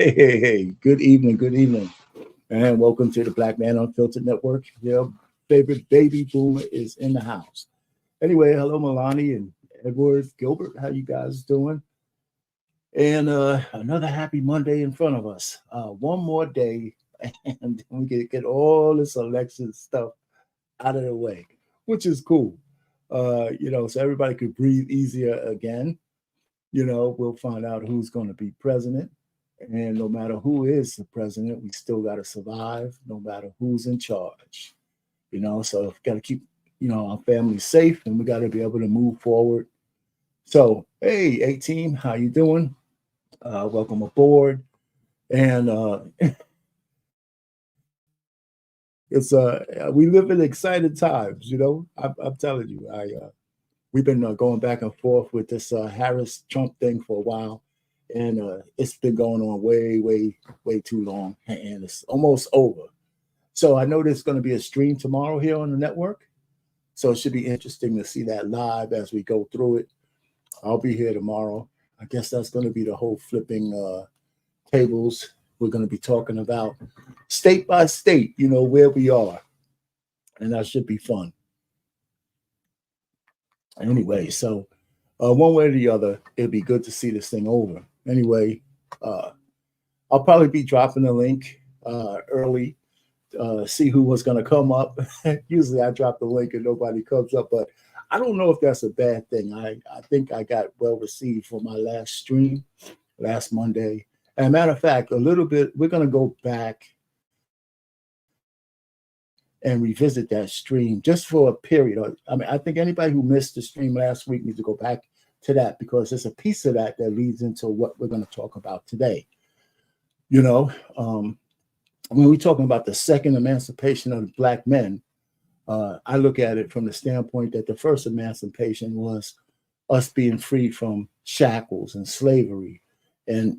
Hey. Good evening, and welcome to the Black Man Unfiltered Network. Your favorite baby boomer is in the house. Anyway, hello, Milani and Edward Gilbert. How you guys doing? And another happy Monday in front of us. One more day, and we can get all this election stuff out of the way, which is cool. So everybody could breathe easier again. We'll find out who's going to be president. And no matter who is the president, we still got to survive, no matter who's in charge. So we got to keep, our family safe, and we got to be able to move forward. So, hey, A team, how you doing? Welcome aboard. And it's we live in exciting times. I'm telling you, we've been going back and forth with this Harris Trump thing for a while, and it's been going on way too long, and it's almost over. So I know there's going to be a stream tomorrow here on the network, so it should be interesting to see that live as we go through it. I'll be here tomorrow. I guess that's going to be the whole flipping tables. We're going to be talking about state by state, where we are, and that should be fun. Anyway, so one way or the other, it'd be good to see this thing over. Anyway, I'll probably be dropping the link early, see who was going to come up. Usually I drop the link and nobody comes up, but I don't know if that's a bad thing. I think I got well received for my last stream last Monday. As a matter of fact, a little bit, we're going to go back and revisit that stream just for a period. I mean, I think anybody who missed the stream last week needs to go back to that, because there's a piece of that that leads into what we're going to talk about today. When we're talking about the second emancipation of Black men, I look at it from the standpoint that the first emancipation was us being free from shackles and slavery, and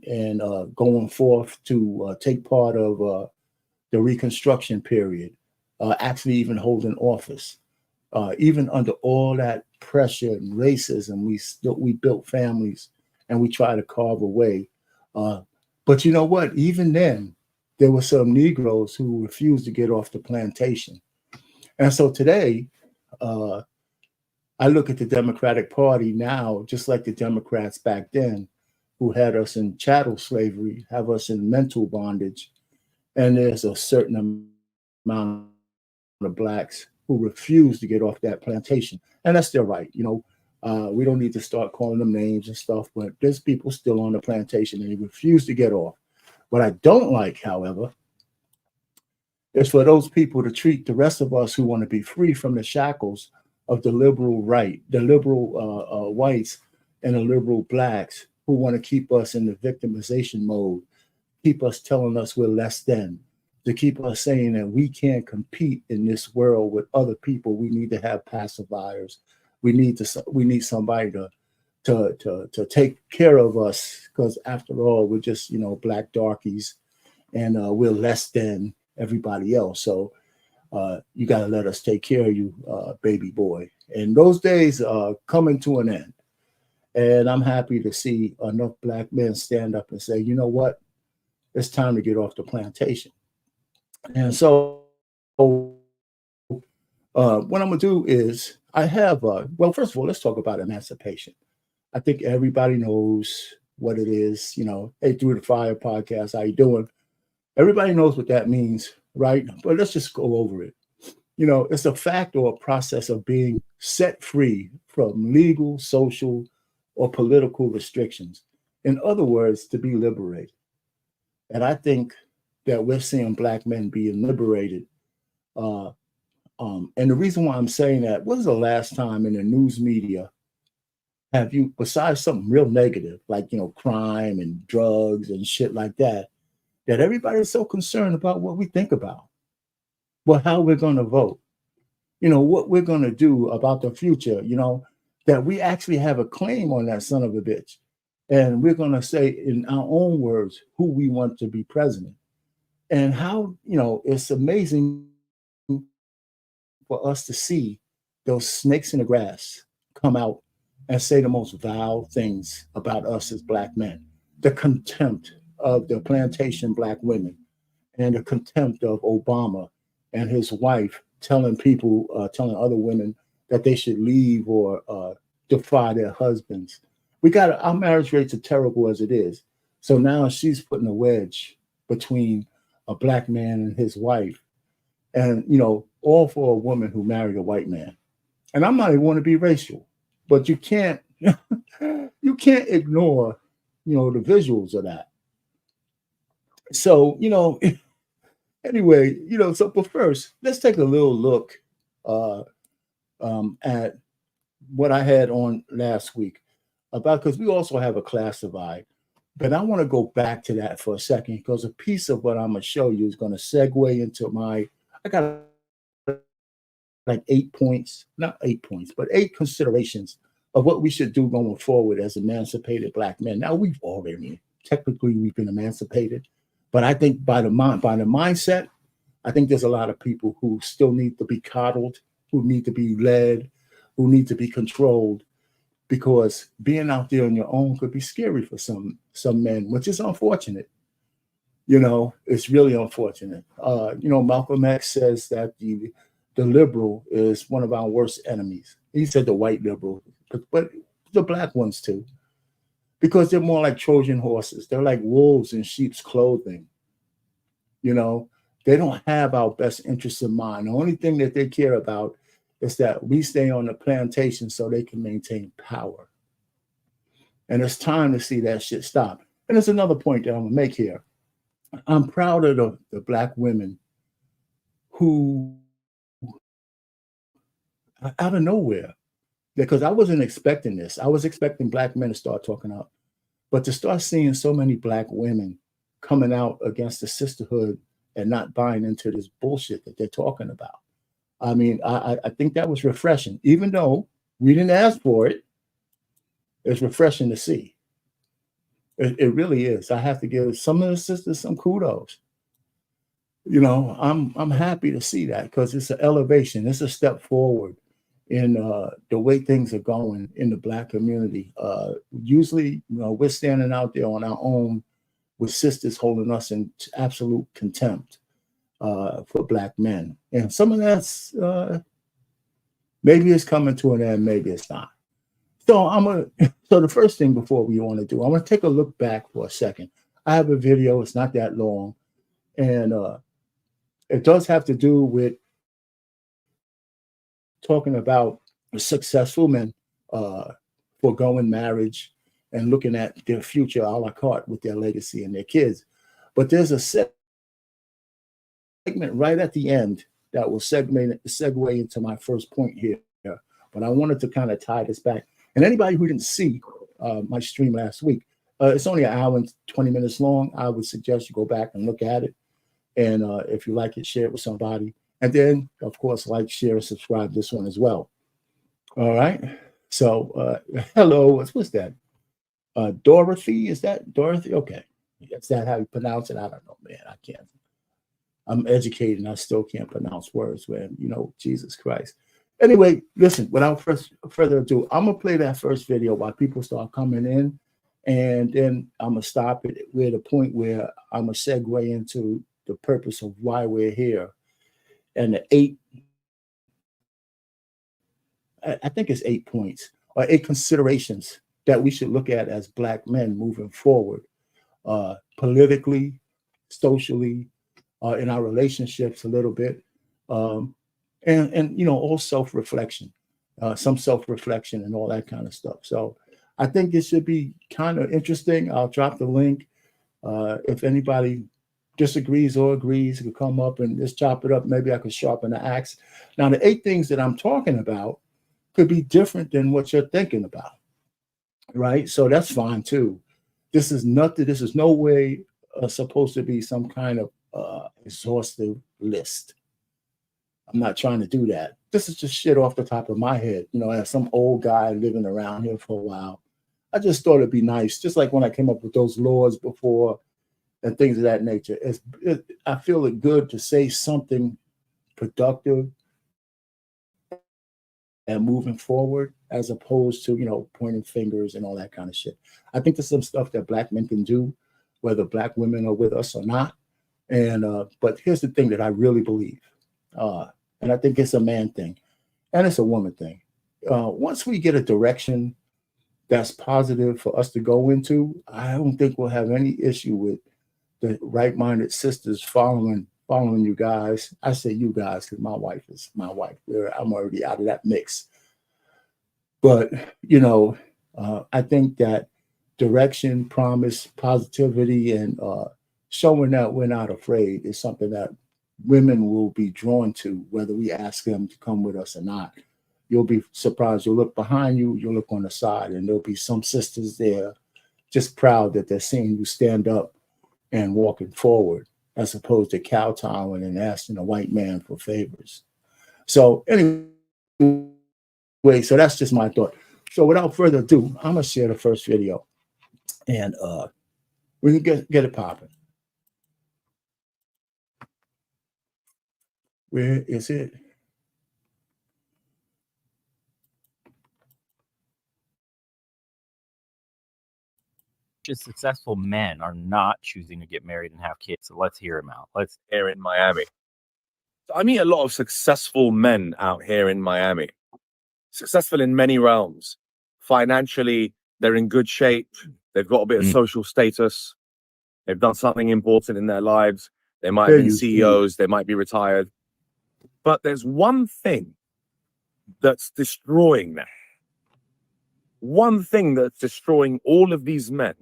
going forth to take part of the Reconstruction period, actually even holding office. Even under all that pressure and racism, we built families and we tried to carve away. But you know what? Even then, there were some Negroes who refused to get off the plantation. And so today, I look at the Democratic Party now, just like the Democrats back then, who had us in chattel slavery, have us in mental bondage. And there's a certain amount of Blacks who refuse to get off that plantation. And that's their right. We don't need to start calling them names and stuff, but there's people still on the plantation and they refuse to get off. What I don't like, however, is for those people to treat the rest of us who want to be free from the shackles of the liberal right, the liberal whites and the liberal Blacks who want to keep us in the victimization mode, keep us telling us we're less than, to keep us saying that we can't compete in this world with other people. We need to have pacifiers. We need somebody to take care of us, because after all, we're just Black darkies, and we're less than everybody else. So you got to let us take care of you, baby boy. And those days are coming to an end. And I'm happy to see enough Black men stand up and say, you know what? It's time to get off the plantation. And so what I'm going to do is I have, well, first of all, let's talk about emancipation. I think everybody knows what it is. Hey, Through the Fire podcast, how you doing? Everybody knows what that means, right? But let's just go over it. It's a fact or a process of being set free from legal, social, or political restrictions. In other words, to be liberated. And I think that we're seeing Black men being liberated. And the reason why I'm saying that, was the last time in the news media have you, besides something real negative, like, crime and drugs and shit like that everybody's so concerned about what we think about, how we're going to vote, what we're going to do about the future, that we actually have a claim on that son of a bitch. And we're going to say in our own words who we want to be president. And how, it's amazing for us to see those snakes in the grass come out and say the most vile things about us as Black men. The contempt of the plantation black women and the contempt of Obama and his wife telling people, telling other women that they should leave or defy their husbands. We got our marriage rates are terrible as it is. So now she's putting a wedge between a black man and his wife, and all for a woman who married a white man. And I'm not even want to be racial, but you can't you can't ignore the visuals of that. So anyway, so but first, let's take a little look uh, at what I had on last week about, because we also have a class divide. But I want to go back to that for a second, because a piece of what I'm going to show you is going to segue into I got like 8 points, not 8 points, but 8 considerations of what we should do going forward as emancipated black men. Now, technically we've been emancipated, but I think by the mindset, I think there's a lot of people who still need to be coddled, who need to be led, who need to be controlled, because being out there on your own could be scary for some men, which is unfortunate. It's really unfortunate. Malcolm X says that the liberal is one of our worst enemies. He said the white liberal, but the black ones too, because they're more like Trojan horses. They're like wolves in sheep's clothing. They don't have our best interests in mind. The only thing that they care about is that we stay on the plantation so they can maintain power. And it's time to see that shit stop. And there's another point that I'm gonna make here. I'm proud of the black women who, out of nowhere, because I wasn't expecting this. I was expecting black men to start talking out, but to start seeing so many black women coming out against the sisterhood and not buying into this bullshit that they're talking about. I mean, I think that was refreshing, even though we didn't ask for it. It's refreshing to see. It really is. I have to give some of the sisters some kudos. I'm happy to see that, because it's an elevation. It's a step forward in the way things are going in the black community. Usually, we're standing out there on our own with sisters holding us in absolute contempt for black men. And some of that's maybe it's coming to an end, maybe it's not. So so the first thing before we want to do, I want to take a look back for a second. I have a video, it's not that long, and it does have to do with talking about successful men foregoing marriage and looking at their future a la carte with their legacy and their kids. But there's a segment right at the end that will segue into my first point here. But I wanted to kind of tie this back. And anybody who didn't see my stream last week, it's only an hour and 20 minutes long. I would suggest you go back and look at it. And if you like it, share it with somebody. And then, of course, like, share, and subscribe this one as well. All right. So, hello. What's that? Dorothy? Is that Dorothy? Okay. Is that how you pronounce it? I don't know, man. I can't. I'm educated and I still can't pronounce words, man. Jesus Christ. Anyway, listen, without further ado, I'm going to play that first video while people start coming in. And then I'm going to stop it with a point where I'm going to segue into the purpose of why we're here. And I think it's 8 points or 8 considerations that we should look at as black men moving forward, politically, socially, in our relationships a little bit, and all self-reflection, some self-reflection and all that kind of stuff. So I think it should be kind of interesting. I'll drop the link. If anybody disagrees or agrees, you can come up and just chop it up. Maybe I could sharpen the axe. Now, the 8 things that I'm talking about could be different than what you're thinking about, right? So that's fine too. This is no way supposed to be some kind of exhaustive list. I'm not trying to do that. This is just shit off the top of my head. As some old guy living around here for a while, I just thought it'd be nice. Just like when I came up with those laws before and things of that nature. I feel it good to say something productive and moving forward, as opposed to, pointing fingers and all that kind of shit. I think there's some stuff that black men can do whether Black women are with us or not. And but here's the thing that I really believe, and I think it's a man thing and it's a woman thing. Once we get a direction that's positive for us to go into, I don't think we'll have any issue with the right-minded sisters following you guys. I say you guys because my wife is my wife. I'm already out of that mix. But I think that direction, promise, positivity, and showing that we're not afraid is something that women will be drawn to, whether we ask them to come with us or not. You'll be surprised. You'll look behind you, you'll look on the side, and there'll be some sisters there just proud that they're seeing you stand up and walking forward, as opposed to kowtowing and asking a white man for favors. So anyway, so that's just my thought. So without further ado, I'm gonna share the first video, and we can get it popping. Where is it? Successful men are not choosing to get married and have kids. So let's hear him out. Let's here in Miami. So I meet a lot of successful men out here in Miami. Successful in many realms. Financially, they're in good shape. They've got a bit of social status. They've done something important in their lives. They might have been CEOs. They might be retired. But there's one thing that's destroying them. One thing that's destroying all of these men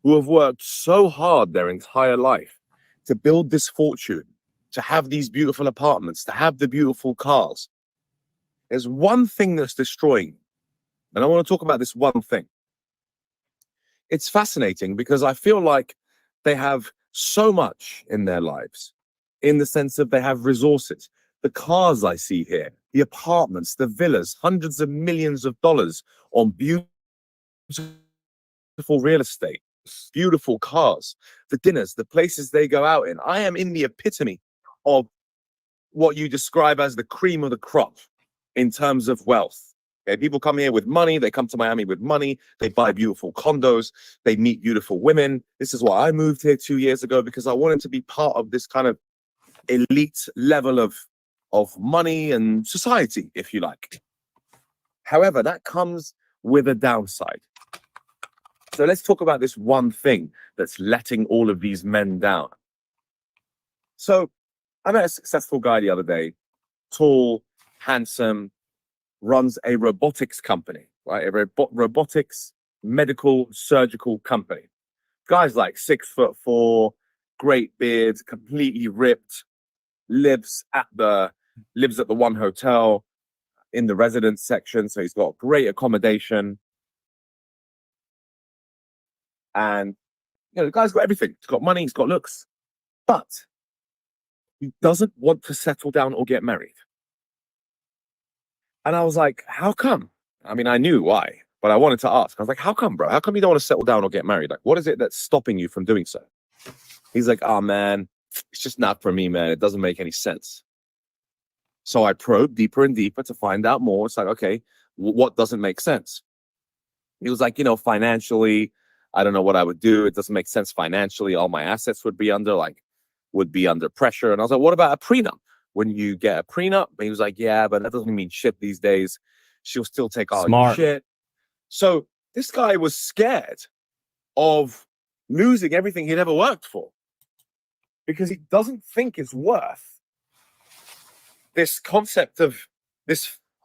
who have worked so hard their entire life to build this fortune, to have these beautiful apartments, to have the beautiful cars. There's one thing that's destroying. And I want to talk about this one thing. It's fascinating because I feel like they have so much in their lives, in the sense of they have resources. The cars I see here, the apartments, the villas, hundreds of millions of dollars on beautiful real estate, beautiful cars, the dinners, the places they go out in. I am in the epitome of what you describe as the cream of the crop in terms of wealth. Okay, people come here with money. They come to Miami with money. They buy beautiful condos. They meet beautiful women. This is why I moved here 2 years ago, because I wanted to be part of this kind of elite level of money and society, if you like. However, that comes with a downside. So let's talk about this one thing that's letting all of these men down. So I met a successful guy the other day, tall, handsome, runs a robotics company, right? A robotics medical surgical company. Guy's like 6'4", great beard, completely ripped, lives at the one hotel in the residence section, so he's got great accommodation. And the guy's got everything. He's got money, he's got looks, but he doesn't want to settle down or get married. And I was like, how come? I mean, I knew why, but I wanted to ask. I was like, how come, bro? How come you don't want to settle down or get married? Like, what is it that's stopping you from doing so? He's like, oh man, it's just not for me, man. It doesn't make any sense. So I probed deeper and deeper to find out more. It's like, okay, what doesn't make sense? He was like, financially, I don't know what I would do. It doesn't make sense financially. All my assets would be under pressure. And I was like, what about a prenup? When you get a prenup? And he was like, yeah, but that doesn't mean shit these days. She'll still take all your shit. So this guy was scared of losing everything he'd ever worked for because he doesn't think it's worth this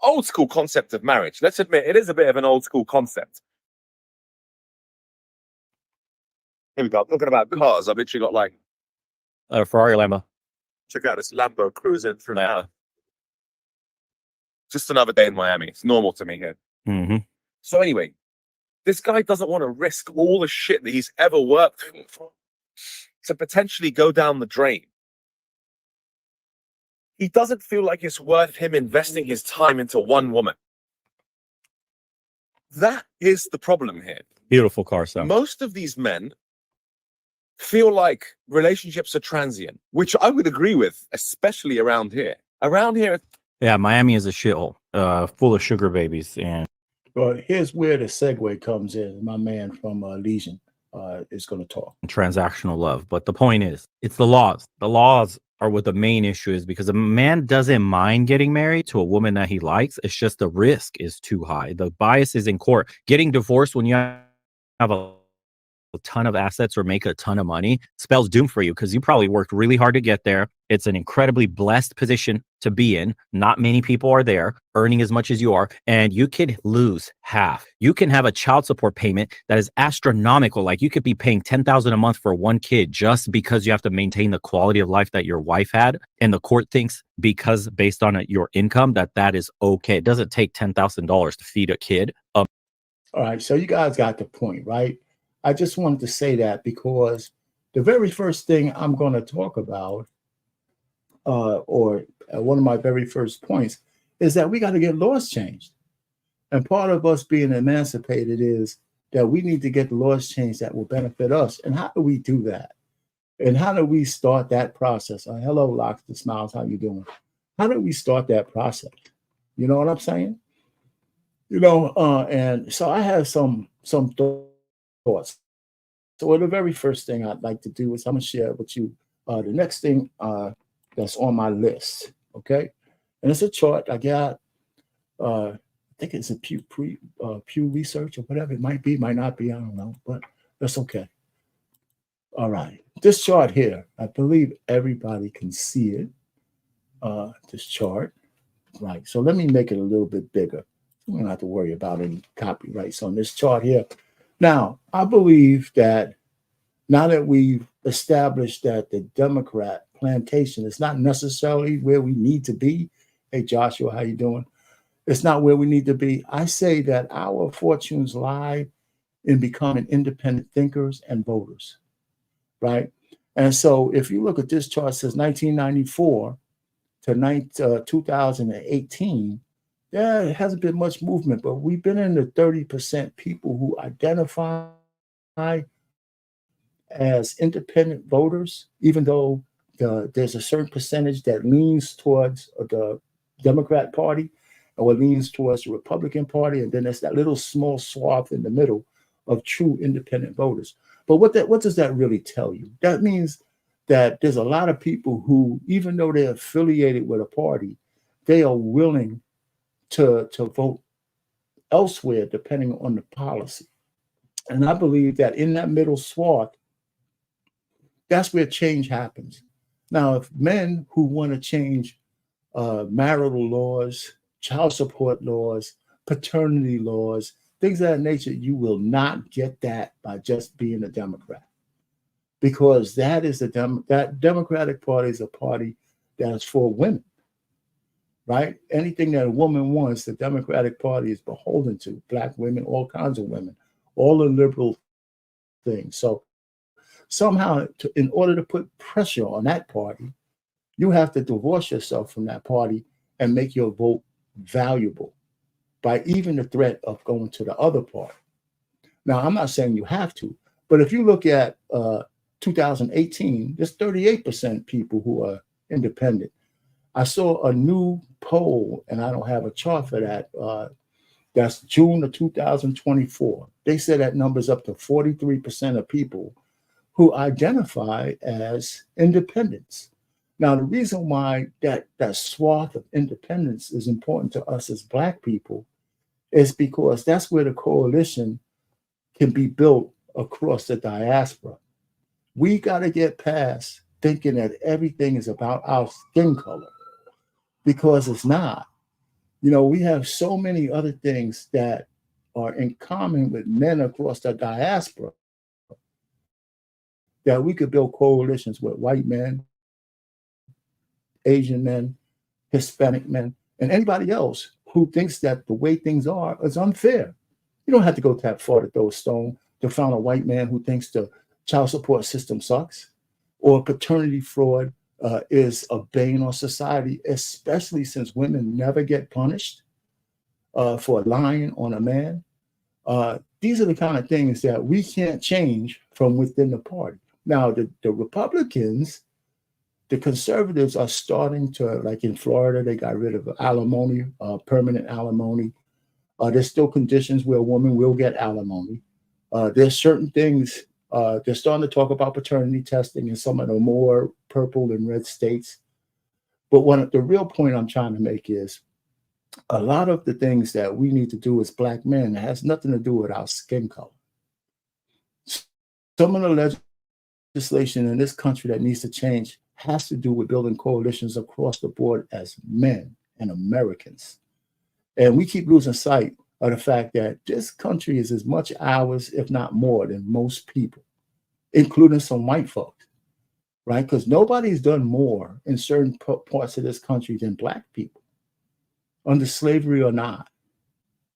old school concept of marriage. Let's admit, it is a bit of an old school concept. Here we go. I'm talking about cars. I've literally got like a Ferrari Lambo. Check out this Lambo cruising through now. Just another day in Miami. It's normal to me here. Mm-hmm. So anyway, this guy doesn't want to risk all the shit that he's ever worked for to potentially go down the drain. He doesn't feel like it's worth him investing his time into one woman. That is the problem here. Beautiful car sound. Most of these men feel like relationships are transient, which I would agree with, especially around here. Around here, yeah, Miami is a shithole, full of sugar babies. And well, here's where the segue comes in. My man from Legion, is going to talk. Transactional love. But the point is, it's the laws. The laws are what the main issue is, because a man doesn't mind getting married to a woman that he likes. It's just the risk is too high. The bias is in court. Getting divorced when you have a ton of assets or make a ton of money spells doom for you, because you probably worked really hard to get there. It's an incredibly blessed position to be in. Not many people are there earning as much as you are, and you could lose half. You can have a child support payment that is astronomical. Like, you could be paying $10,000 a month for one kid just because you have to maintain the quality of life that your wife had, and the court thinks, because based on your income, that is okay. It doesn't take $10,000 to feed a kid. All right, so you guys got the point, right? I just wanted to say that because the very first thing I'm going to talk about, or one of my very first points, is that we got to get laws changed. And part of us being emancipated is that we need to get the laws changed that will benefit us. And how do we do that? And how do we start that process? Hello, Locks the Smiles. How you doing? How do we start that process? You know what I'm saying? And so I have some thoughts. So the very first thing I'd like to do is I'm going to share with you the next thing that's on my list, okay? And it's a chart I got. I think it's a Pew Research or whatever it might be, might not be, I don't know, but that's okay. All right, this chart here, I believe everybody can see it, this chart, right? So let me make it a little bit bigger. We don't have to worry about any copyrights on this chart here. Now, I believe that now that we've established that the Democrat plantation is not necessarily where we need to be. Hey, Joshua, how you doing? It's not where we need to be. I say that our fortunes lie in becoming independent thinkers and voters, right? And so if you look at this chart, it says 1994 to 2018, there hasn't been much movement, but we've been in the 30% people who identify as independent voters, even though there's a certain percentage that leans towards the Democrat Party or leans towards the Republican Party, and then there's that little small swath in the middle of true independent voters. But what does that really tell you? That means that there's a lot of people who, even though they're affiliated with a party, they are willing to vote elsewhere depending on the policy. And I believe that in that middle swath, that's where change happens. Now, if men who want to change marital laws, child support laws, paternity laws, things of that nature, you will not get that by just being a Democrat, because that is that Democratic Party is a party that is for women, right? Anything that a woman wants, the Democratic Party is beholden to. Black women, all kinds of women, all the liberal things. So somehow, in order to put pressure on that party, you have to divorce yourself from that party and make your vote valuable by even the threat of going to the other party. Now, I'm not saying you have to, but if you look at 2018, there's 38% people who are independent. I saw a new poll, and I don't have a chart for that. That's June of 2024. They said that number's up to 43% of people who identify as independents. Now, the reason why that swath of independence is important to us as Black people is because that's where the coalition can be built across the diaspora. We got to get past thinking that everything is about our skin color, because it's not. We have so many other things that are in common with men across the diaspora that we could build coalitions with white men, Asian men, Hispanic men, and anybody else who thinks that the way things are is unfair. You don't have to go that far to throw a stone to find a white man who thinks the child support system sucks or paternity fraud is a bane on society, especially since women never get punished for lying on a man. These are the kind of things that we can't change from within the party. Now, the Republicans, the conservatives are starting to, like in Florida, they got rid of alimony, permanent alimony. There's still conditions where a woman will get alimony. There's certain things They're starting to talk about paternity testing in some of the more purple and red states. But the real point I'm trying to make is a lot of the things that we need to do as Black men has nothing to do with our skin color. Some of the legislation in this country that needs to change has to do with building coalitions across the board as men and Americans. And we keep losing sight of the fact that this country is as much ours, if not more, than most people, including some white folks, right? Because nobody's done more in certain parts of this country than Black people, under slavery or not.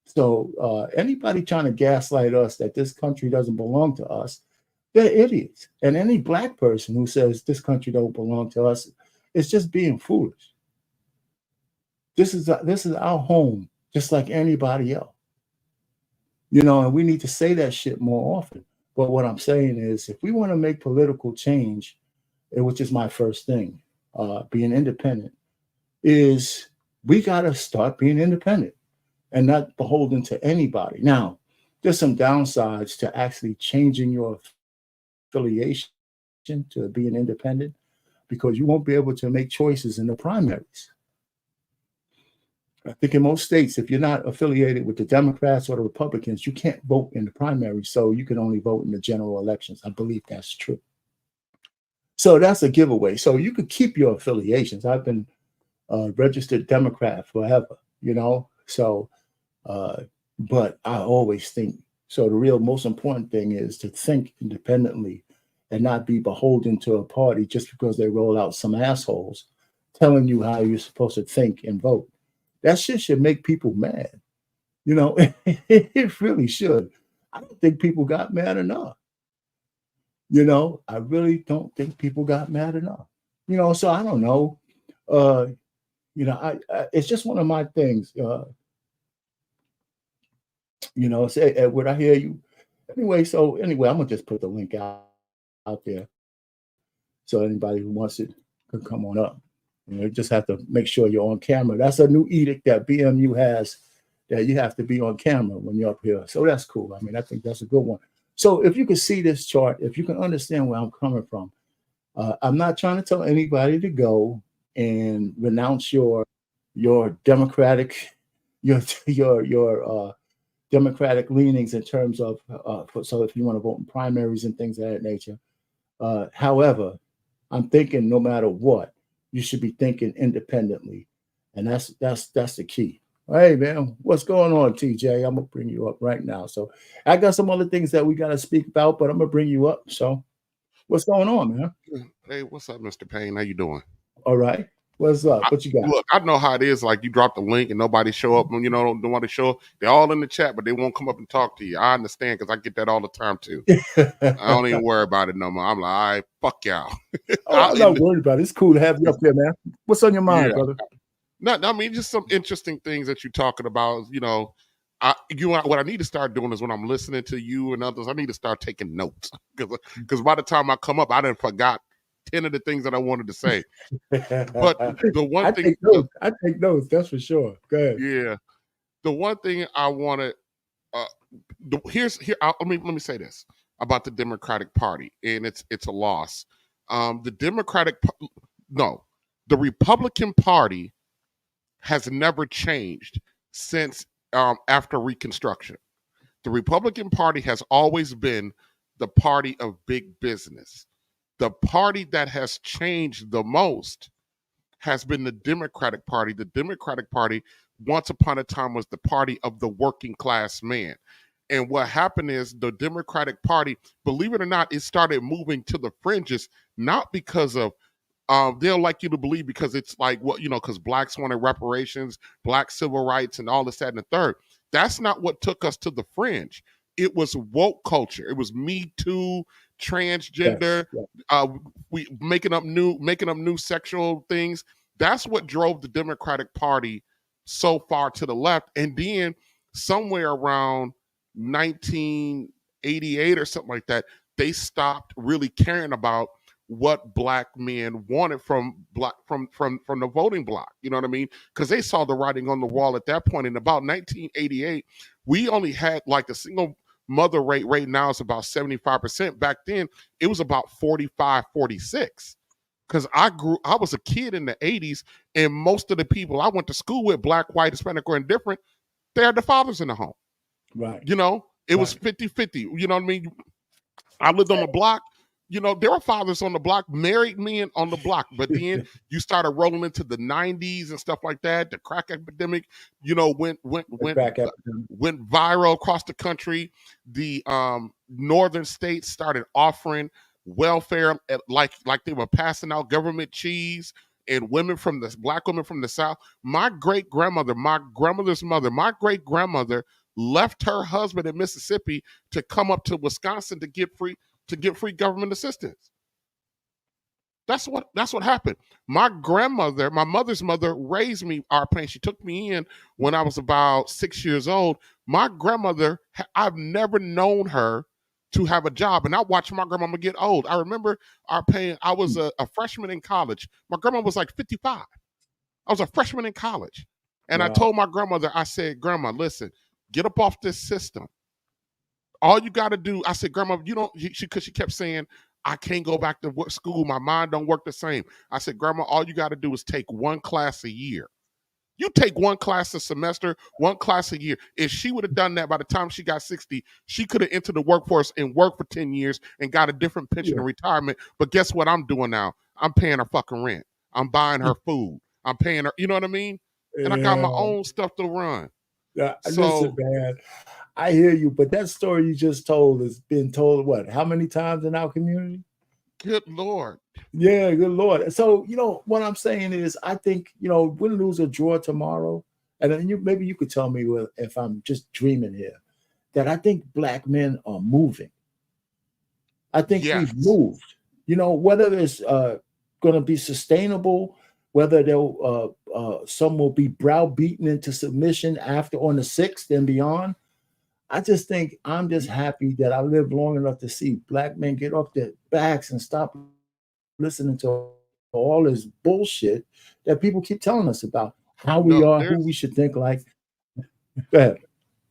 So anybody trying to gaslight us that this country doesn't belong to us, they're idiots. And any Black person who says this country don't belong to us is just being foolish. This is our home, just like anybody else. You know, and we need to say that shit more often. But what I'm saying is, if we want to make political change, which is my first thing, being independent, is we got to start being independent and not beholden to anybody. Now, there's some downsides to actually changing your affiliation to being independent, because you won't be able to make choices in the primaries. I think in most states, if you're not affiliated with the Democrats or the Republicans, you can't vote in the primary. So you can only vote in the general elections. I believe that's true. So that's a giveaway. So you could keep your affiliations. I've been a registered Democrat forever, you know. So, but I always think, so the real most important thing is to think independently and not be beholden to a party just because they roll out some assholes telling you how you're supposed to think and vote. That shit should make people mad. You know, it really should. I don't think people got mad enough. You know, I really don't think people got mad enough. You know, so I don't know. You know, I it's just one of my things. You know, say, Edward, I hear you. Anyway, I'm gonna just put the link out there, so anybody who wants it can come on up. You just have to make sure you're on camera. That's a new edict that BMU has, that you have to be on camera when you're up here. So that's cool. I mean, I think that's a good one. So if you can see this chart, if you can understand where I'm coming from, I'm not trying to tell anybody to go and renounce your democratic, your democratic leanings in terms of, so if you want to vote in primaries and things of that nature. However, I'm thinking no matter what, you should be thinking independently. And that's the key. Hey, man, what's going on, TJ? I'm going to bring you up right now. So I got some other things that we got to speak about, but I'm going to bring you up. So what's going on, man? Hey, what's up, Mr. Payne? How you doing? All right. What's up? What you got? Look, I know how it is. Like, you drop the link and nobody show up. You know, don't want to show up. They're all in the chat, but they won't come up and talk to you. I understand, because I get that all the time too. I don't even worry about it no more. I'm like, all right, fuck y'all. I'm not worried about it. It's cool to have you up there, man. What's on your mind, brother? No, I mean, just some interesting things that you're talking about. You know, what I need to start doing is when I'm listening to you and others, I need to start taking notes, because by the time I come up, I done forgot 10 of the things that I wanted to say. But the one I thing I take notes, that's for sure. Go ahead. Yeah. The one thing I want to let me say this about the Democratic Party, and it's a loss. The Republican Party has never changed since after Reconstruction. The Republican Party has always been the party of big business. The party that has changed the most has been the Democratic Party. The Democratic Party, once upon a time, was the party of the working class man. And what happened is the Democratic Party, believe it or not, it started moving to the fringes, not because of, they'll like you to believe because it's like, what, you know, because blacks wanted reparations, black civil rights, and all this, that, and the third. That's not what took us to the fringe. It was woke culture. It was Me Too, transgender, we making up new sexual things. That's what drove the Democratic Party so far to the left. And then somewhere around 1988 or something like that, they stopped really caring about what black men wanted from the voting bloc. You know what I mean? Because they saw the writing on the wall at that point. In about 1988, we only had like a single mother rate now is about 75%. Back then, it was about 45, 46. Because I was a kid in the 80s, and most of the people I went to school with, black, white, Hispanic, or indifferent, they had the fathers in the home. Right. You know, it was Right. 50-50. You know what I mean? I lived on the block. You know, there were fathers on the block, married men on the block. But then you started rolling into the 90s and stuff like that. The crack epidemic, you know, went Crack epidemic. went viral across the country. The northern states started offering welfare like they were passing out government cheese, and black women from the South. My great grandmother, my grandmother's mother, my great grandmother left her husband in Mississippi to come up to Wisconsin to get free government assistance. That's what happened. My grandmother, my mother's mother, raised me. Payne. She took me in when I was about 6 years old. My grandmother, I've never known her to have a job, and I watched my grandmama get old. I remember Payne. I was a freshman in college. My grandma was like 55. I was a freshman in college, and I told my grandmother, I said, "Grandma, listen, get up off this system. All you got to do," I said, "Grandma, you don't," because she kept saying, "I can't go back to school. My mind don't work the same." I said, "Grandma, all you got to do is take one class a year. You take one class a semester, one class a year." If she would have done that by the time she got 60, she could have entered the workforce and worked for 10 years and got a different pension and retirement. But guess what I'm doing now? I'm paying her fucking rent. I'm buying her food. I'm paying her, you know what I mean? And I got my own stuff to run. Listen, man, I hear you, but that story you just told has been told what? How many times in our community? Good Lord. Yeah, good Lord. So, you know, what I'm saying is, I think, you know, win, lose, or draw tomorrow, and then maybe you could tell me if I'm just dreaming here, that I think black men are moving. I think we've moved. You know, whether it's going to be sustainable, whether they'll some will be browbeaten into submission after on the 6th and beyond. I just think I'm just happy that I lived long enough to see black men get off their backs and stop listening to all this bullshit that people keep telling us about how we are, who we should think like. Go ahead.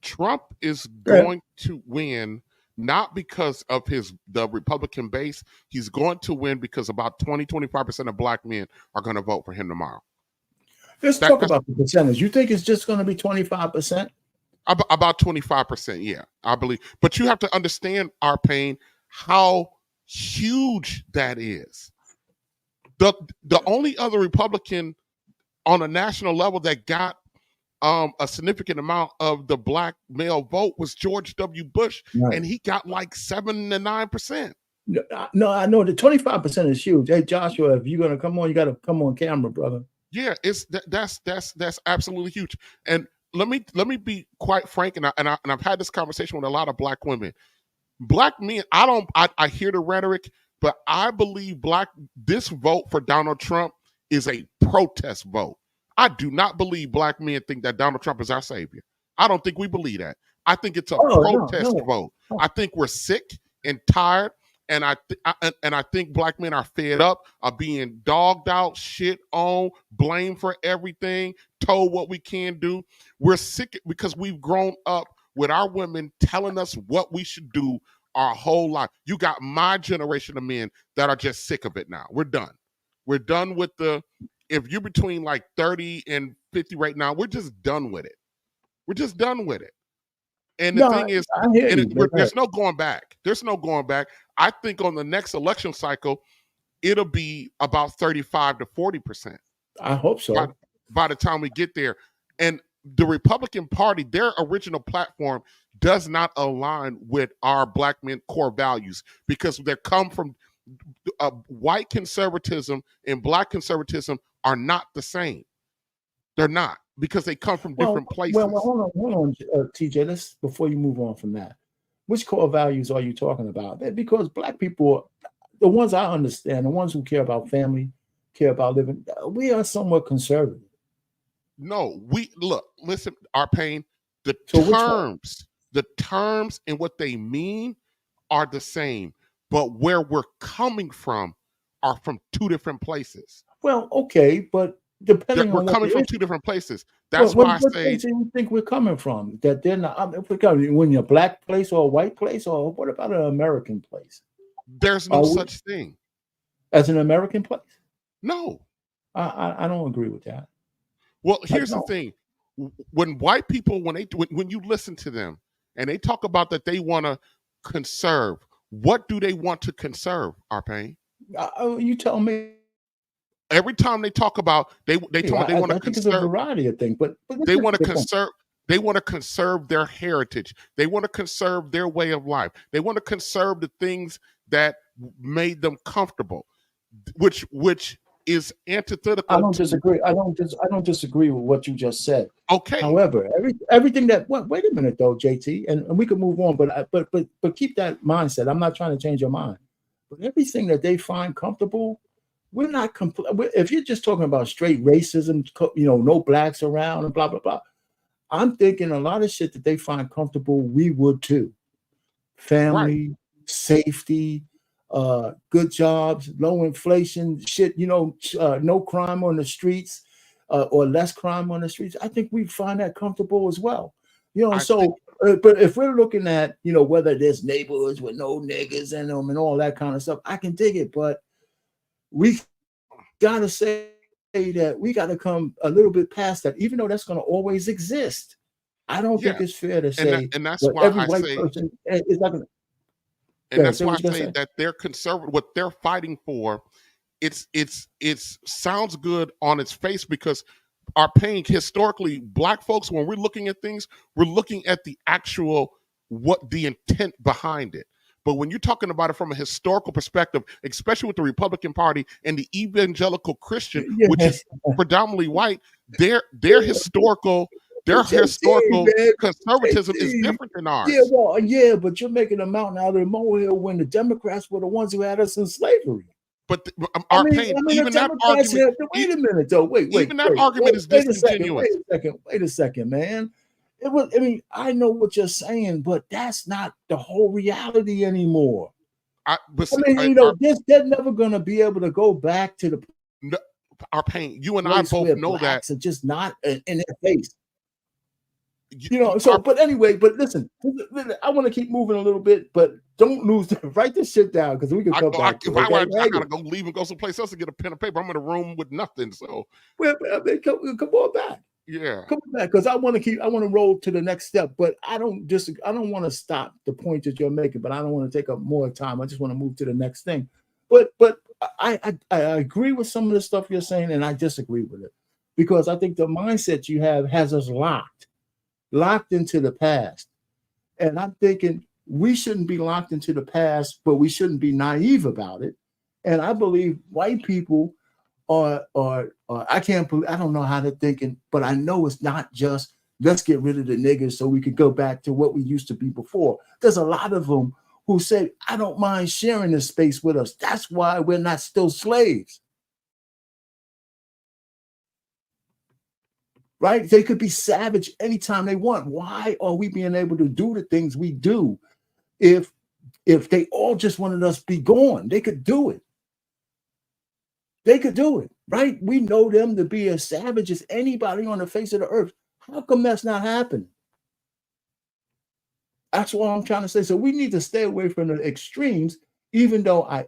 Trump is going to win, not because of the Republican base. He's going to win because about 20-25% of black men are going to vote for him tomorrow. Let's talk about the percentage. You think it's just going to be 25%? About 25%, yeah, I believe. But you have to understand, Payne, how huge that is. The only other Republican on a national level that got a significant amount of the black male vote was George W. Bush, and he got like 7 to 9%. No, I know the 25% is huge. Hey, Joshua, if you're gonna come on, you got to come on camera, brother. Yeah, that's absolutely huge. And let me be quite frank, and I've had this conversation with a lot of black women. Black men, I hear the rhetoric, but I believe this vote for Donald Trump is a protest vote. I do not believe black men think that Donald Trump is our savior. I don't think we believe that. I think it's a protest vote. I think we're sick and tired, and I think black men are fed up, are being dogged out, shit on, blamed for everything, told what we can do. We're sick because we've grown up with our women telling us what we should do our whole life. You got my generation of men that are just sick of it now. We're done. We're done with if you're between like 30 and 50 right now, we're just done with it. We're just done with it. And the thing is, there's no going back. There's no going back. I think on the next election cycle, it'll be about 35 to 40%. I hope so. By the time we get there. And the Republican Party, their original platform does not align with our black men core values, because they come from white conservatism and black conservatism are not the same. They're not, because they come from different places. Well, hold on, TJ. Let's, before you move on from that, which core values are you talking about? Because black people, the ones I understand, the ones who care about family, care about living, we are somewhat conservative. No, listen, Payne, the terms and what they mean are the same, but where we're coming from are from two different places. Well, okay, but depending We're on what coming the from issue. two different places. That's What why I say place do you think we're coming from? That they're not. I mean, if we're coming, when you're a black place or a white place, or what about an American place? there's no Are we such thing. as an American place? No. I don't agree with that. Well, I here's the don't. thing: when white people, when you listen to them, and they talk about that they want to conserve, what do they want to conserve? Arpain? You tell me. Every time they talk about they want to I think it's a conserve, variety of things, but they let's want to get the point. conserve. They want to conserve their heritage. They want to conserve their way of life. They want to conserve the things that made them comfortable, which is I antithetical don't to disagree. I don't disagree with what you just said. okay. However, everything that wait a minute though, JT, and we can move on, but keep that mindset. I'm not trying to change your mind, but everything that they find comfortable, we're not if you're just talking about straight racism, no blacks around and blah blah blah. I'm thinking a lot of shit that they find comfortable, we would too. Right. Family, safety, good jobs, low inflation, shit, no crime on the streets, or less crime on the streets. I think we find that comfortable as well. I So, think but if we're looking at, whether there's neighborhoods with no niggas in them and all that kind of stuff, I can dig it, but we got to say that we got to come a little bit past that, even though that's going to always exist. I don't think yeah, it's fair to say and that's that why every I white say, person is not going to. and that's Say why what I you got to say say. that they're conservative. What they're fighting for, it's sounds good on its face because our pain historically, black folks, when we're looking at things, we're looking at the actual what the intent behind it. But when you're talking about it from a historical perspective, especially with the Republican Party and the evangelical Christian, which is predominantly white, their historical JT, man, conservatism is JT. different than ours. But you're making a mountain out of the molehill when the Democrats were the ones who had us in slavery. But our pain, the even that Democrats argument, wait a minute though. even that argument is disingenuous. Wait a second, man. It was. I mean, I know what you're saying, but that's not the whole reality anymore. They're never going to be able to go back to the our pain. You and I both know that are just not in their face. But anyway, but listen, I want to keep moving a little bit, but don't lose. Write this shit down because we can come back to it. I gotta go leave and go someplace else to get a pen and paper. I'm in a room with nothing. So come on back. Yeah, come back because I want to roll to the next step. But I don't want to stop the point that you're making, but I don't want to take up more time. I just want to move to the next thing. But I agree with some of the stuff you're saying, and I disagree with it because I think the mindset you have has us locked into the past. And I'm thinking we shouldn't be locked into the past, but we shouldn't be naive about it. And I believe white people are I don't know how they're thinking, but I know it's not just let's get rid of the niggas so we could go back to what we used to be before. There's a lot of them who say, I don't mind sharing this space with us. That's why we're not still slaves. Right? They could be savage anytime they want. Why are we being able to do the things we do if they all just wanted us to be gone? They could do it. They could do it, right? We know them to be as savage as anybody on the face of the earth. How come that's not happening? That's what I'm trying to say. So we need to stay away from the extremes, even though I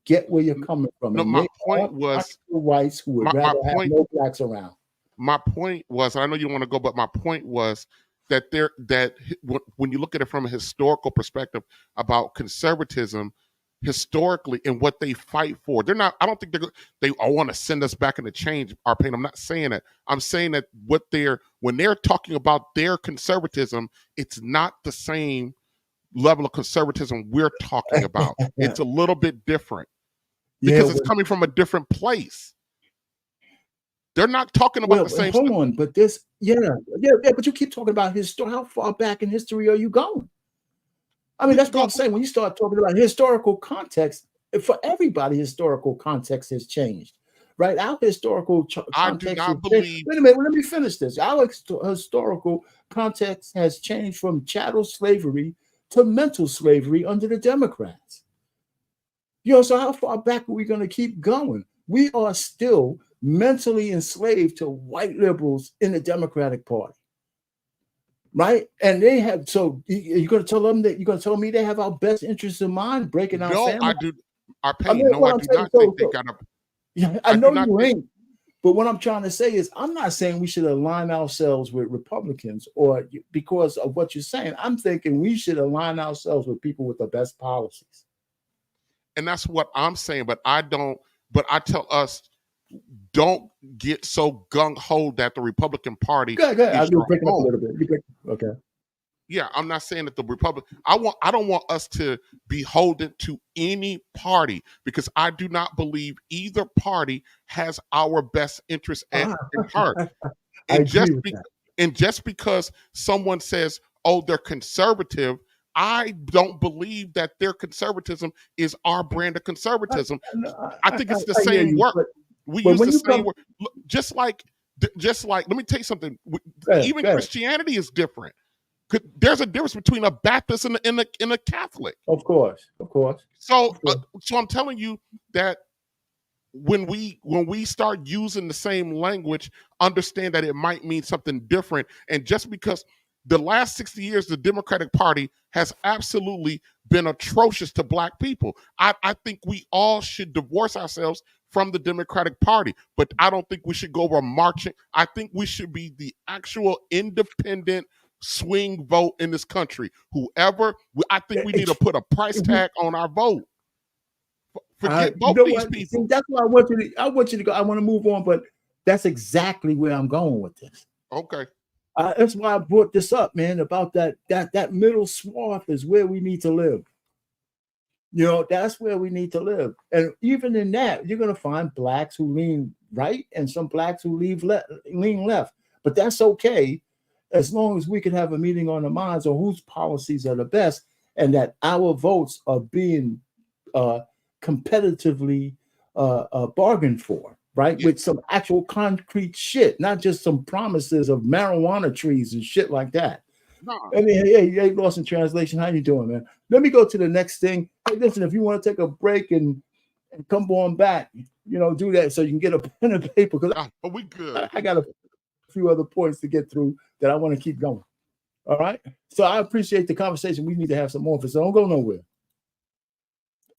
get where you're coming from. No, my point was whites who would rather have no blacks around. My point was, I know you don't want to go, but my point was that when you look at it from a historical perspective about conservatism, historically and what they fight for, they're not. I don't think they all want to send us back into change. Our pain. I'm not saying that. I'm saying that when they're talking about their conservatism, it's not the same level of conservatism we're talking about. It's a little bit different because it's coming from a different place. They're not talking about the same. Hold on, but this, but you keep talking about history. How far back in history are you going? I mean, that's what I'm saying. When you start talking about historical context, for everybody, historical context has changed, right? Our historical context. I do not believe. Wait a minute. Let me finish this. Our historical context has changed from chattel slavery to mental slavery under the Democrats. So how far back are we going to keep going? We are still mentally enslaved to white liberals in the Democratic Party. Right? And they have, so you're going to tell them that, you're going to tell me they have our best interests in mind, breaking our No, family? I do. I I Payne. mean, No, what I I'm do saying, not think they got a. yeah, I I know do not you think. ain't. But what I'm trying to say is, I'm not saying we should align ourselves with Republicans or because of what you're saying. I'm thinking we should align ourselves with people with the best policies. And that's what I'm saying. But I don't. But I tell us, don't get so gung ho that the Republican Party Good. is I'll be your breaking up a home. little bit. Okay. Yeah, I'm not saying that the Republic. I don't want us to be beholden to any party because I do not believe either party has our best interest at heart. I And agree with that. And just because someone says, "Oh, they're conservative," I don't believe that their conservatism is our brand of conservatism. I think it's the I hear same you, word. but We when use the you same come, word. Just like. Let me tell you something. Even go ahead. Christianity is different. There's a difference between a Baptist and a Catholic. Of course. So I'm telling you that when we start using the same language, understand that it might mean something different. And just because the last 60 years, the Democratic Party has absolutely been atrocious to Black people. I think we all should divorce ourselves from the Democratic Party, but I don't think we should go over marching. I think we should be the actual independent swing vote in this country. I think we need to put a price tag on our vote. Forget both these people. See, that's why I want you to go. I want to move on, but that's exactly where I'm going with this. Okay. That's why I brought this up, man, about that middle swath is where we need to live. That's where we need to live. And even in that, you're going to find Blacks who lean right and some Blacks who lean left. But that's okay, as long as we can have a meeting on the minds of whose policies are the best and that our votes are being competitively bargained for, right? Yeah. With some actual concrete shit, not just some promises of marijuana trees and shit like that. No. I mean, hey, lost in translation. How you doing, man? Let me go to the next thing. Hey, listen, if you want to take a break and come on back, do that so you can get a pen and paper, because we good. I got a few other points to get through that I want to keep going. All right. So I appreciate the conversation. We need to have some more, so don't go nowhere.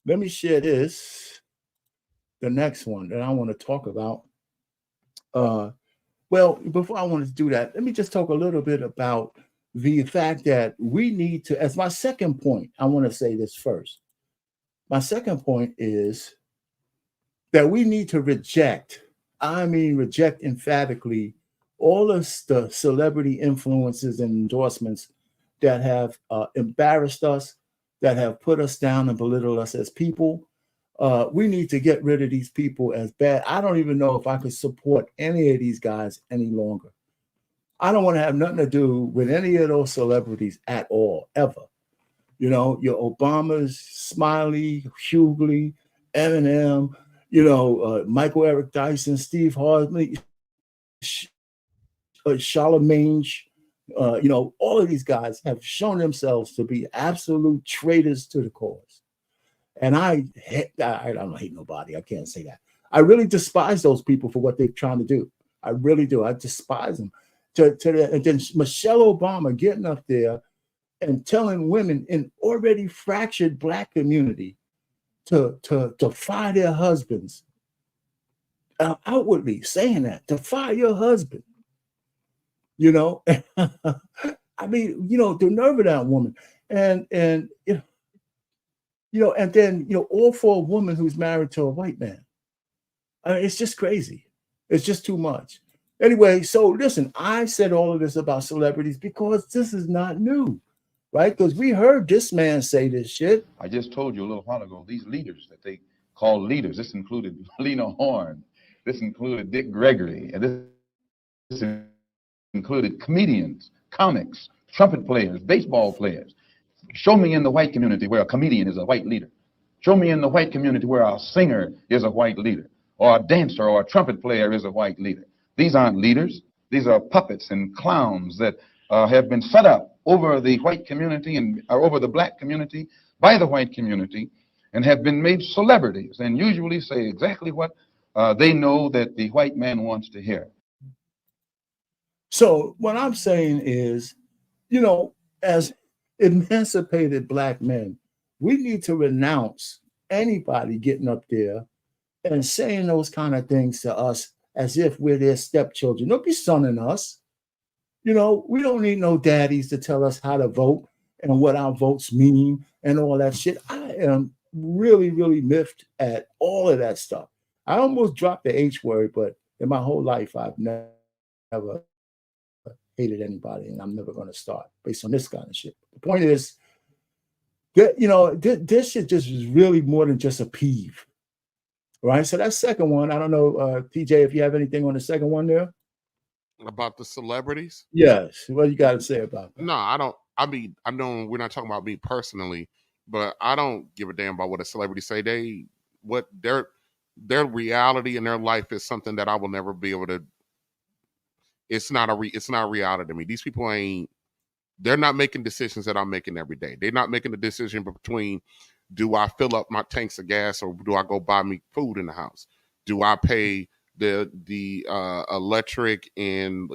Let me share this, the next one that I want to talk about. Well, before I want to do that, let me just talk a little bit about the fact that we need to, as my second point, I want to say this first. My second point is that we need to reject emphatically, all of the celebrity influences and endorsements that have embarrassed us, that have put us down and belittled us as people. We need to get rid of these people as bad. I don't even know if I could support any of these guys any longer. I don't want to have nothing to do with any of those celebrities at all, ever. Your Obamas, Smiley, Hughley, Eminem, Michael Eric Dyson, Steve Harvey, Charlemagne, all of these guys have shown themselves to be absolute traitors to the cause. And I don't hate nobody. I can't say that. I really despise those people for what they're trying to do. I really do. I despise them. And then Michelle Obama getting up there and telling women in already fractured Black community to fire their husbands, outwardly saying that, to fire your husband. I mean, the nerve of that woman, and then all for a woman who's married to a white man. I mean, it's just crazy. It's just too much. Anyway, so listen, I said all of this about celebrities because this is not new, right? Because we heard this man say this shit. I just told you a little while ago, these leaders that they call leaders, this included Lena Horne, this included Dick Gregory, and this included comedians, comics, trumpet players, baseball players. Show me in the white community where a comedian is a white leader. Show me in the white community where a singer is a white leader, or a dancer or a trumpet player is a white leader. These aren't leaders. These are puppets and clowns that have been set up over the white community and over the Black community by the white community, and have been made celebrities, and usually say exactly what they know that the white man wants to hear. So what I'm saying is, you know, as emancipated black men, we need to renounce anybody getting up there and saying those kind of things to us as if we're their stepchildren. Don't be sonning us. You know, we don't need no daddies to tell us how to vote and what our votes mean and all that shit. I am really, really miffed at all of that stuff. I almost dropped the H word, but in my whole life, I've never hated anybody, and I'm never going to start based on this kind of shit. The point is that, you know, this shit just is really more than just a peeve, right? So that second one, I don't know, TJ, if you have anything on the second one there. About the celebrities? Yes. What you got to say about that? No, I don't. I mean, I know we're not talking about me personally, but I don't give a damn about what a celebrity say. Their reality in their life is something that I will never be able to. It's not a reality to me. These people they're not making decisions that I'm making every day. They're not making a decision between, do I fill up my tanks of gas or do I go buy me food in the house? Do I pay the electric and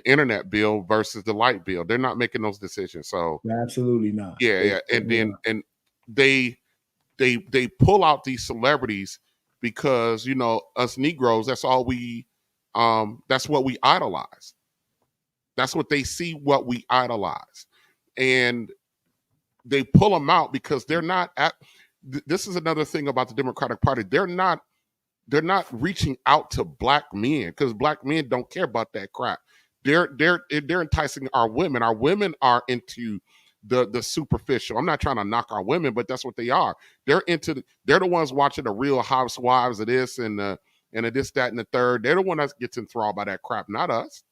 internet bill versus the light bill? They're not making those decisions. So Absolutely not. Yeah. And they pull out these celebrities because, you know, us Negroes, that's all we that's what we idolize. That's what they see, what we idolize. And they pull them out because they're not this is another thing about the Democratic Party. They're not reaching out to black men because black men don't care about that crap. They're enticing our women. Our women are into the superficial. I'm not trying to knock our women, but that's what they are. They're the ones watching the Real Housewives of this and the this, that, and the third. They're the one that gets enthralled by that crap, not us.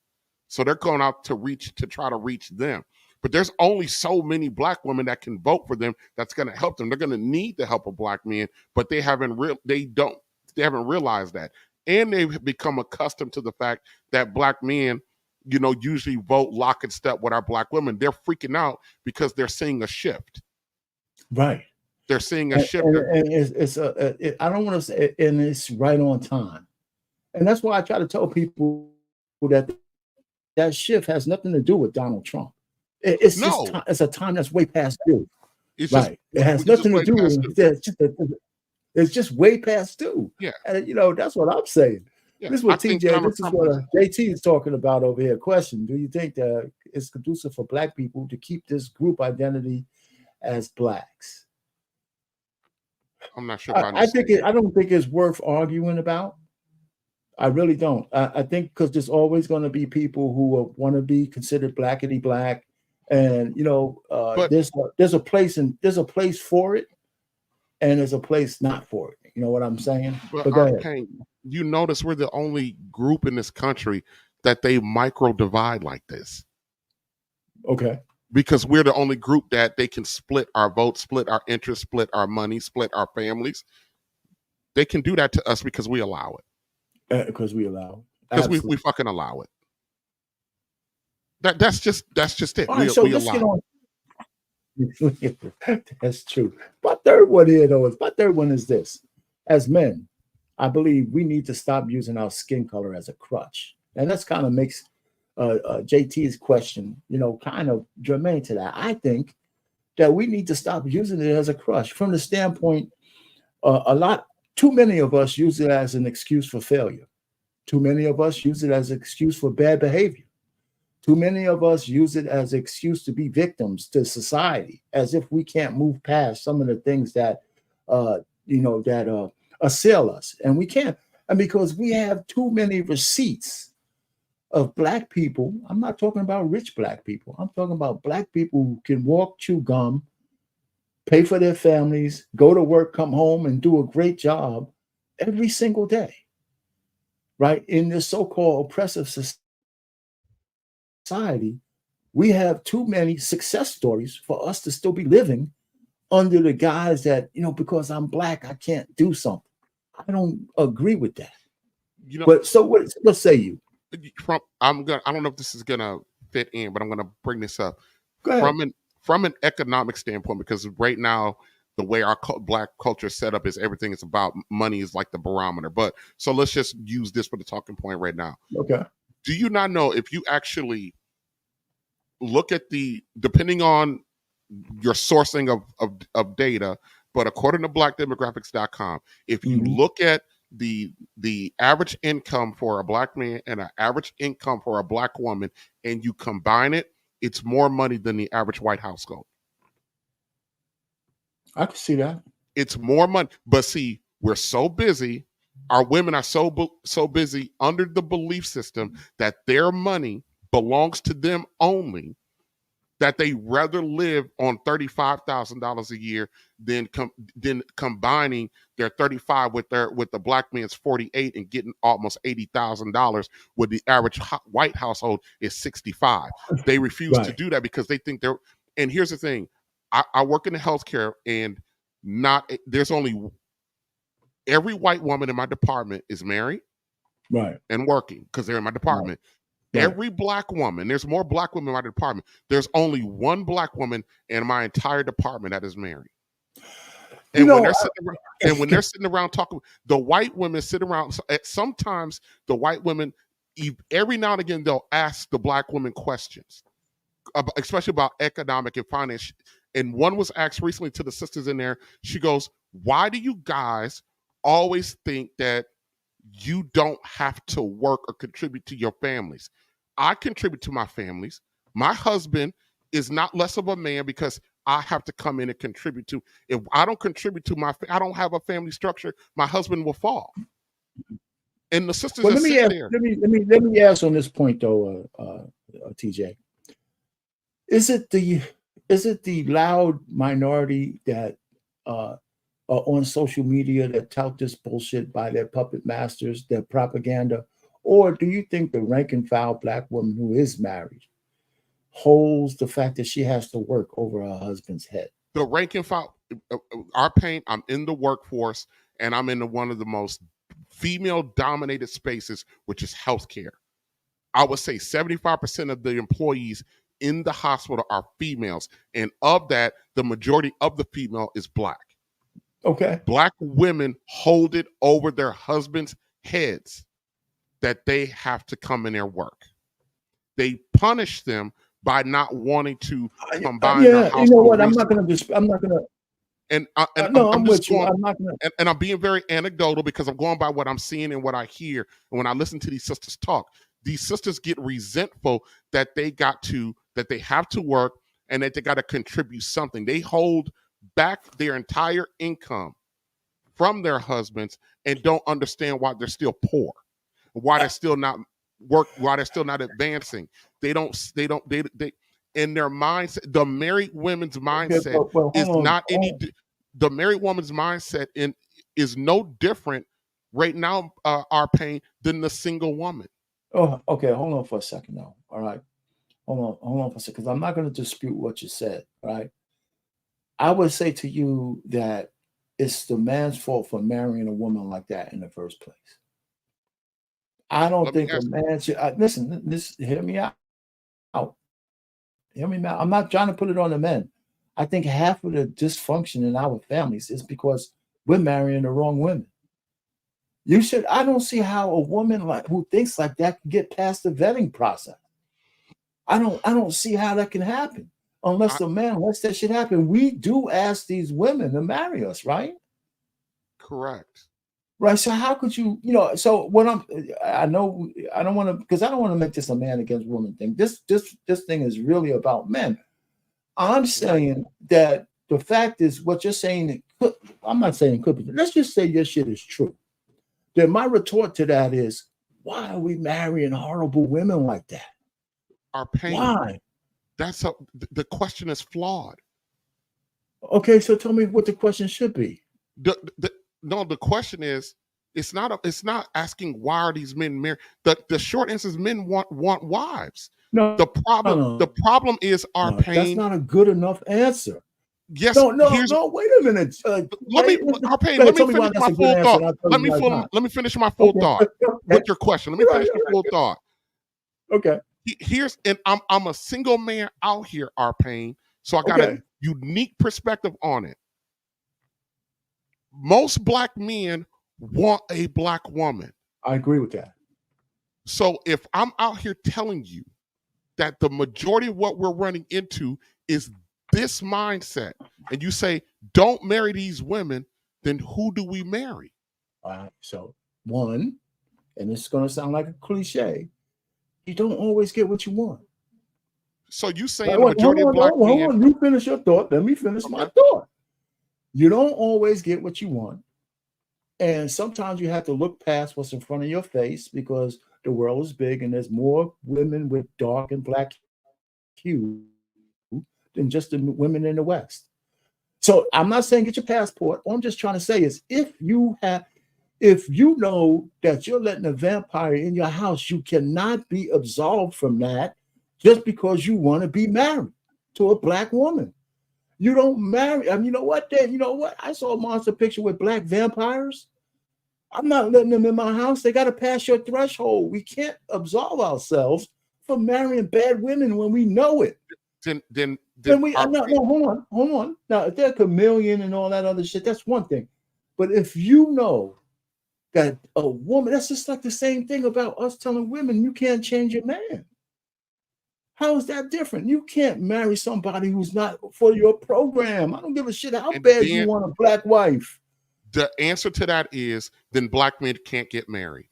So they're going out to try to reach them. But there's only so many black women that can vote for them that's going to help them. They're going to need the help of black men, but they haven't realized that. And they've become accustomed to the fact that black men, you know, usually vote lock and step with our black women. They're freaking out because they're seeing a shift. Right. They're seeing a shift. And I don't want to say, and it's right on time. And that's why I try to tell people that shift has nothing to do with Donald Trump. It's a time that's way past due. It's right. It has nothing to do with it. It's just way past due. Yeah. And, you know, that's what I'm saying. Yeah. This is what TJ, this is what JT is talking about over here. Question: do you think that it's conducive for black people to keep this group identity as blacks? I'm not sure. I don't think it's worth arguing about. I really don't. I think because there's always going to be people who want to be considered blackity black, and you know, there's a place for it, and there's a place not for it. You know what I'm saying? But go ahead. Payne, you notice we're the only group in this country that they micro divide like this. Okay. Because we're the only group that they can split our votes, split our interests, split our money, split our families. They can do that to us because we allow it. Because we allow it. Because we fucking allow it. That's just it. All right, so let's get on. That's true. My third one is this. As men, I believe we need to stop using our skin color as a crutch. And that's kind of makes JT's question, you know, kind of germane to that. I think that we need to stop using it as a crutch from the standpoint, too many of us use it as an excuse for failure. Too many of us use it as an excuse for bad behavior. Too many of us use it as an excuse to be victims to society, as if we can't move past some of the things that, assail us. And we can't. And because we have too many receipts of black people. I'm not talking about rich black people. I'm talking about black people who can walk, chew gum, pay for their families, go to work, come home, and do a great job every single day, right? In this so-called oppressive society, we have too many success stories for us to still be living under the guise that, you know, because I'm black, I can't do something. I don't agree with that. You know, but so what say you? I don't know if this is gonna fit in, but I'm gonna bring this up. Go ahead. From an economic standpoint, because right now the way our Black culture is set up is everything is about money is like the barometer. But so let's just use this for the talking point right now. Okay. Do you not know if you actually look at depending on your sourcing of data, but according to blackdemographics.com, if you look at the average income for a Black man and an average income for a Black woman and you combine it, it's more money than the average white household. I can see that. It's more money. But see, we're so busy. Our women are so busy under the belief system that their money belongs to them only, that they rather live on $35,000 a year than combining their 35 with the Black man's 48 and getting almost $80,000, where the average white household is 65. They refuse to do that because they think they're. And here's the thing: I work in the healthcare, and there's only every white woman in my department is married, right, and working because they're in my department. Right. Every Black woman, there's more Black women in my department. There's only one Black woman in my entire department that is married. And when they're sitting around talking, the white women sit around. Sometimes the white women, every now and again, they'll ask the Black women questions, especially about economic and finance. And one was asked recently to the sisters in there. She goes, "Why do you guys always think that you don't have to work or contribute to your families? I contribute to my families. My husband is not less of a man because I have to come in and contribute to. If I don't contribute to I don't have a family structure, my husband will fall." And the sisters well, let me ask on this point though, TJ. Is it the loud minority that are on social media that tout this bullshit by their puppet masters, their propaganda? Or do you think the rank and file Black woman who is married holds the fact that she has to work over her husband's head? The rank and file, our Payne, I'm in the workforce, and I'm in one of the most female-dominated spaces, which is healthcare. I would say 75% of the employees in the hospital are females, and of that, the majority of the female is Black. Okay. Black women hold it over their husbands' heads that they have to come in their work. They punish them by not wanting to combine their household. You know what? I'm not going to. And I'm with you. I'm not going to. And I'm being very anecdotal because I'm going by what I'm seeing and what I hear. And when I listen to these sisters talk, these sisters get resentful that they have to work and that they got to contribute something. They hold back their entire income from their husbands and don't understand why they're still poor, why they're still not why they're still not advancing. They in their mindset, the married women's mindset is not any. The married woman's mindset is no different right now, our Payne, than the single woman. Oh, okay. Hold on for a second now. All right. Hold on for a second, because I'm not going to dispute what you said. Right. I would say to you that it's the man's fault for marrying a woman like that in the first place. I don't think a man should listen. Hear me out. Hear me out. I'm not trying to put it on the men. I think half of the dysfunction in our families is because we're marrying the wrong women. I don't see how a woman who thinks like that can get past the vetting process. I don't see how that can happen unless the man lets that shit happen. We do ask these women to marry us, right? Correct. Right. So how could you, so what I know, I don't want to, because I don't want to make this a man against woman thing. This thing is really about men. I'm saying that the fact is what you're saying, I'm not saying it could be, let's just say your shit is true. Then my retort to that is, why are we marrying horrible women like that? Our Payne. Why? The question is flawed. Okay, so tell me what the question should be. The question is, it's not asking why are these men married. The short answer is men want wives. No, the problem is our Payne. That's not a good enough answer. Yes. No, wait a minute. Let me finish my full thought. Let me finish my full thought with your question. Let me finish my full thought. Okay. I'm a single man out here, our Payne. So I got a unique perspective on it. most black men want a black woman. I agree with that. So if I'm out here telling you that the majority of what we're running into is this mindset, and you say, don't marry these women, then who do we marry? All right. So one, and it's going to sound like a cliche, you don't always get what you want. So you saying the majority of black men... Hold on, you finish your thought. Let me finish my thought. You don't always get what you want. And sometimes you have to look past what's in front of your face because the world is big and there's more women with dark and black hue than just the women in the West. So I'm not saying get your passport. All I'm just trying to say is if you know that you're letting a vampire in your house, you cannot be absolved from that just because you want to be married to a black woman. You don't marry. I mean, you know what? I saw a monster picture with black vampires. I'm not letting them in my house. They got to pass your threshold. We can't absolve ourselves from marrying bad women when we know it. Then hold on. Now, if they're a chameleon and all that other shit, that's one thing. But if you know that a woman, that's just like the same thing about us telling women you can't change your man. How is that different? You can't marry somebody who's not for your program. I don't give a shit how bad you want a black wife. The answer to that is then black men can't get married.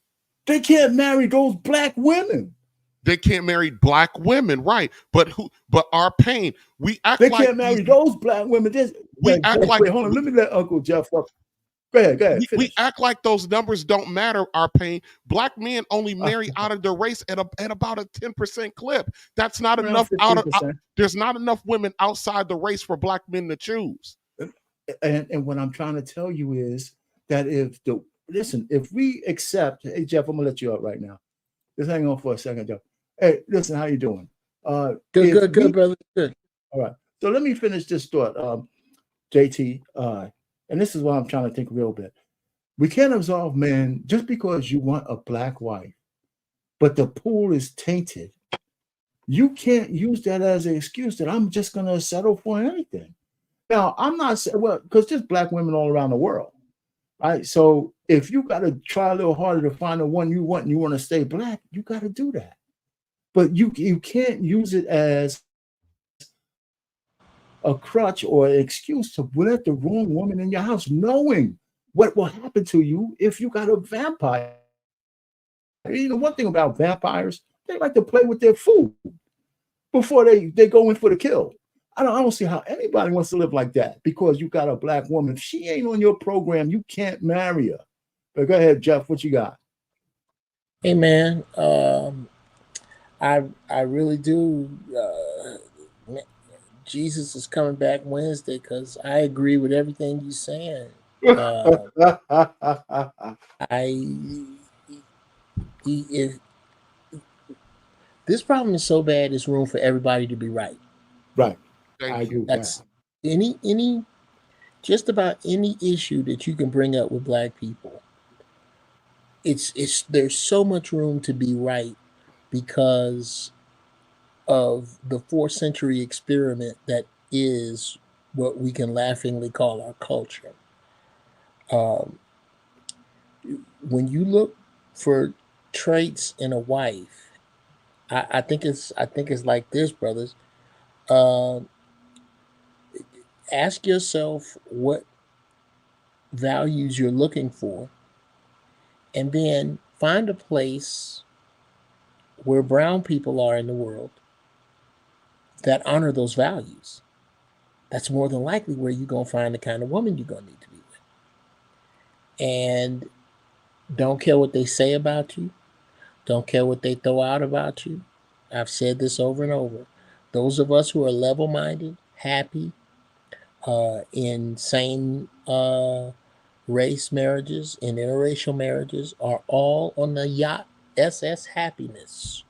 They can't marry those black women. They can't marry black women, right? But our Payne, we act they like can't marry those black women. Wait, hold on. Let me let Uncle Jeff up. Go ahead. We act like those numbers don't matter, our Payne. Black men only marry out of the race at about a 10% clip. That's not enough. There's not enough women outside the race for black men to choose. And what I'm trying to tell you is that if we accept, hey Jeff, I'm gonna let you up right now. Just hang on for a second, Jeff. Hey, listen, how you doing? Good, brother. Good. All right. So let me finish this thought, JT. And this is what I'm trying to think real bit. We can't absolve men just because you want a black wife, but the pool is tainted. You can't use that as an excuse that I'm just going to settle for anything. Now, I'm not saying, well, because there's black women all around the world, right? So if you got to try a little harder to find the one you want and you want to stay black, you got to do that. But you can't use it as a crutch or an excuse to let the wrong woman in your house, knowing what will happen to you if you got a vampire. You know, one thing about vampires, they like to play with their food before they go in for the kill. I don't see how anybody wants to live like that because you got a black woman. If she ain't on your program, you can't marry her. But go ahead, Jeff, what you got? Hey, man, I really do. Jesus is coming back Wednesday because I agree with everything you're saying. If this problem is so bad, there's room for everybody to be right. Right. I agree. That's any just about any issue that you can bring up with black people. There's so much room to be right because of the 4th century experiment that is what we can laughingly call our culture. When you look for traits in a wife, I think it's like this, brothers. Ask yourself what values you're looking for, and then find a place where brown people are in the world that honor those values. That's more than likely where you're going to find the kind of woman you're going to need to be with. And don't care what they say about you. Don't care what they throw out about you. I've said this over and over. Those of us who are level-minded, happy, in same race marriages, in interracial marriages, are all on the yacht SS Happiness,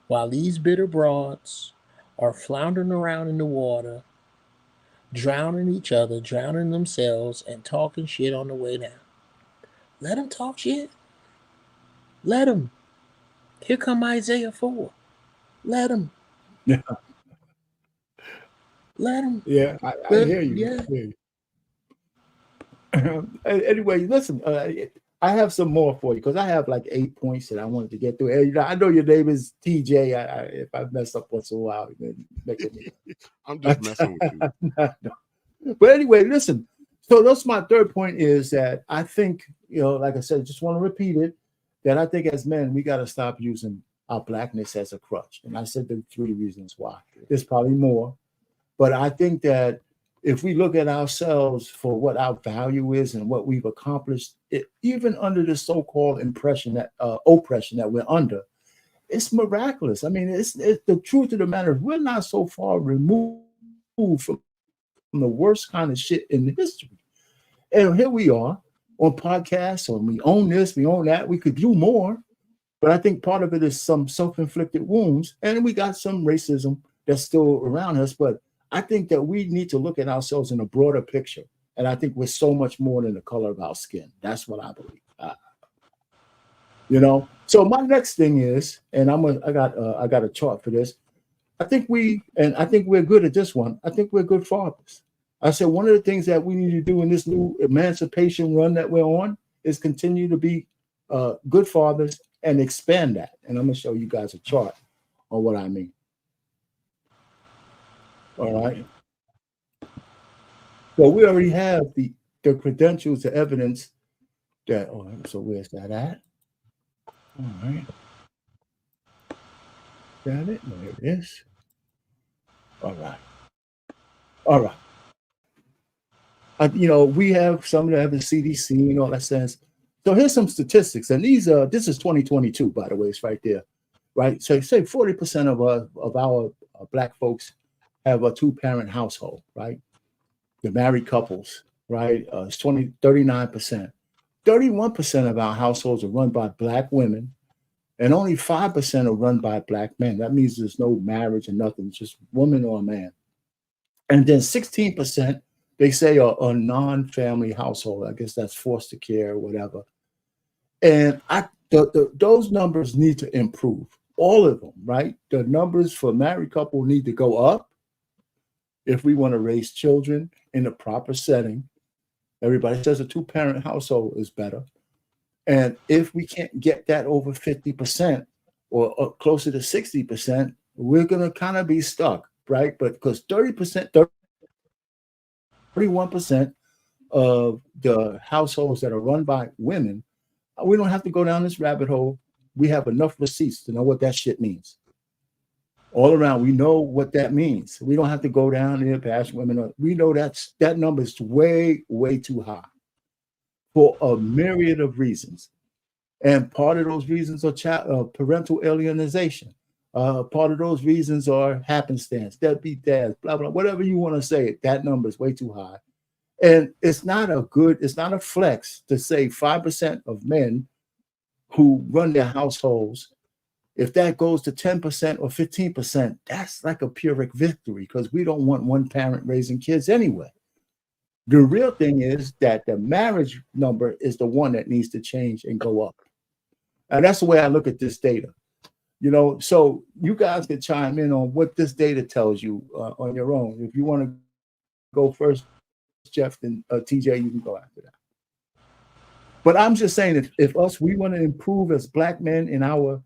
while these bitter broads are floundering around in the water, drowning each other, drowning themselves, and talking shit on the way down. Let them talk shit. Let them. Here come Isaiah 4. Let them. Yeah. Let them. Yeah, I hear you. Yeah. I hear you. Anyway, listen, I have some more for you because I have like 8 points that I wanted to get through. And, I know your name is TJ. If I mess up once in a while, make it. I'm just messing with you. No. But anyway, listen. So that's my third point is that I think, like I said, just want to repeat it, that I think as men, we got to stop using our blackness as a crutch. And I said the 3 reasons why. There's probably more. But I think that if we look at ourselves for what our value is and what we've accomplished, even under the so-called oppression that we're under, it's miraculous. I mean, it's the truth of the matter. We're not so far removed from the worst kind of shit in history. And here we are on podcasts, and we own this, we own that. We could do more, but I think part of it is some self-inflicted wounds, and we got some racism that's still around us. But I think that we need to look at ourselves in a broader picture, and I think we're so much more than the color of our skin. That's what I believe. So my next thing is, and I got a chart for this. I think we're good at this one. I think we're good fathers. I said one of the things that we need to do in this new emancipation run that we're on is continue to be good fathers and expand that. And I'm going to show you guys a chart on what I mean. All right. So we already have the credentials, the evidence that, so where's that at? All right. Got it? There it is. All right. We have some that have the CDC and all that sense. So here's some statistics, and this is 2022, by the way, it's right there, right? So say 40% of our Black folks have a 2-parent household, right? The married couples, right? It's 39%. 31% of our households are run by Black women, and only 5% are run by Black men. That means there's no marriage and nothing, just woman or a man. And then 16%, they say a non-family household. I guess that's foster care or whatever. And those numbers need to improve, all of them, right? The numbers for married couple need to go up if we want to raise children in a proper setting. Everybody says a 2-parent household is better. And if we can't get that over 50% or closer to 60%, we're going to kind of be stuck, right? But because 31% of the households that are run by women, we don't have to go down this rabbit hole. We have enough receipts to know what that shit means. All around, we know what that means. We don't have to go down there past women. We know that number is way, way too high for a myriad of reasons. And part of those reasons are parental alienation. Part of those reasons are happenstance, deadbeat dads, blah, blah, whatever you want to say. That number is way too high. And it's not a flex to say 5% of men who run their households, if that goes to 10% or 15%, that's like a Pyrrhic victory because we don't want one parent raising kids anyway. The real thing is that the marriage number is the one that needs to change and go up. And that's the way I look at this data. So you guys can chime in on what this data tells you on your own. If you want to go first, Jeff, then TJ, you can go after that. But I'm just saying, if we want to improve as Black men in our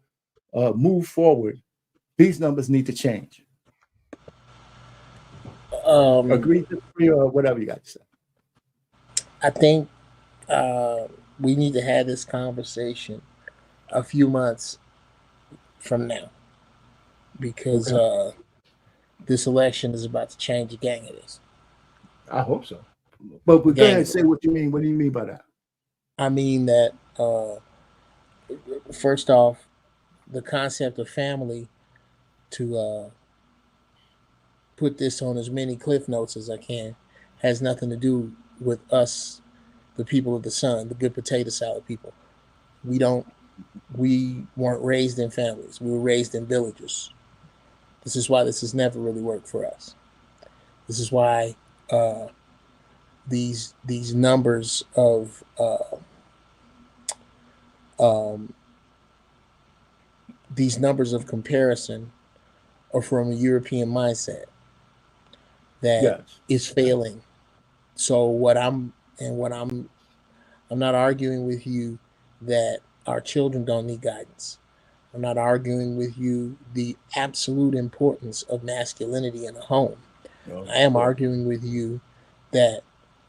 move forward, these numbers need to change. Agree, disagree, or whatever you got to say. I think we need to have this conversation a few months from now because this election is about to change the gang of this. I hope so. But go ahead and say what you mean. What do you mean by that? I mean that first off, the concept of family, to put this on as many cliff notes as I can, has nothing to do with us, the people of the sun, the good potato salad people. We weren't raised in families. We were raised in villages. This is why this has never really worked for us. This is why these numbers of comparison are from a European mindset that is failing. So what I'm And what I'm not arguing with you that our children don't need guidance. I'm not arguing with you the absolute importance of masculinity in a home. I am arguing with you that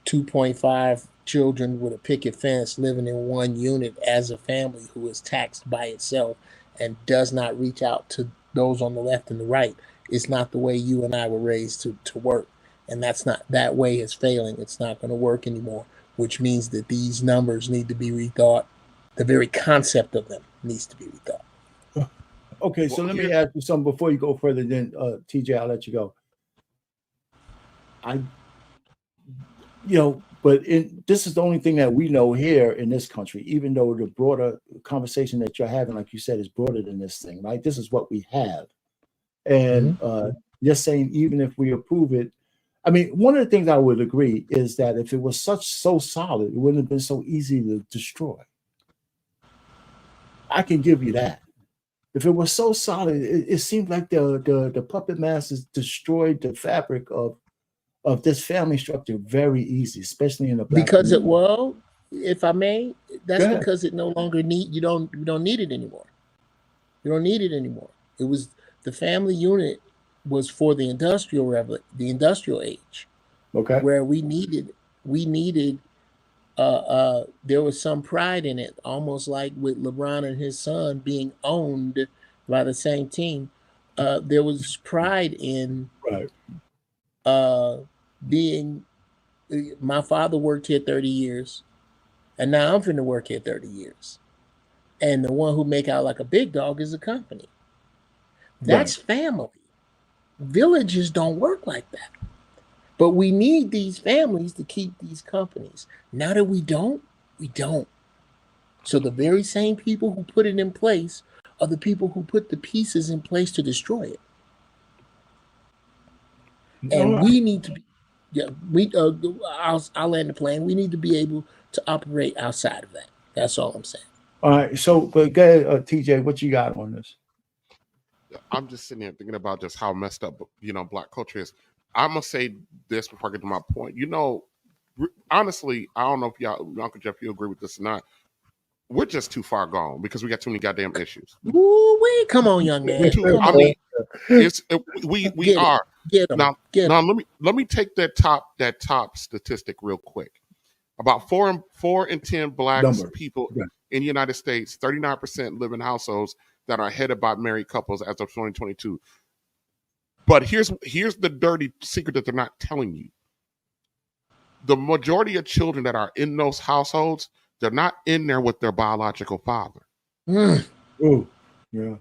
2.5 children with a picket fence living in one unit as a family who is taxed by itself and does not reach out to those on the left and the right is not the way you and I were raised to work. And that way is failing. It's not going to work anymore, which means that these numbers need to be rethought. The very concept of them needs to be rethought. Okay, so let me ask you something before you go further. Then, TJ, I'll let you go. But this is the only thing that we know here in this country, even though the broader conversation that you're having, like you said, is broader than this thing, right? This is what we have. And you're saying even if we approve it, I mean, one of the things I would agree is that if it was so solid, it wouldn't have been so easy to destroy. I can give you that. If it was so solid, it seemed like the puppet masters destroyed the fabric of this family structure very easy, especially in the black because community. well, if I may, that's because it no longer you don't need it anymore. You don't need it anymore. It was the family unit was for the industrial age. Okay. Where we needed there was some pride in it, almost like with LeBron and his son being owned by the same team. There was pride in being, my father worked here 30 years, and now I'm finna work here 30 years. And the one who make out like a big dog is the company. That's family. Villages don't work like that. But we need these families to keep these companies. Now that we don't. So the very same people who put it in place are the people who put the pieces in place to destroy it. And we need to be, I'll land the plane. We need to be able to operate outside of that. That's all I'm saying. All right. So, but go ahead, TJ, what you got on this? I'm just sitting here thinking about just how messed up, Black culture is. I'm gonna say this before I get to my point. Honestly, I don't know if Uncle Jeff, you agree with this or not. We're just too far gone because we got too many goddamn issues. Woo-wee, come on, young man. We are. Get them. Now let me take that top statistic real quick. About 4 in 10 Black people in the United States, 39% live in households that are headed by married couples as of 2022. But here's the dirty secret that they're not telling you. The majority of children that are in those households, they're not in there with their biological father. Oh, yeah.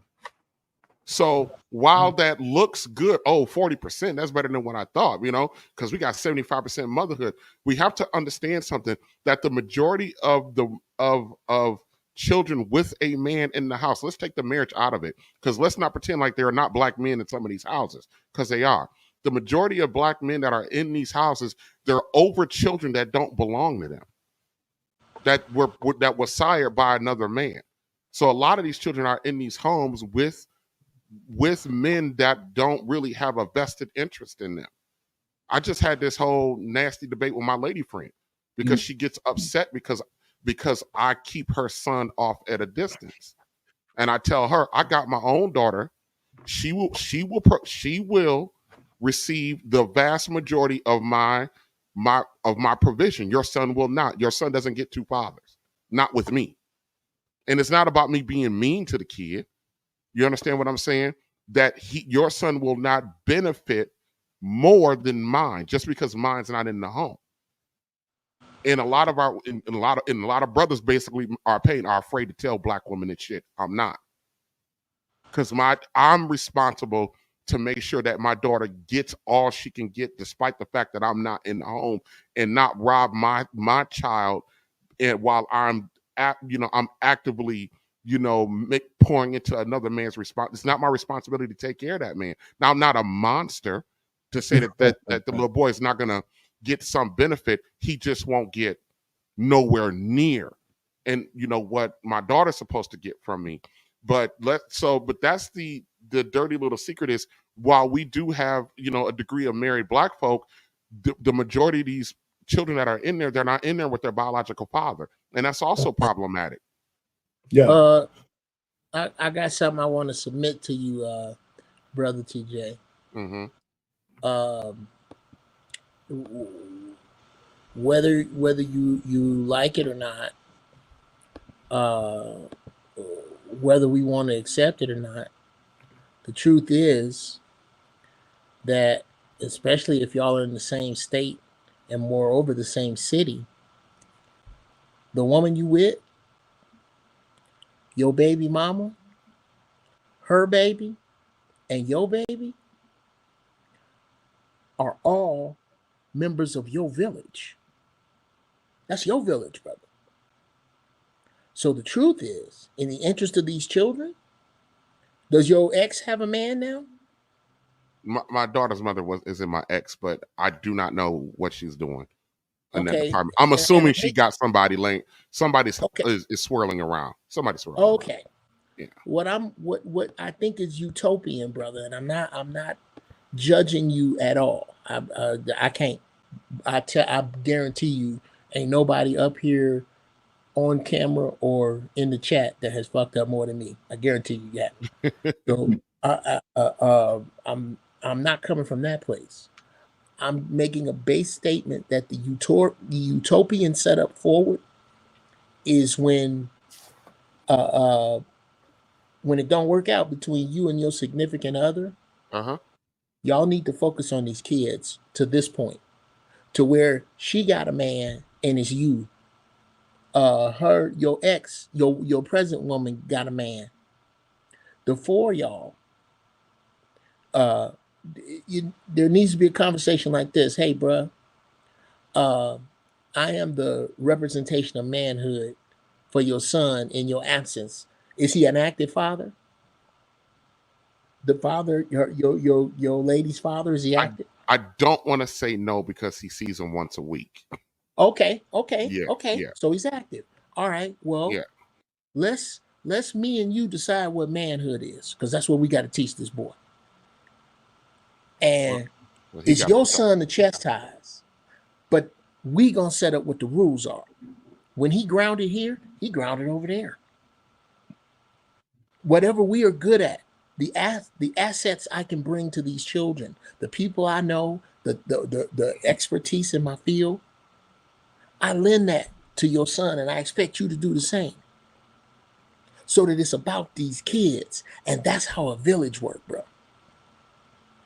So while that looks good, 40%, that's better than what I thought, because we got 75% motherhood. We have to understand something, that the majority of children with a man in the house, let's take the marriage out of it, because let's not pretend like there are not Black men in some of these houses, because they are. The majority of Black men that are in these houses, they're over children that don't belong to them, that was sired by another man. So a lot of these children are in these homes with men that don't really have a vested interest in them. I just had this whole nasty debate with my lady friend because she gets upset because I keep her son off at a distance. And I tell her, I got my own daughter. She will receive the vast majority of my provision. Your son will not. Your son doesn't get two fathers, not with me. And it's not about me being mean to the kid. You understand what I'm saying? That your son will not benefit more than mine just because mine's not in the home. And a lot of brothers basically are afraid to tell Black women that shit. I'm not, because I'm responsible to make sure that my daughter gets all she can get, despite the fact that I'm not in the home, and not rob my child. And while I'm actively pouring into another man's response. It's not my responsibility to take care of that man. Now, I'm not a monster to say that the little boy is not going to get some benefit. He just won't get nowhere near. And what my daughter's supposed to get from me. But that's the dirty little secret is, while we do have, a degree of married Black folk, the majority of these children that are in there, they're not in there with their biological father, and that's also problematic. Yeah. I got something I want to submit to you, brother TJ. Mm-hmm. Whether you like it or not, whether we want to accept it or not, the truth is that, especially if y'all are in the same state and moreover the same city, the woman you with, your baby mama, her baby, and your baby are all members of your village. That's your village, brother. So the truth is, in the interest of these children, does your ex have a man now? My daughter's mother isn't my ex, but I do not know what she's doing in that Okay. department. I'm And assuming I she hate- got somebody somebody's Okay. is swirling around. Somebody's swirling around. Okay. Yeah. What I think is utopian, brother, and I'm not judging you at all. I can't. I guarantee you, ain't nobody up here on camera or in the chat that has fucked up more than me. I guarantee you that. So I'm not coming from that place. I'm making a base statement that the utopian setup forward is when it don't work out between you and your significant other. Uh-huh. Y'all need to focus on these kids to this point, to where she got a man and it's you. Your ex, your present woman got a man. The four of y'all, there needs to be a conversation like this. Hey, bruh, I am the representation of manhood for your son in your absence. Is he an active father? The father, your lady's father, is he active? I don't want to say no because he sees him once a week. Okay. Yeah. So he's active. All right. Well, Yeah. let's me and you decide what manhood is, because that's what we got to teach this boy. And Well, it's your son to chastise, but we gonna set up what the rules are. When he grounded here, he grounded over there. Whatever we are good at, the assets I can bring to these children, the people I know, the expertise in my field, I lend that to your son, and I expect you to do the same. So that it's about these kids, and that's how a village works, bro.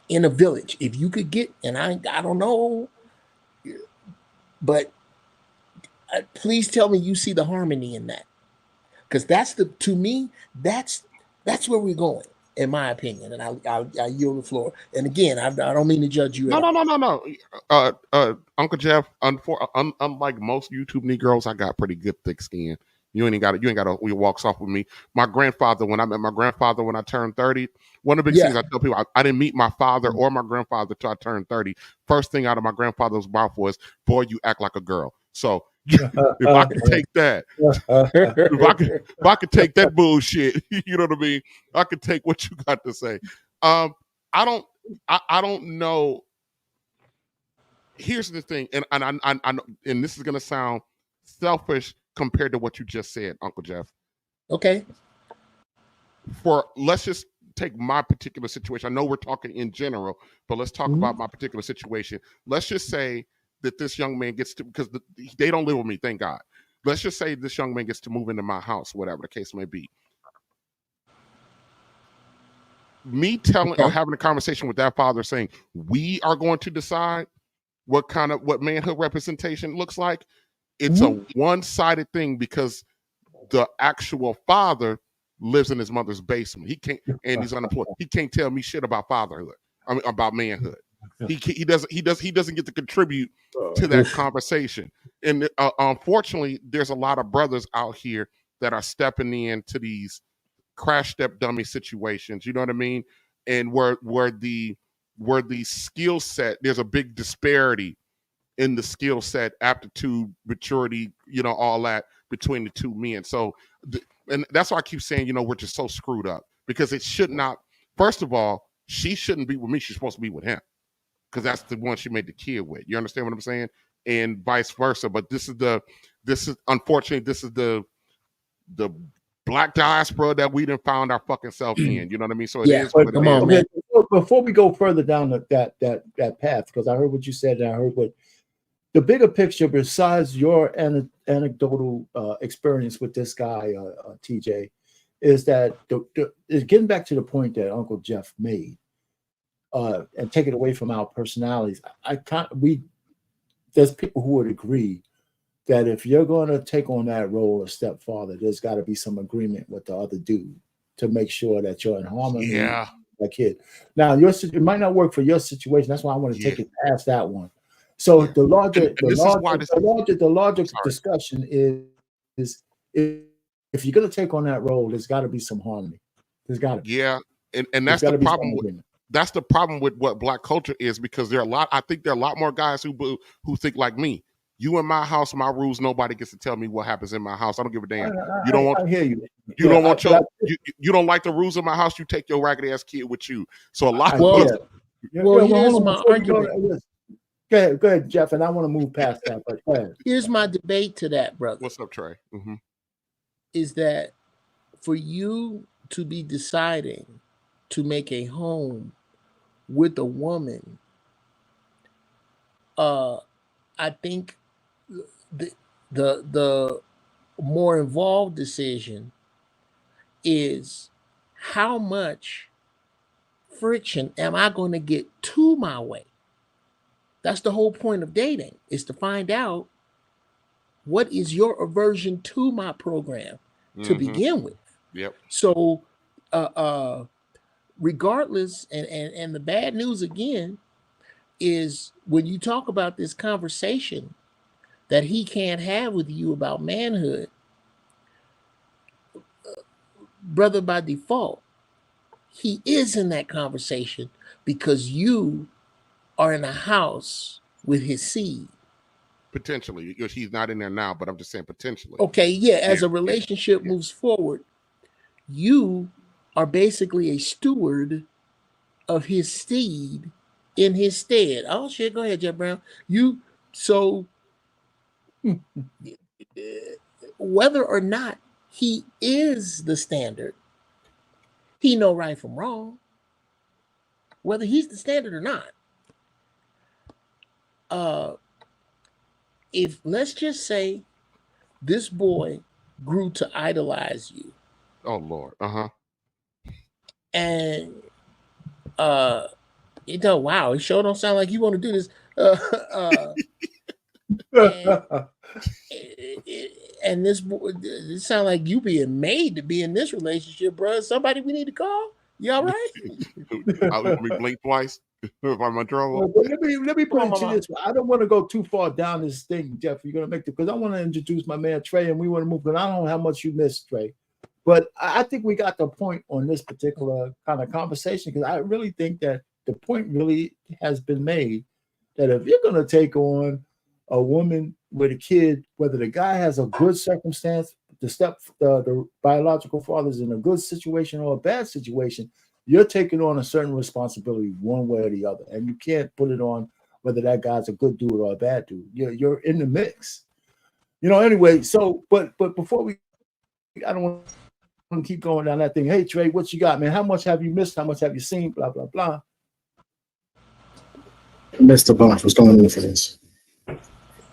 In a village, if you could get, and I don't know, but please tell me you see the harmony in that, because to me that's where we're going, in my opinion. And I yield the floor. And again, I don't mean to judge you. No. Uncle Jeff, unlike most YouTube Negroes, I got pretty good thick skin. You ain't got to walk soft with me. My grandfather, when I met my grandfather when I turned 30, one of the big things I tell people, I didn't meet my father or my grandfather till I turned 30. First thing out of my grandfather's mouth was, "Boy, you act like a girl." So if I could take that, if I could take that bullshit, you know what I mean? I could take what you got to say. I don't know. Here's the thing, and this is gonna sound selfish compared to what you just said, Uncle Jeff. Okay. Let's just take my particular situation. I know we're talking in general, but let's talk about my particular situation. Let's just say that this young man gets to, because they don't live with me, thank God. Let's just say this young man gets to move into my house, whatever the case may be. Me telling or having a conversation with that father saying, we are going to decide what manhood representation looks like. It's a one-sided thing, because the actual father lives in his mother's basement. He can't, and he's unemployed. He can't tell me shit about fatherhood. I mean, about manhood. He doesn't get to contribute to that conversation. And unfortunately, there's a lot of brothers out here that are stepping into these crash step dummy situations. You know what I mean? And where the skill set, there's a big disparity in the skill set, aptitude, maturity, all that between the two men. So, and that's why I keep saying, we're just so screwed up, because it should not. First of all, she shouldn't be with me. She's supposed to be with him, because that's the one she made the kid with. You understand what I'm saying? and vice versa. But this is unfortunately the black diaspora that we done found our fucking self in. You know what I mean? So it Yeah, is what it come is. on, man. Before we go further down that path, because I heard what you said and I heard what the bigger picture, besides your anecdotal experience with this guy, TJ, is that is getting back to the point that Uncle Jeff made, and take it away from our personalities. There's people who would agree that if you're going to take on that role of stepfather, there's got to be some agreement with the other dude to make sure that you're in harmony Yeah. with that kid. Now, it might not work for your situation. That's why I want to take it past that one. So the larger discussion is if you're going to take on that role, there's got to be some harmony. There's got to be. Yeah, and that's the problem. That's the problem with what black culture is, because I think there are a lot more guys who think like me. You in my house, my rules. Nobody gets to tell me what happens in my house. I don't give a damn. I hear you. You don't want you don't like the rules of my house. You take your raggedy ass kid with you. So a lot of here's my argument. Go ahead, Jeff, and I want to move past that. But go ahead. Here's my debate to that, brother. What's up, Trey? Mm-hmm. Is that for you to be deciding to make a home with a woman? I think the more involved decision is how much friction am I going to get to my way? That's the whole point of dating, is to find out what is your aversion to my program to begin with. Yep. So regardless, and the bad news again is when you talk about this conversation that he can't have with you about manhood, brother, by default, he is in that conversation because you are in a house with his seed. Potentially. He's not in there now, but I'm just saying potentially. Okay, yeah, as a relationship moves forward, you are basically a steward of his seed in his stead. Oh shit, go ahead, Jeff Brown. So whether or not he is the standard, he know right from wrong. Whether he's the standard or not. If let's just say this boy grew to idolize you. Oh Lord. And wow, it sure don't sound like you want to do this. And this it sound like you being made to be in this relationship, bro. Somebody we need to call? You all right? Let me blink twice if I'm in trouble. Well, let me put it to this. I don't want to go too far down this thing, Jeff. You're gonna make it, because I want to introduce my man Trey, and we want to move. Because I don't know how much you missed, Trey, but I think we got the point on this particular kind of conversation, because I really think that the point really has been made that if you're gonna take on a woman with a kid, whether the guy has a good circumstance, the biological father's in a good situation or a bad situation, you're taking on a certain responsibility one way or the other, and you can't put it on whether that guy's a good dude or a bad dude. You're in the mix, Anyway, so but before I don't want to keep going down that thing. Hey Trey, what you got, man? How much have you missed? How much have you seen? Blah blah blah. I missed a bunch. What's going on for this?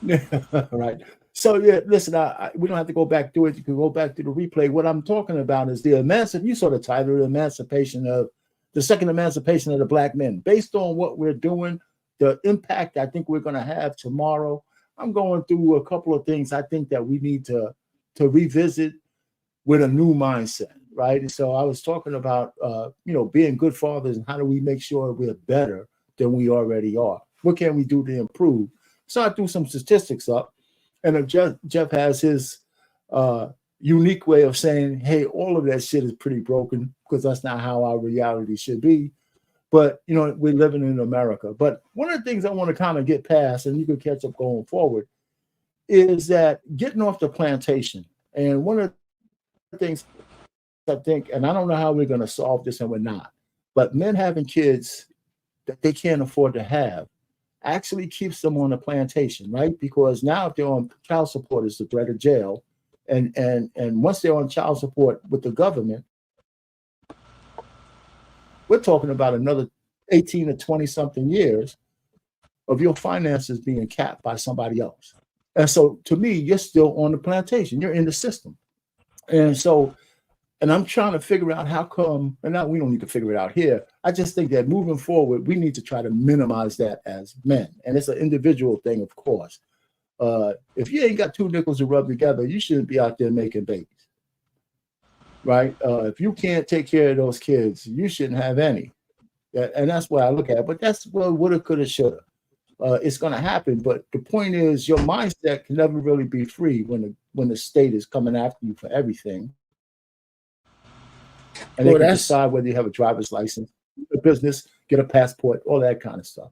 Right. So listen, we don't have to go back to it. You can go back to the replay. What I'm talking about is you saw the title, the second emancipation of the black men. Based on what we're doing, the impact I think we're going to have tomorrow, I'm going through a couple of things I think that we need to revisit with a new mindset, right? And so I was talking about, being good fathers, and how do we make sure we're better than we already are? What can we do to improve? So I threw some statistics up, and Jeff has his unique way of saying, hey, all of that shit is pretty broken, because that's not how our reality should be. But, we're living in America. But one of the things I want to kind of get past, and you can catch up going forward, is that getting off the plantation. And one of the things I think, and I don't know how we're going to solve this, and we're not, but men having kids that they can't afford to have, actually keeps them on the plantation, right? Because now if they're on child support, it's the threat of jail. And once they're on child support with the government, we're talking about another 18 to 20 something years of your finances being capped by somebody else. And so to me, you're still on the plantation, you're in the system. And so, and I'm trying to figure out how come, and now we don't need to figure it out here. I just think that moving forward, we need to try to minimize that as men. And it's an individual thing, of course. If you ain't got two nickels to rub together, you shouldn't be out there making babies, right? If you can't take care of those kids, you shouldn't have any. And that's what I look at. But that's what woulda, coulda, shoulda. It's going to happen. But the point is, your mindset can never really be free when the state is coming after you for everything. And they can decide whether you have a driver's license, a business, get a passport, all that kind of stuff.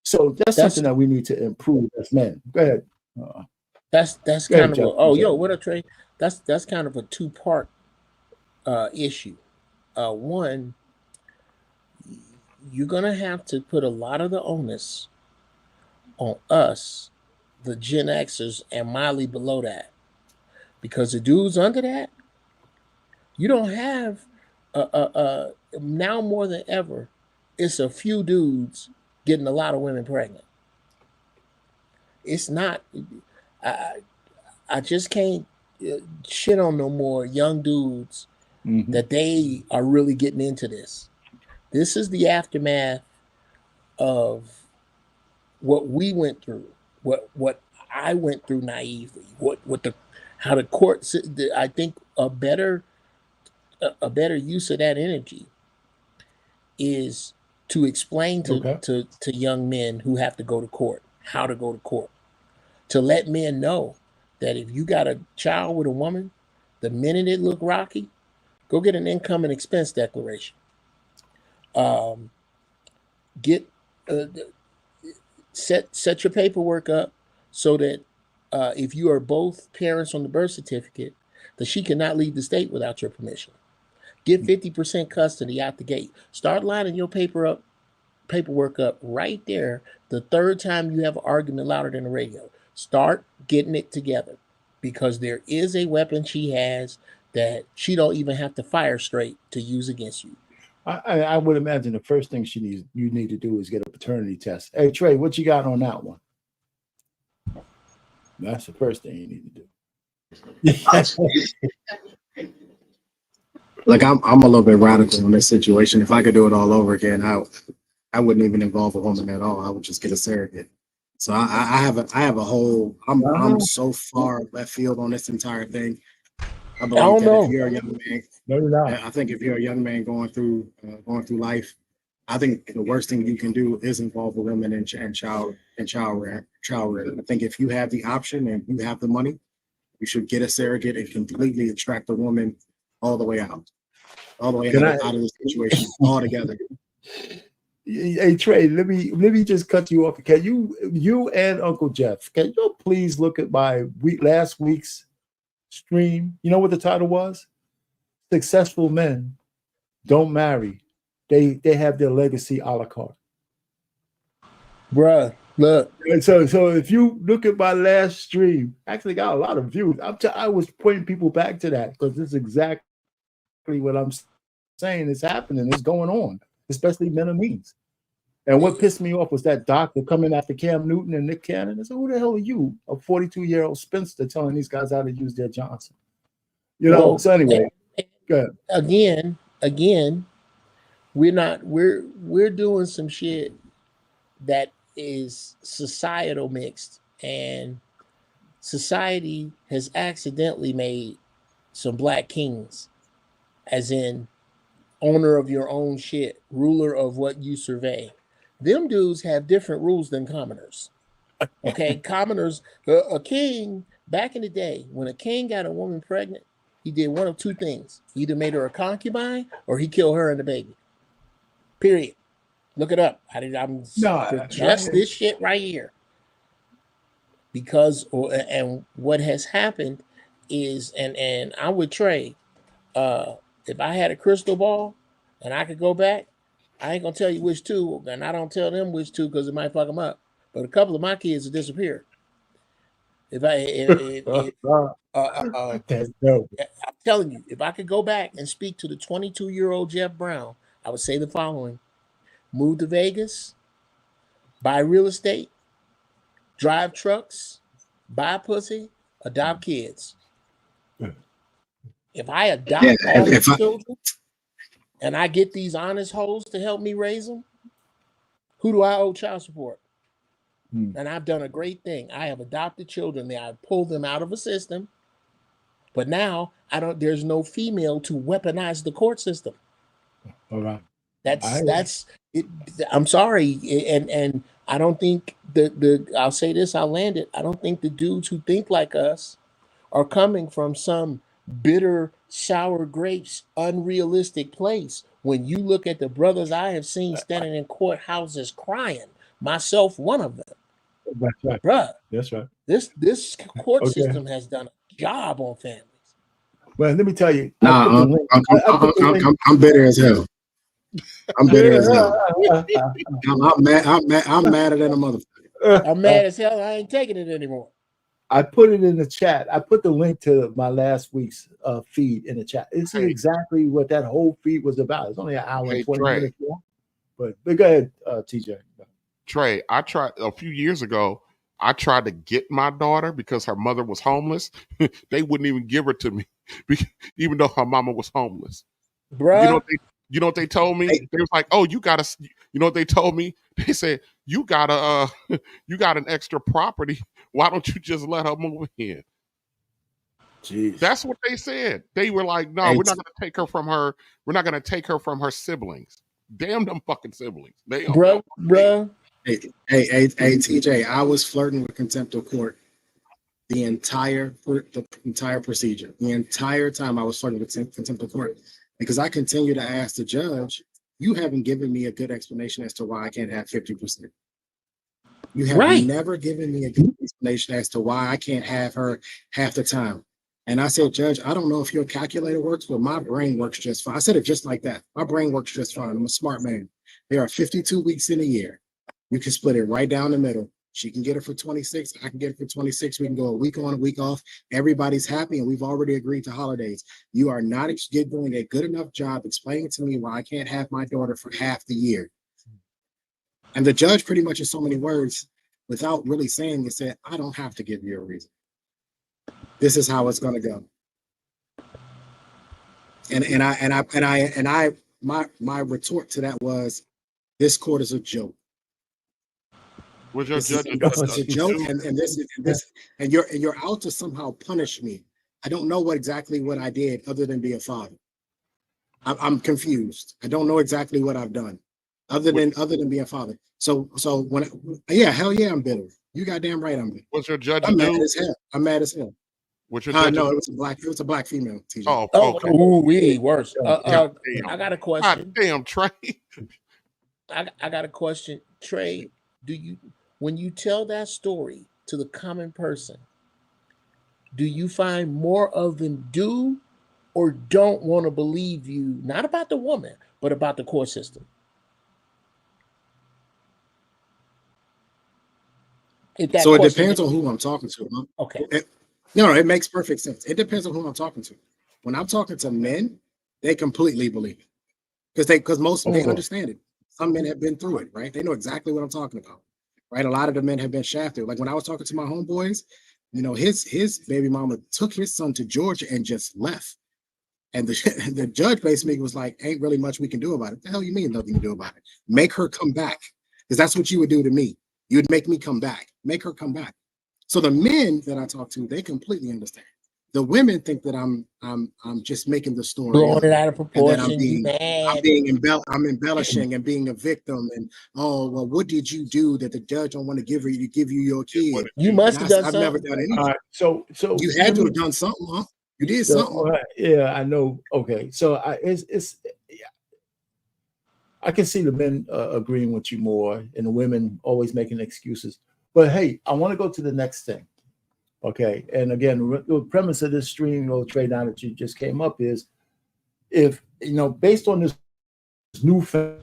So that's something that we need to improve as men. Go ahead. That's kind of what a Trey. That's kind of a two-part issue. One, you're gonna have to put a lot of the onus on us, the Gen Xers, and mildly below that, because the dudes under that, you don't have now more than ever. It's a few dudes getting a lot of women pregnant. It's not. I just can't shit on no more young dudes that they are really getting into this. This is the aftermath of what we went through, what I went through naively, how the court. I think a better use of that energy is to explain to young men who have to go to court how to go to court, to let men know that if you got a child with a woman, the minute it look rocky, go get an income and expense declaration. Set your paperwork up so that if you are both parents on the birth certificate, that she cannot leave the state without your permission. Get 50% custody out the gate. Start lining your paperwork up right there. The third time you have an argument louder than the radio, start getting it together, because there is a weapon she has that she don't even have to fire straight to use against you. I would imagine the first thing you need to do is get a paternity test. Hey Trey, what you got on that one? That's the first thing you need to do. Like I'm a little bit radical in this situation. If I could do it all over again, I wouldn't even involve a woman at all. I would just get a surrogate. So I have a whole. I'm so far left field on this entire thing. I believe that if you're a young man, I think if you're a young man going through life, I think the worst thing you can do is involve a woman in child rearing. I think if you have the option and you have the money, you should get a surrogate and completely extract the woman all the way out of the situation altogether. Hey Trey, let me just cut you off. Can you and Uncle Jeff, can you please look at my last week's stream? You know what the title was? Successful men don't marry. They have their legacy a la carte. Bruh, look. So if you look at my last stream, actually got a lot of views. I was pointing people back to that because this is exactly what I'm saying is happening. It's going on, especially men and means. And what pissed me off was that doctor coming after Cam Newton and Nick Cannon. I said, who the hell are you, a 42-year-old spinster, telling these guys how to use their Johnson? You know. So anyway, go ahead. Again, we're doing some shit that is societal mixed, and society has accidentally made some black kings, as in owner of your own shit, ruler of what you survey. Them dudes have different rules than commoners. Okay, commoners, a king back in the day, when a king got a woman pregnant, he did one of two things: he either made her a concubine or he killed her and the baby. Period. Look it up. This shit right here. Because and what has happened is, and I'm with Trey. If I had a crystal ball and I could go back, I ain't gonna tell you which two, and I don't tell them which two because it might fuck them up. but a couple of my kids have disappeared. If I, That's dope. I'm telling you, if I could go back and speak to the 22-year-old Jeff Brown, I would say the following: move to Vegas, buy real estate, drive trucks, buy pussy, adopt kids. If I adopt Yeah, all if these I, children and I get these honest hoes to help me raise them, who do I owe child support? And I've done a great thing. I have adopted children. I pulled them out of a system, but now there's no female to weaponize the court system. All right. That's it. I'm sorry, and I don't think I'll say this, I'll land it. I don't think the dudes who think like us are coming from some bitter, sour grapes, unrealistic place. When you look at the brothers I have seen standing in courthouses crying, myself one of them. That's right. Bruh, That's right. this court Okay. system has done a job on families. Well, let me tell you. nah, I'm bitter as hell. I'm bitter as hell. I'm madder than a motherfucker. I'm mad as hell. I ain't taking it anymore. I put it in the chat. I put the link to my last week's feed in the chat. This is exactly what that whole feed was about. It's only an hour and 20 minutes long. But go ahead, TJ. Trey, I tried a few years ago. I tried to get my daughter because her mother was homeless. They wouldn't even give her to me, even though her mama was homeless. Bruh. You know what they told me? They was like, "Oh, you gotta." You know what they told me? They said, "You gotta. You got an extra property. Why don't you just let her move in?" Jeez. That's what they said. They were like, "No, we're not gonna take her from her. We're not gonna take her from her siblings. Damn them fucking siblings. They bruh. Hey, TJ, I was flirting with contempt of court the entire procedure. The entire time I was flirting with contempt of court because I continue to ask the judge, you haven't given me a good explanation as to why I can't have 50%. You have never given me a good explanation as to why I can't have her half the time. And I said, Judge, I don't know if your calculator works, but my brain works just fine. I said it just like that. My brain works just fine. I'm a smart man. There are 52 weeks in a year. You can split it right down the middle. She can get it for 26. I can get it for 26. We can go a week on, a week off. Everybody's happy, and we've already agreed to holidays. You are not doing a good enough job explaining to me why I can't have my daughter for half the year. And the judge pretty much in so many words, without really saying it, said, I don't have to give you a reason. This is how it's going to go. My retort to that was, this court is a joke. Was your judge a joke? And you're out to somehow punish me. I don't know exactly what I did other than be a father. I'm confused. I don't know exactly what I've done other than being a father. So hell yeah, I'm bitter. You goddamn right, I'm bitter. Was your judge? I'm mad as hell. I'm mad as hell. What's your judge? No, it was a black female. TJ. Oh, okay. Ooh, worse. I got a question. God damn, Trey. I got a question, Trey. When you tell that story to the common person, do you find more of them do or don't want to believe you, not about the woman, but about the court system? So it depends on who I'm talking to. Huh? Okay. It makes perfect sense. It depends on who I'm talking to. When I'm talking to men, they completely believe it because most men understand it. Some men have been through it, right? They know exactly what I'm talking about, right? A lot of the men have been shafted. Like when I was talking to my homeboys, his baby mama took his son to Georgia and just left. And the judge basically was like, ain't really much we can do about it. What the hell you mean nothing to do about it? Make her come back. Because that's what you would do to me. You would make me come back. Make her come back. So the men that I talk to, they completely understand. The women think that I'm just making the story blowing it out of proportion. I'm embellishing and being a victim. And well, what did you do that the judge don't want to give you your kid? You must have done something. I've never done anything. All right, so you had to have done something, huh? You did something. Yeah, I know. Okay, so I can see the men agreeing with you more, and the women always making excuses. But hey, I want to go to the next thing. Okay, and again, the premise of this stream, Trey, now that you just came up is, if based on this newfound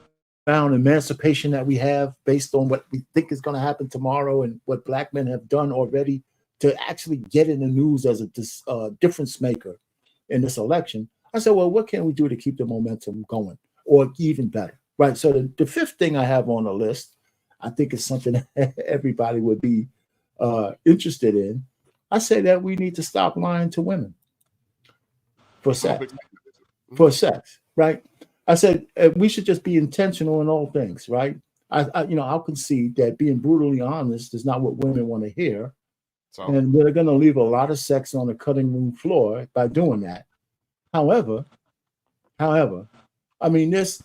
emancipation that we have based on what we think is going to happen tomorrow and what black men have done already to actually get in the news as a difference maker in this election. I said, well, what can we do to keep the momentum going or even better? Right. So the fifth thing I have on the list, I think is something everybody would be interested in. I say that we need to stop lying to women for sex. For sex, right? I said we should just be intentional in all things, right? I'll concede that being brutally honest is not what women want to hear, and we're going to leave a lot of sex on the cutting room floor by doing that. However, I mean, these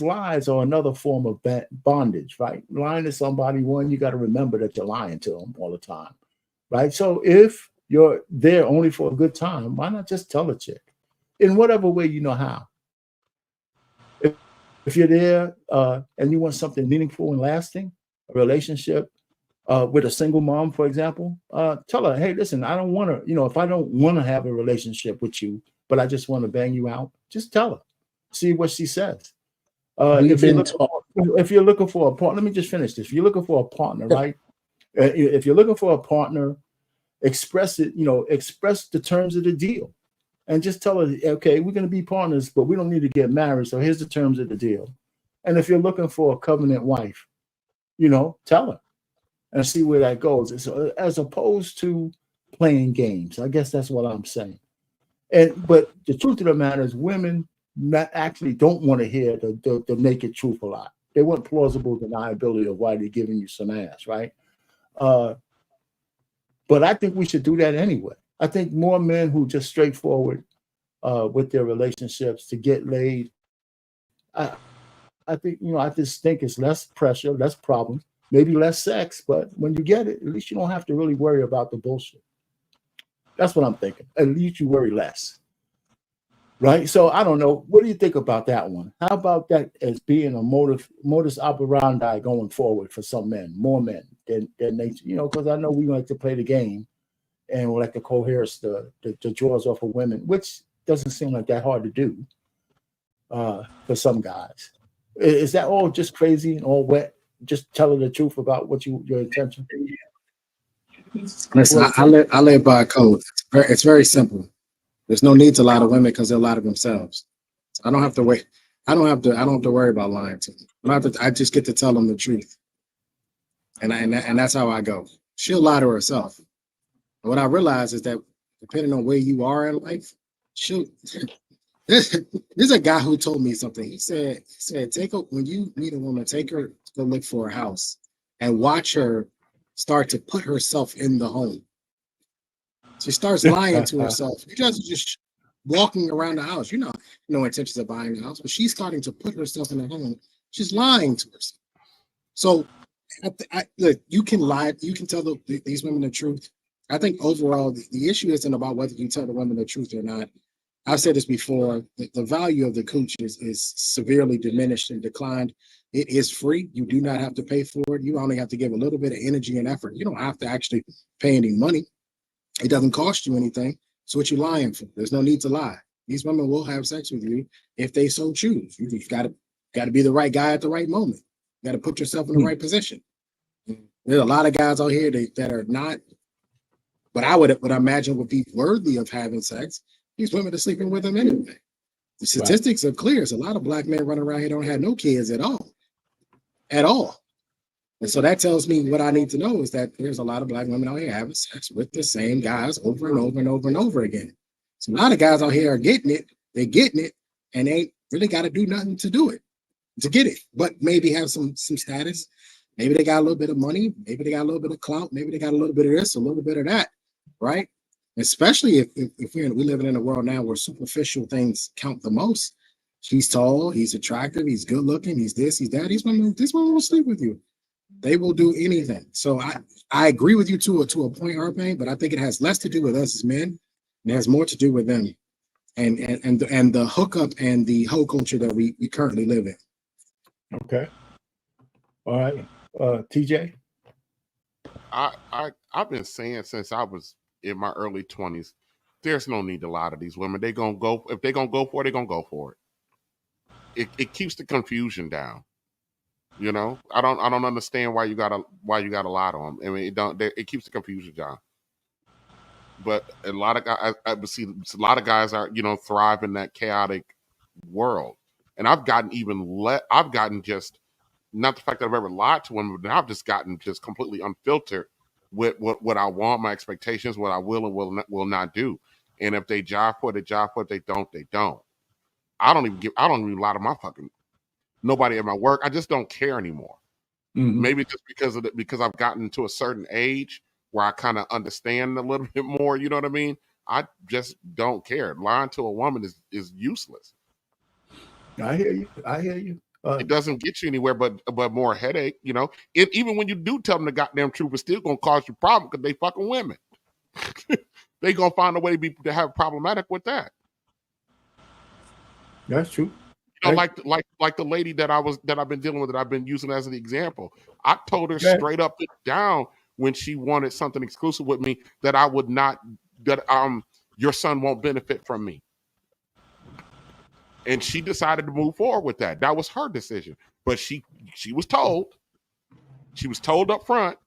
lies are another form of bondage, right? Lying to somebody, one, you got to remember that you're lying to them all the time, right? So if you're there only for a good time, why not just tell a chick in whatever way you know how? If you're there and you want something meaningful and lasting, a relationship with a single mom, for example, tell her, hey, listen, I don't want to, if I don't want to have a relationship with you, but I just want to bang you out, just tell her. See what she says. If you're looking for a partner, let me just finish this. If you're looking for a partner, right? If you're looking for a partner, express it, express the terms of the deal. And just tell her, okay, we're going to be partners, but we don't need to get married. So here's the terms of the deal. And if you're looking for a covenant wife, tell her and see where that goes. So, as opposed to playing games. I guess that's what I'm saying. But the truth of the matter is women actually don't want to hear the naked truth a lot. They want plausible deniability of why they're giving you some ass, right? But I think we should do that anyway. I think more men who just straightforward with their relationships to get laid. I think I just think it's less pressure, less problems, maybe less sex. But when you get it, at least you don't have to really worry about the bullshit. That's what I'm thinking. At least you worry less, right? So I don't know. What do you think about that one? How about that as being a modus operandi going forward for some men, more men than they, because I know we like to play the game. And we like to coerce the jaws off of women, which doesn't seem like that hard to do for some guys. Is that all just crazy and all wet? Just telling the truth about what your intention? Listen, I live by a code. It's very simple. There's no need to lie to women because they'll lie to themselves. I don't have to wait. I don't have to worry about lying to them. I just get to tell them the truth, and that's how I go. She'll lie to herself. What I realize is that depending on where you are in life, there's a guy who told me something. He said, when you meet a woman, take her to go look for a house and watch her start to put herself in the home. She starts lying to herself. You just walking around the house. No intentions of buying the house, but she's starting to put herself in the home. She's lying to herself. So look, you can lie. You can tell these women the truth. I think overall, the issue isn't about whether you tell the women the truth or not. I've said this before, the value of the cooch is severely diminished and declined. It is free. You do not have to pay for it. You only have to give a little bit of energy and effort. You don't have to actually pay any money. It doesn't cost you anything. So what you lying for? There's no need to lie. These women will have sex with you if they so choose. You've got to be the right guy at the right moment. You got to put yourself in the right position. There's a lot of guys out here that are not, but I would imagine would be worthy of having sex. These women are sleeping with them anyway. The statistics are clear. There's a lot of black men running around here don't have no kids at all. And so that tells me what I need to know is that there's a lot of black women out here having sex with the same guys over and over and over and over again. So a lot of guys out here are getting it. They're getting it, and they ain't really got to do nothing to do it, to get it. But maybe have some status. Maybe they got a little bit of money. Maybe they got a little bit of clout. Maybe they got a little bit of this, a little bit of that, right? Especially if we're living in a world now where superficial things count the most. She's tall, he's attractive, he's good looking, he's this, he's that. These women will sleep with you. They will do anything. So I agree with you to a point, Arpane, but I think it has less to do with us as men, and it has more to do with them and the hookup and the hoe culture that we currently live in. Okay. All right. TJ? I've been saying since I was in my early 20s, there's no need to lie to these women. If they're gonna go for it, they're gonna go for it. it keeps the confusion down. You know, I don't understand why you gotta lie to them. I mean, it keeps the confusion down. But a lot of guys, I see a lot of guys are, you know, thrive in that chaotic world. And I've gotten I've gotten just, not the fact that I've ever lied to women, but I've just gotten just completely unfiltered with what I want, my expectations, what I will and will not do. And if they jive for it, they jive for it. If they don't, they don't. I don't even lie to my fucking nobody at my work. I just don't care anymore. Mhm. Maybe just because I've gotten to a certain age where I kind of understand a little bit more. You know what I mean? I just don't care. Lying to a woman is useless. I hear you. I hear you. It doesn't get you anywhere, but more headache. You know, even when you do tell them the goddamn truth, it's still gonna cause you problem because they fucking women. They gonna find a way to have problematic with that. That's true. You know, like the lady that I've been dealing with, that I've been using as an example. I told her straight up and down when she wanted something exclusive with me that I would not, that your son won't benefit from me. And she decided to move forward with that. That was her decision. But she was told up front,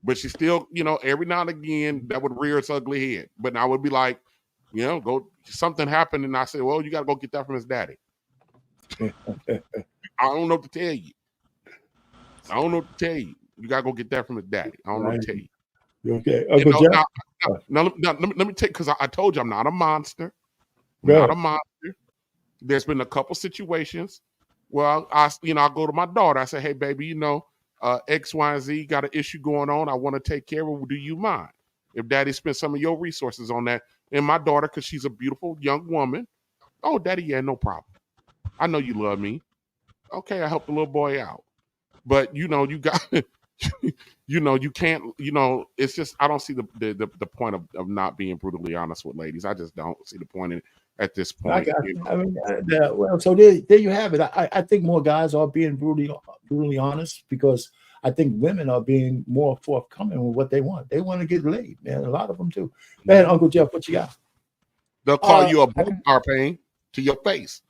but she still, you know, every now and again that would rear its ugly head. But I would be like, you know, something happened, and I said, well, you got to go get that from his daddy. I don't know what to tell you. You got to go get that from his daddy. I don't know what to tell you. You okay? Uncle Jeff? Now, let me take, because I told you I'm not a monster. I'm not a monster. There's been a couple situations where I go to my daughter. I say, hey, baby, you know, X, Y, and Z got an issue going on. I want to take care of it. Do you mind if daddy spends some of your resources on that? And my daughter, because she's a beautiful young woman, oh, daddy, yeah, no problem. I know you love me. Okay, I helped the little boy out. But, you know, you got, you know, you can't, you know, it's just, I don't see the point of not being brutally honest with ladies. I just don't see the point in it at this point. I mean, well, so there you have it. I think more guys are being brutally honest, because I think women are being more forthcoming with what they want. They want to get laid, man. A lot of them too. Man, Uncle Jeff, what you got? They'll call you a boomer, Payne, to your face.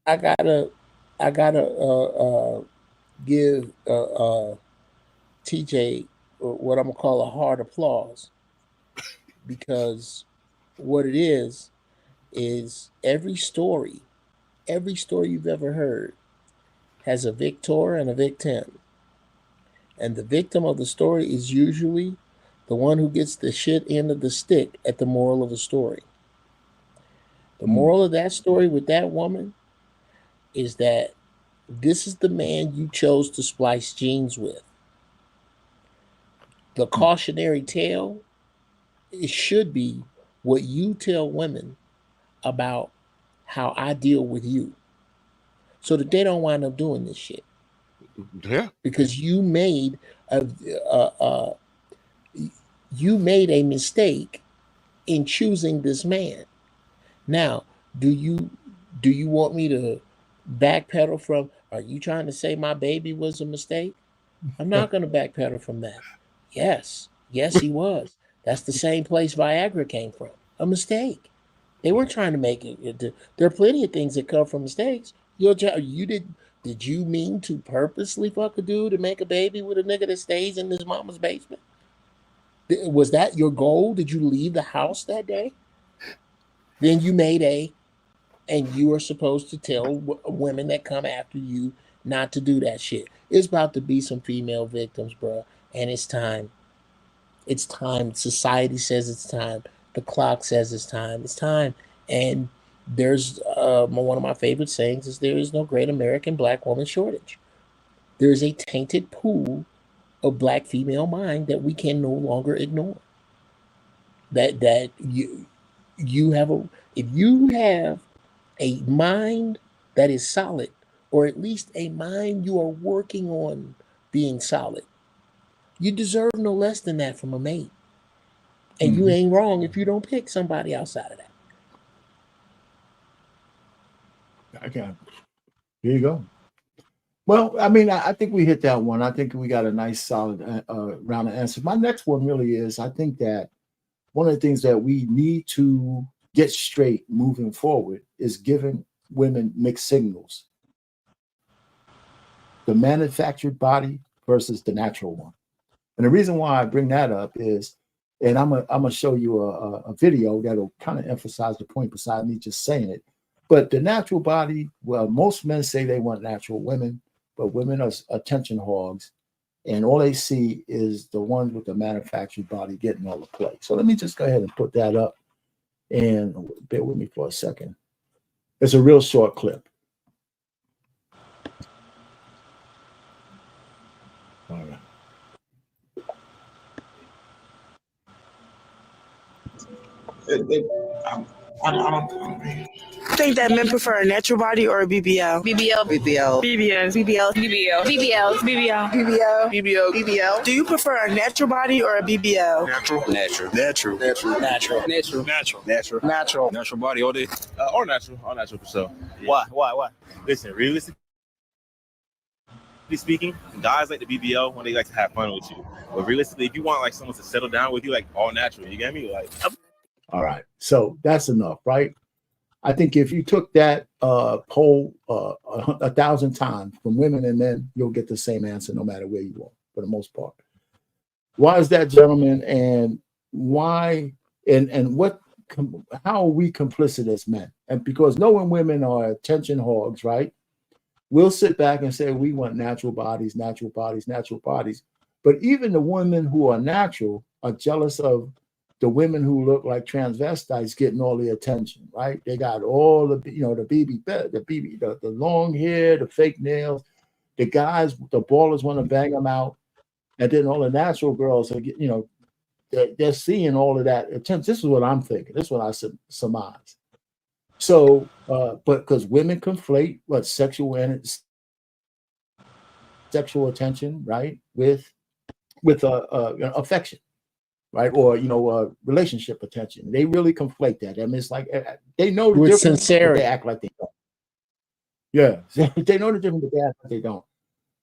I gotta give TJ what I'm gonna call a hard applause, because what it is every story you've ever heard has a victor and a victim, and the victim of the story is usually the one who gets the shit end of the stick at the moral of the story. The moral of that story with that woman is that this is the man you chose to splice jeans with. The cautionary tale, it should be what you tell women about how I deal with you, so that they don't wind up doing this shit. Yeah. Because you made a mistake in choosing this man. Now, do you want me to backpedal from, are you trying to say my baby was a mistake? I'm not going to backpedal from that. Yes, he was. That's the same place Viagra came from. A mistake. They weren't trying to make it. There are plenty of things that come from mistakes. Did you mean to purposely fuck a dude to make a baby with a nigga that stays in his mama's basement? Was that your goal? Did you leave the house that day? Then you made and you are supposed to tell women that come after you not to do that shit. It's about to be some female victims, bro, and it's time. It's time. Society says it's time. The clock says it's time. It's time. And there's one of my favorite sayings is, there is no great American black woman shortage. There is a tainted pool of black female mind that we can no longer ignore. That you have if you have a mind that is solid, or at least a mind you are working on being solid, you deserve no less than that from a mate. And you ain't wrong if you don't pick somebody outside of that. Okay. Here you go. Well, I mean, I think we hit that one. I think we got a nice, solid round of answers. My next one really is, I think that one of the things that we need to get straight moving forward is giving women mixed signals. The manufactured body versus the natural one. And the reason why I bring that up is, and I'm gonna show you a video that'll kind of emphasize the point beside me just saying it. But the natural body, well, most men say they want natural women, but women are attention hogs, and all they see is the ones with the manufactured body getting all the play. So let me just go ahead and put that up, and bear with me for a second. It's a real short clip. All right. I don't think that men prefer a natural body or a BBL. BBL. BBL. BBL. BBL. BBL. BBL. BBL. BBL. BBL. BBL. Do you prefer a natural body or a BBL? Natural. Natural. Natural. Natural. Natural. Natural. Natural. Natural. Natural. Body all day. Or natural. All natural for sure. Yeah. Why? Listen, realistically speaking, guys like the BBL when they like to have fun with you. But realistically, if you want like someone to settle down with you, like all natural, you get me? Like. All right. So that's enough, right? I think if you took that poll 1,000 times from women and men, you'll get the same answer no matter where you are, for the most part. Why is that, gentlemen? And why? And what? How are we complicit as men? And because knowing women are attention hogs, right? We'll sit back and say we want natural bodies, natural bodies, natural bodies. But even the women who are natural are jealous of the women who look like transvestites getting all the attention, right? They got all the, the long hair, the fake nails. The guys, the ballers want to bang them out, and then all the natural girls are, they're seeing all of that attention. This is what I'm thinking. This is what I surmise. So, but because women conflate what sexual attention, right, with affection. Right, or relationship attention. They really conflate that. I mean, it's like they know the With difference, sincerity. but they act like they don't. Yeah, they know the difference, but they act like they don't.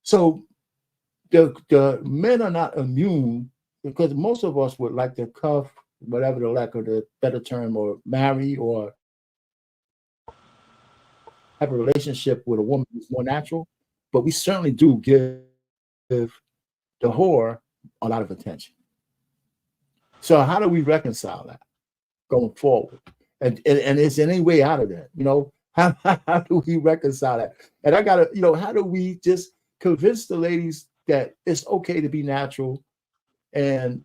So the men are not immune, because most of us would like to cuff, whatever the lack of the better term, or marry or have a relationship with a woman who's more natural. But we certainly do give the whore a lot of attention. So how do we reconcile that going forward? And is there any way out of that? How do we reconcile that? And I gotta, how do we just convince the ladies that it's okay to be natural, and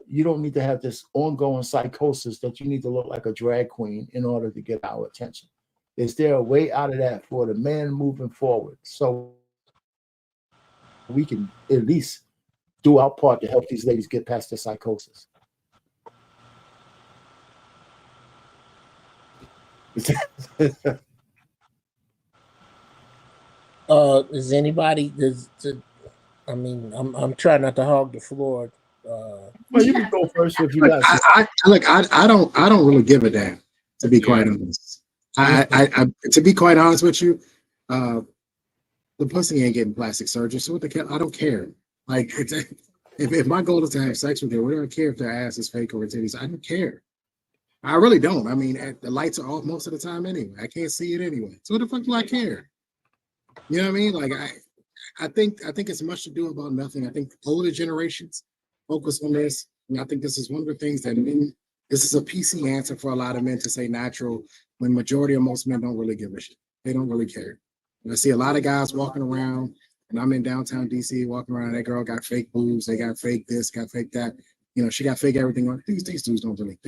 you don't need to have this ongoing psychosis that you need to look like a drag queen in order to get our attention? Is there a way out of that for the men moving forward, so we can at least do our part to help these ladies get past the psychosis? Is anybody? I'm trying not to hog the floor. Well, you can go first if you Look, got. I don't really give a damn, to be quite honest. To be quite honest with you, the pussy ain't getting plastic surgery, so what the hell? I don't care. Like, if my goal is to have sex with her, what do I care if their ass is fake or titties? I don't care. I really don't. I mean, the lights are off most of the time anyway. I can't see it anyway. So what the fuck do I care? You know what I mean? Like, I think it's much to do about nothing. I think older generations focus on this. And I think this is one of the things that this is a PC answer for a lot of men to say natural, when majority of most men don't really give a shit. They don't really care. And I see a lot of guys walking around, and I'm in downtown DC walking around, that girl got fake boobs, they got fake this, got fake that. She got fake everything. These dudes don't really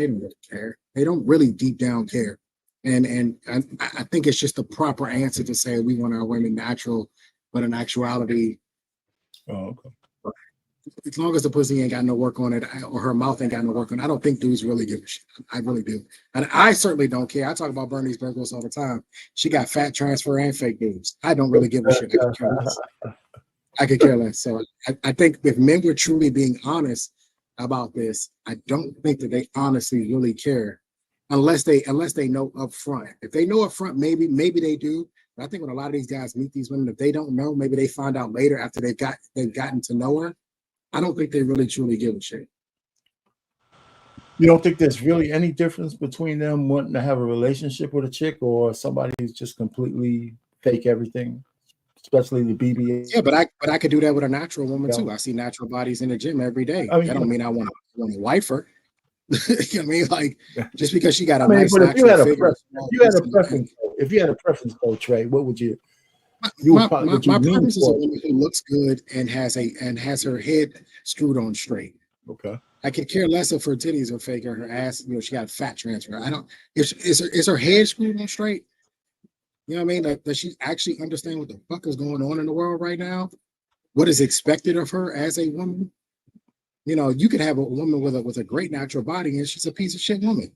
care. They don't really deep down care. And I think it's just the proper answer to say we want our women natural, but in actuality, Okay. As long as the pussy ain't got no work on it, or her mouth ain't got no work on it, I don't think dudes really give a shit. I really do. And I certainly don't care. I talk about Bernice Burgos all the time. She got fat transfer and fake boobs. I don't really give a shit. I could care less. So I think if men were truly being honest about this, I don't think that they honestly really care, unless they know up front. If they know up front, maybe they do. But I think when a lot of these guys meet these women, if they don't know, maybe they find out later after they've gotten to know her. I don't think they really truly give a shit. You don't think there's really any difference between them wanting to have a relationship with a chick or somebody who's just completely fake everything, especially the BBL? Yeah, but I could do that with a natural woman too. I see natural bodies in the gym every day. I mean, that don't mean I want to wife her. You know what I mean? Like just because she got a I mean, nice but if you natural had a figure, preference, though, Trey, what would you? my preference is a woman who looks good and has her head screwed on straight. Okay. I could care less if her titties are fake or her ass, she got fat transfer. I don't. Is her head screwed on straight? You know what I mean? Like, does she actually understand what the fuck is going on in the world right now? What is expected of her as a woman? You could have a woman with a great natural body and she's a piece of shit woman.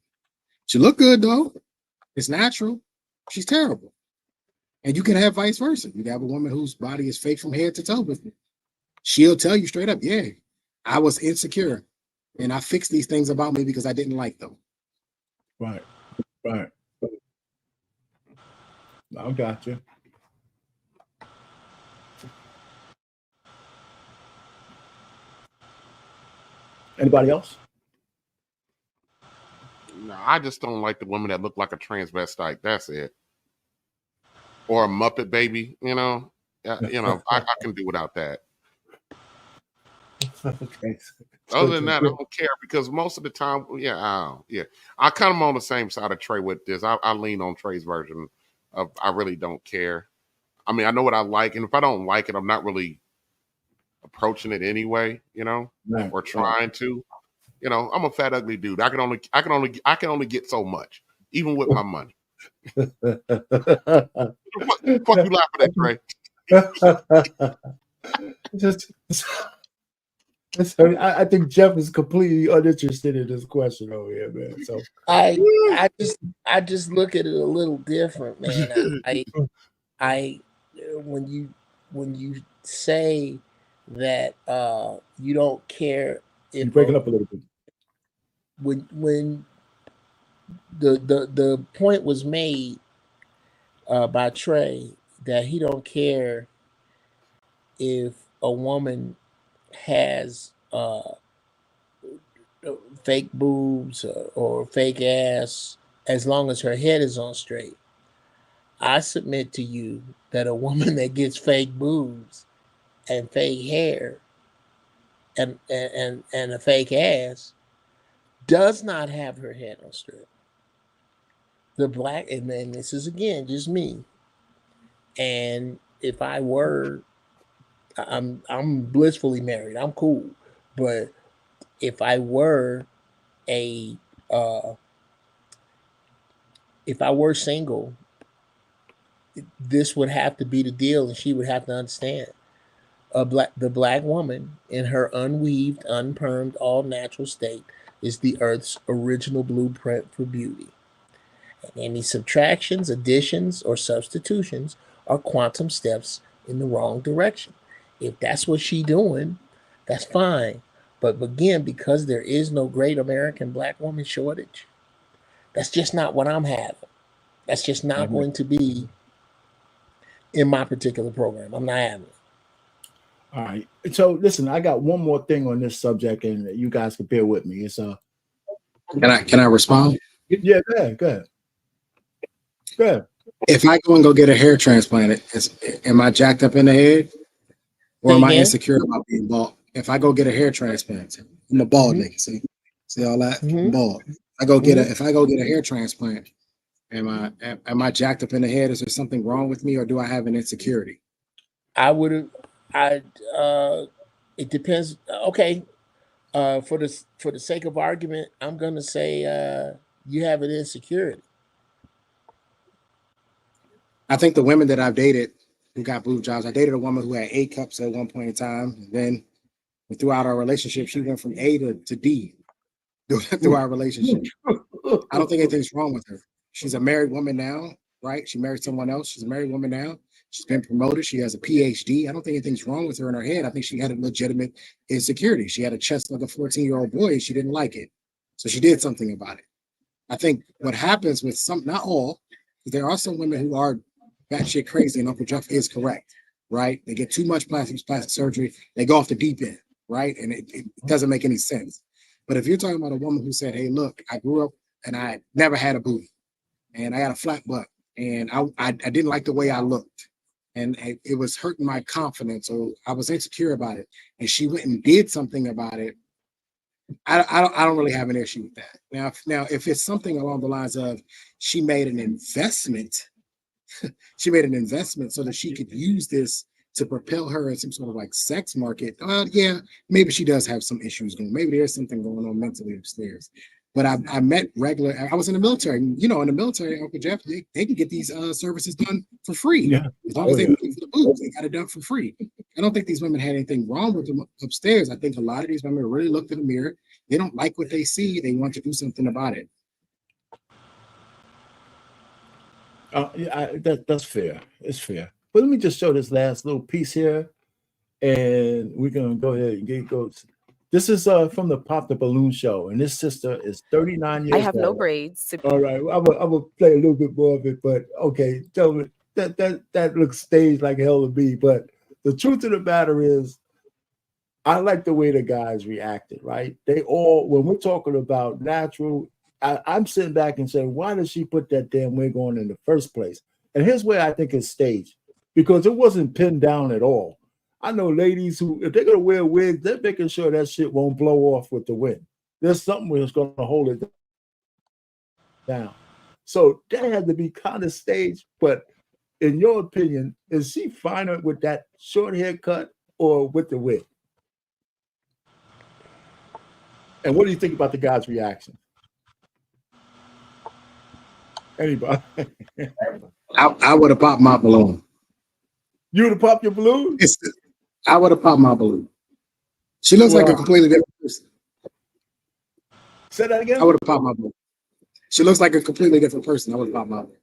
She look good though. It's natural. She's terrible. And you can have vice versa. You can have a woman whose body is fake from head to toe, but she'll tell you straight up, yeah, I was insecure and I fixed these things about me because I didn't like them. Right. I got you. Anybody else? No, I just don't like the women that look like a transvestite. That's it. Or a Muppet baby, I can do without that. Okay. Other than that, I don't care because most of the time, I kind of on the same side of Trey with this. I lean on Trey's version of I really don't care. I mean, I know what I like, and if I don't like it, I'm not really approaching it anyway, or trying to. I'm a fat, ugly dude. I can only get so much, even with my money. Fuck you laughing at, Trey? I think Jeff is completely uninterested in this question over here, man. So I just look at it a little different, man. I when you say that you don't care if you're breaking up a little bit. When the point was made by Trey that he don't care if a woman has fake boobs or fake ass as long as her head is on straight. I submit to you that a woman that gets fake boobs and fake hair and a fake ass does not have her head on straight. The black, and then this is again just me. And if I were, I'm blissfully married. I'm cool, but if I were if I were single, this would have to be the deal, and she would have to understand. The black woman in her unweaved, unpermed, all natural state is the Earth's original blueprint for beauty. And any subtractions, additions, or substitutions are quantum steps in the wrong direction. If that's what she's doing, that's fine. But again, because there is no great American black woman shortage, that's just not what I'm having. That's just not going to be in my particular program. I'm not having it. All right. So listen, I got one more thing on this subject, and you guys can bear with me. It's Can I respond? Yeah, go ahead. If I go get a hair transplant, am I jacked up in the head, or am I insecure about being bald? If I go get a hair transplant, I'm a bald nigga. See all that? I'm bald. If I go get a hair transplant, am I jacked up in the head? Is there something wrong with me, or do I have an insecurity? It depends. Okay. For the sake of argument, I'm gonna say you have an insecurity. I think the women that I've dated who got boob jobs, I dated a woman who had 8 cups at one point in time. And then throughout our relationship, she went from A to D through our relationship. I don't think anything's wrong with her. She's a married woman now, right? She married someone else. She's a married woman now. She's been promoted. She has a PhD. I don't think anything's wrong with her in her head. I think she had a legitimate insecurity. She had a chest like a 14-year-old boy and she didn't like it. So she did something about it. I think what happens with some, not all, because there are some women who are batshit crazy, and Uncle Jeff is correct, right? They get too much plastic surgery, they go off the deep end, right? And it doesn't make any sense. But if you're talking about a woman who said, "Hey, look, I grew up and I never had a booty, and I got a flat butt, and I didn't like the way I looked, and it was hurting my confidence, or I was insecure about it," and she went and did something about it, I don't really have an issue with that. Now, if it's something along the lines of she made an investment, she made an investment so that she could use this to propel her in some sort of like sex market. Yeah, maybe she does have some issues going. Maybe there's something going on mentally upstairs. But I met regular. I was in the military. You know, in the military, Uncle Jeff, they can get these services done for free. Yeah. As long as they pay for the booze, they got it done for free. I don't think these women had anything wrong with them upstairs. I think a lot of these women really looked in the mirror. They don't like what they see. They want to do something about it. Yeah, that's fair. It's fair. But let me just show this last little piece here, and we're gonna go ahead and get goes. This is from the Pop the Balloon show, and this sister is 39 years I have no old. braids. All right, I'm gonna play a little bit more of it, but okay, tell me that looks staged like hell to me. But the truth of the matter is, I like the way the guys reacted. Right? They all, when we're talking about natural, I'm sitting back and saying, why did she put that damn wig on in the first place? And here's where I think it's staged, because it wasn't pinned down at all. I know ladies who, if they're gonna wear wigs, they're making sure that shit won't blow off with the wind. There's something that's gonna hold it down. So that had to be kind of staged. But in your opinion, is she finer with that short haircut or with the wig? And what do you think about the guy's reaction? Anybody? I would have popped my balloon. You would have popped your balloon? I would have popped my balloon. She looks like a completely different person. Say that again? I would have popped my balloon. She looks like a completely different person. I would have popped my balloon.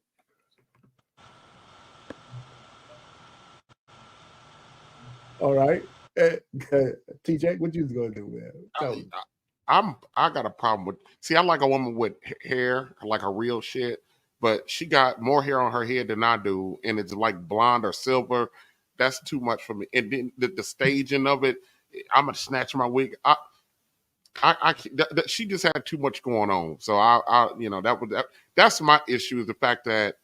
All right. TJ, what you gonna do, man? I got a problem with. See, I like a woman with hair, like a real shit, but she got more hair on her head than I do, and it's like blonde or silver. That's too much for me. And then the staging of it, I'm gonna snatch my wig. She just had too much going on. So that's my issue, is the fact that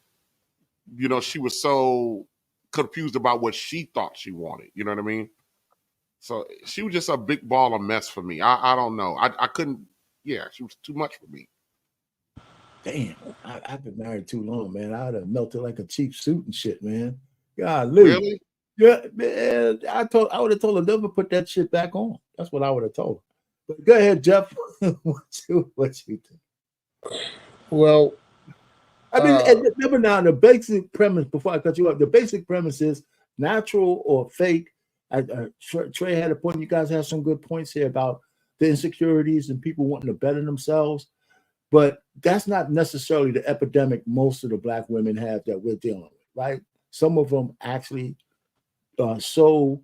she was so confused about what she thought she wanted. You know what I mean? So she was just a big ball of mess for me. I don't know. I couldn't. Yeah, she was too much for me. Damn, I've been married too long, man. I'd have melted like a cheap suit and shit, man. Golly. Really? Yeah, man. I would have told her never put that shit back on. That's what I would have told her. But go ahead, Jeff. what you think? Well, I mean, remember now, the basic premise, before I cut you up, the basic premise is natural or fake. Trey had a point. You guys have some good points here about the insecurities and people wanting to better themselves. But that's not necessarily the epidemic most of the Black women have that we're dealing with, right? Some of them actually so,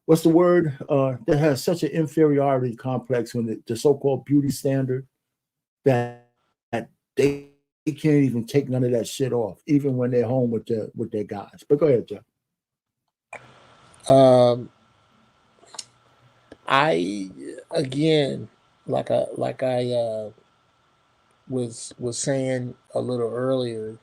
what's the word? That has such an inferiority complex when the so-called beauty standard that they can't even take none of that shit off, even when they're home with their guys. But go ahead, Jeff. I again, like I was saying a little earlier,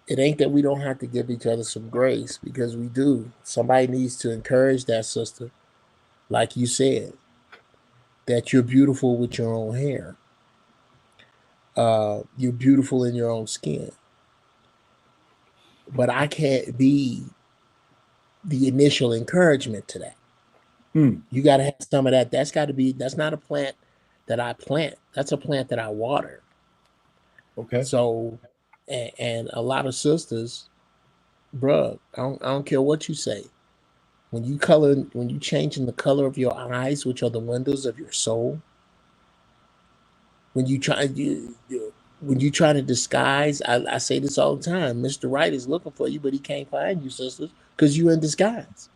it ain't that we don't have to give each other some grace, because we do. Somebody needs to encourage that sister, like you said, that you're beautiful with your own hair. You're beautiful in your own skin. But I can't be the initial encouragement to that. You got to have some of that. That's not a plant that I plant. That's a plant that I water. Okay. So, and a lot of sisters, bruh, I don't care what you say. When you changing the color of your eyes, which are the windows of your soul, when you try to disguise, I say this all the time, Mr. Right is looking for you, but he can't find you, sisters, because you're in disguise.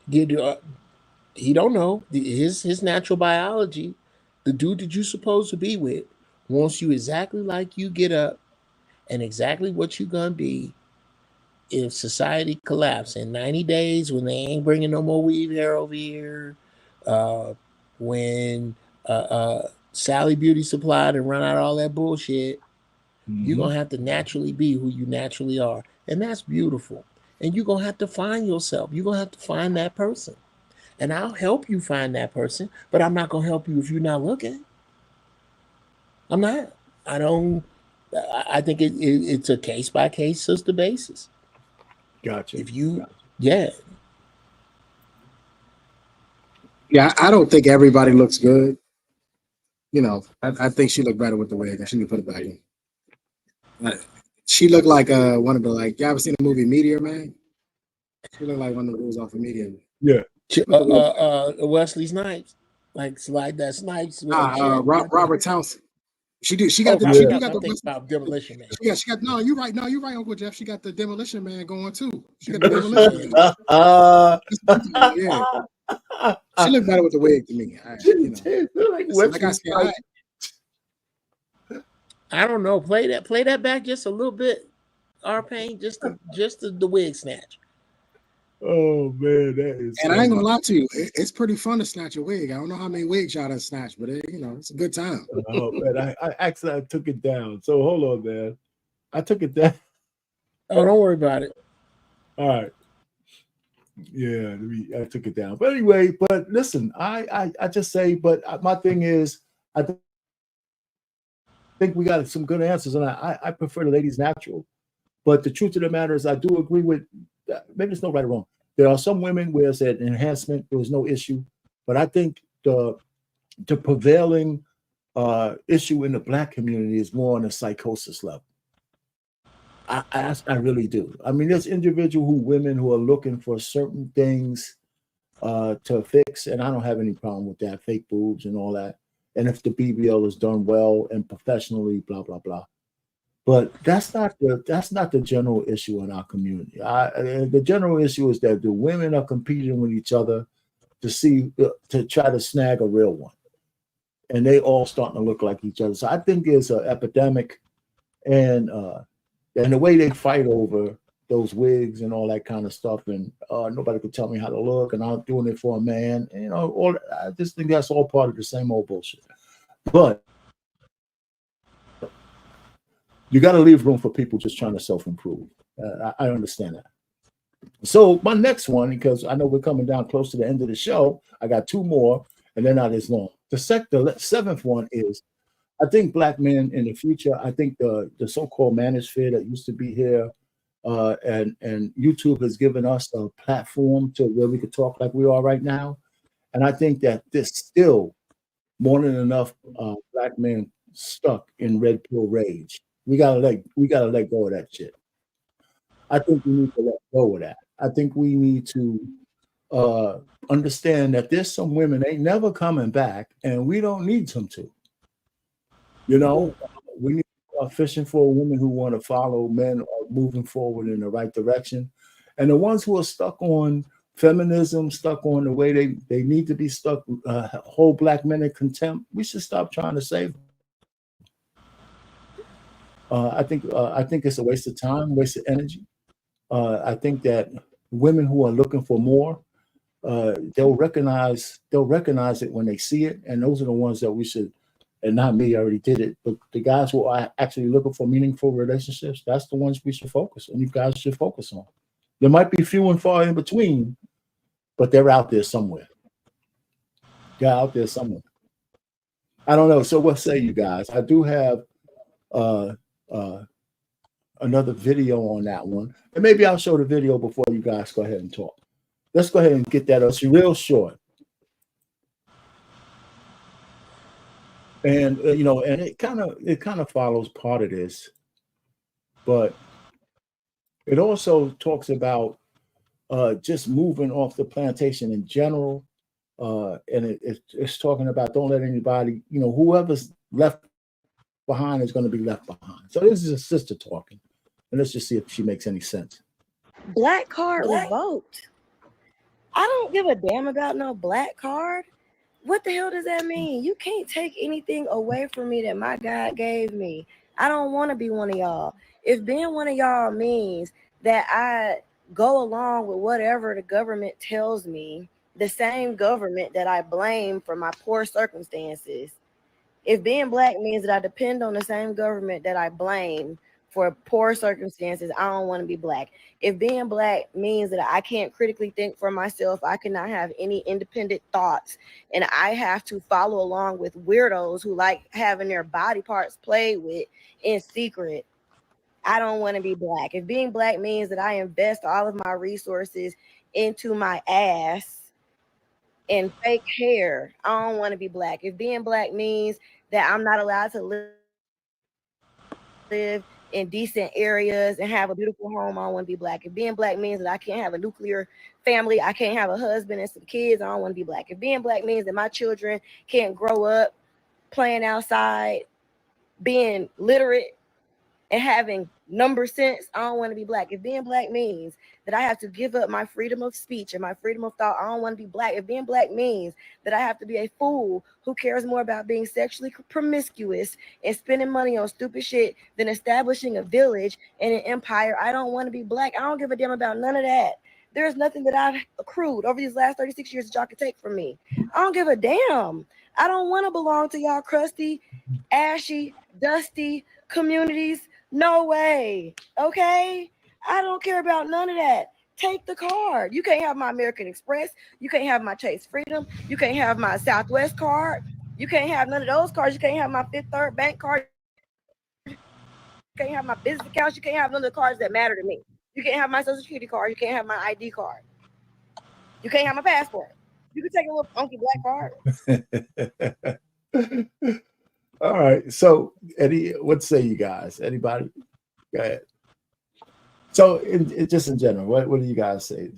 He don't know. His natural biology, the dude that you're supposed to be with, wants you exactly like you get up and exactly what you're going to be if society collapses in 90 days, when they ain't bringing no more weave hair over here, When Sally Beauty Supply and run out all that bullshit, you're going to have to naturally be who you naturally are. And that's beautiful. And you're going to have to find yourself. You're going to have to find that person. And I'll help you find that person, but I'm not going to help you if you're not looking. I'm not. I think it's a case-by-case sister basis. Gotcha. If you, yeah. Yeah, I don't think everybody looks good. You know, I think she looked better with the wig. I shouldn't put it back in. She looked like one of the, like, you ever seen the movie Meteor Man? She looked like one of the dudes off of Meteor. Yeah. Wesley Snipes, like slide that Snipes. With Robert Townsend. She got the think about Demolition Man. She got no, you're right, Uncle Jeff. She got the Demolition Man going too. She got the Demolition Man. Yeah. She looked better with the wig to me. Like I said, I don't know. Play that back just a little bit, Payne, just the wig snatch. Oh man, that is. And I ain't gonna lie to you, it's pretty fun to snatch a wig. I don't know how many wigs y'all done snatched, but it's a good time. Oh man, I took it down. So hold on, man. I took it down. Oh, don't worry about it. All right. Yeah, I took it down. But anyway, but listen, I just say, but my thing is, I think we got some good answers, and I prefer the ladies natural. But the truth of the matter is, I do agree with. Maybe it's no right or wrong. There are some women where it's an enhancement, there was no issue. But I think the prevailing issue in the Black community is more on a psychosis level. I really do. I mean, there's women who are looking for certain things to fix, and I don't have any problem with that, fake boobs and all that. And if the BBL is done well and professionally, blah blah blah. But that's not the general issue in our community. The general issue is that the women are competing with each other to try to snag a real one, and they all starting to look like each other. So I think there's an epidemic, and the way they fight over those wigs and all that kind of stuff, and nobody could tell me how to look, and I'm doing it for a man. And, I just think that's all part of the same old bullshit. But you got to leave room for people just trying to self-improve. I understand that. So my next one, because I know we're coming down close to the end of the show, I got two more, and they're not as long. The seventh one is, I think Black men in the future, I think the so-called manosphere that used to be here, and YouTube has given us a platform to where we could talk like we are right now. And I think that there's still more than enough Black men stuck in red pill rage. We gotta let go of that shit. I think we need to let go of that. I think we need to understand that there's some women ain't never coming back, and we don't need them to. We need to start fishing for women who want to follow men moving forward in the right direction, and the ones who are stuck on feminism, stuck on the way they need to be stuck, hold Black men in contempt. We should stop trying to save them. I think it's a waste of time, waste of energy. I think that women who are looking for more, they'll recognize it when they see it, and those are the ones that we should. And not me, I already did it, but the guys who are actually looking for meaningful relationships, that's the ones we should focus on. You guys should focus on. There might be few and far in between, but they're out there somewhere. They're out there somewhere. I don't know. So what say you guys? I do have another video on that one, and maybe I'll show the video before you guys go ahead and talk. Let's go ahead and get that. It's real short, and and it kind of follows part of this, but it also talks about just moving off the plantation in general, and it's talking about don't let anybody, whoever's left behind is going to be left behind. So this is a sister talking, and let's just see if she makes any sense. Black card revoked. I don't give a damn about no black card. What the hell does that mean? You can't take anything away from me that my God gave me. I don't want to be one of y'all. If being one of y'all means that I go along with whatever the government tells me, the same government that I blame for my poor circumstances. If being black means that I depend on the same government that I blame for poor circumstances, I don't want to be black. If being black means that I can't critically think for myself, I cannot have any independent thoughts, and I have to follow along with weirdos who like having their body parts played with in secret, I don't want to be black. If being black means that I invest all of my resources into my ass and fake hair, I don't want to be black. If being black means that I'm not allowed to live in decent areas and have a beautiful home, I don't want to be black. If being black means that I can't have a nuclear family, I can't have a husband and some kids, I don't want to be black. If being black means that my children can't grow up playing outside, being literate, and having number sense, I don't want to be black. If being black means that I have to give up my freedom of speech and my freedom of thought, I don't want to be black. If being black means that I have to be a fool who cares more about being sexually promiscuous and spending money on stupid shit than establishing a village and an empire, I don't want to be black. I don't give a damn about none of that. There's nothing that I've accrued over these last 36 years that y'all can take from me. I don't give a damn. I don't want to belong to y'all crusty, ashy, dusty communities. No way. Okay? I don't care about none of that. Take the card. You can't have my American Express. You can't have my Chase Freedom. You can't have my Southwest card. You can't have none of those cards. You can't have my Fifth Third Bank card. You can't have my business accounts. You can't have none of the cards that matter to me. You can't have my Social Security card. You can't have my ID card. You can't have my passport. You can take a little funky black card. All right. So, Eddie, what say you guys? Anybody? Go ahead. So, just in general, what do you guys say?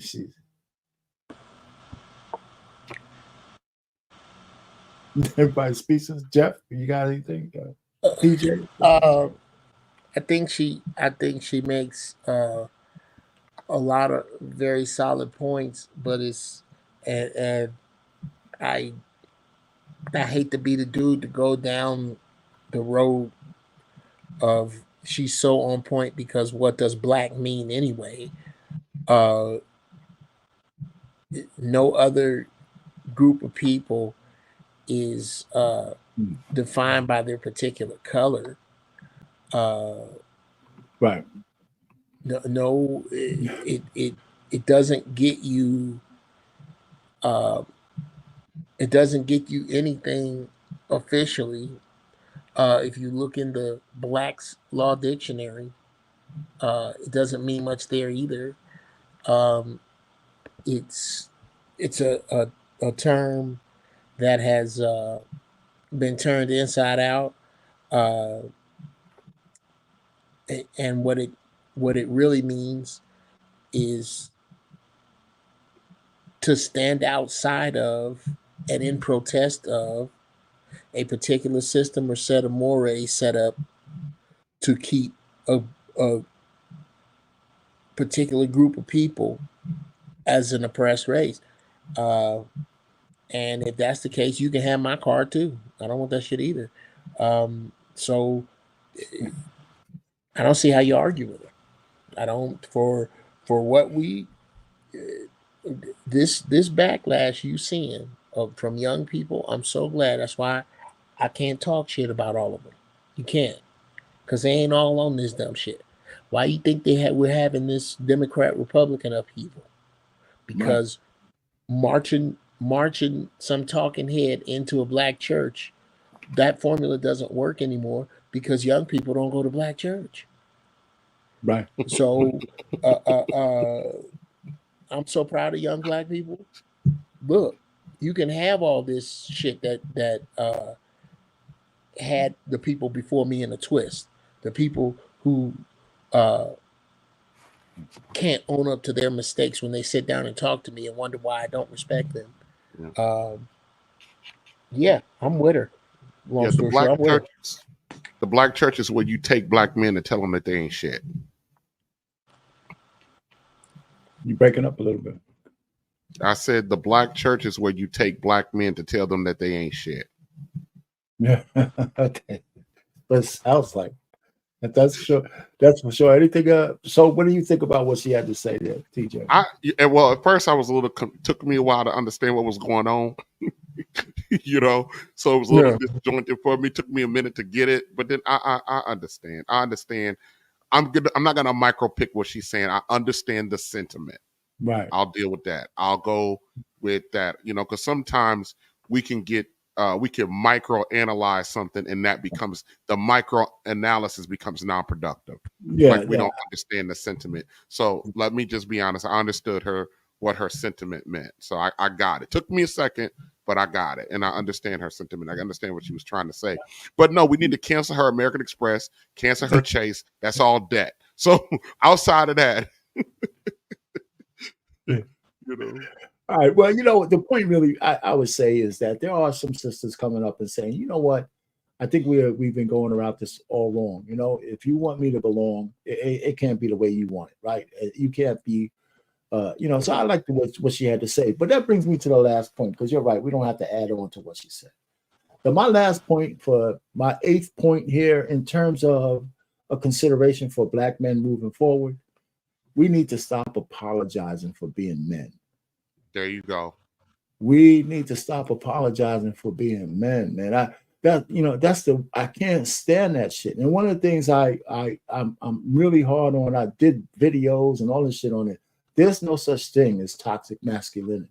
Everybody speaks. Jeff, you got anything? PJ? I think she makes a lot of very solid points, but and I hate to be the dude to go down the road of she's so on point because what does black mean anyway? No other group of people is defined by their particular color. Right. No, it doesn't get you. It doesn't get you anything officially. If you look in the Black's Law Dictionary, it doesn't mean much there either. It's a term that has been turned inside out, and what it really means is to stand outside of and in protest of a particular system or set of mores set up to keep a particular group of people as an oppressed race. And if that's the case, you can have my card too. I don't want that shit either. So I don't see how you argue with it. I don't for what we this backlash you seeing from young people. I'm so glad. That's why I can't talk shit about all of them. You can't, because they ain't all on this dumb shit. Why you think we're having this Democrat Republican upheaval? Because marching some talking head into a black church, that formula doesn't work anymore because young people don't go to black church. Right. So I'm so proud of young black people. Look, you can have all this shit that had the people before me in a twist. The people who can't own up to their mistakes when they sit down and talk to me and wonder why I don't respect them. Yeah, I'm with her. Yeah, the black church is where you take black men and tell them that they ain't shit. You breaking up a little bit. I said the black church is where you take black men to tell them that they ain't shit. Yeah. Okay. But it sounds like That's sure. That's for sure. Anything? So, what do you think about what she had to say there, TJ? Well, at first I was a little. Took me a while to understand what was going on. So it was a little disjointed for me. Took me a minute to get it, but then I understand. I understand. I'm not gonna micro pick what she's saying. I understand the sentiment. Right. I'll deal with that. I'll go with that. Because sometimes we can micro analyze something, and that becomes the micro analysis becomes non-productive. Yeah, like we don't understand the sentiment. So let me just be honest. I understood what her sentiment meant. So I got it. Took me a second, but I got it, and I understand her sentiment. I understand what she was trying to say. But no, we need to cancel her American Express, cancel her Chase. That's all debt. So outside of that. All right. Well, the point really I would say is that there are some sisters coming up and saying, you know what, I think we've been going around this all wrong. If you want me to belong, it can't be the way you want it, right? You can't be, So I like what she had to say, but that brings me to the last point, because you're right, we don't have to add on to what she said. But my last point, for my 8th point here, in terms of a consideration for Black men moving forward, we need to stop apologizing for being men. There you go. We need to stop apologizing for being men, man. I can't stand that shit. And one of the things I'm really hard on, I did videos and all this shit on it. There's no such thing as toxic masculinity.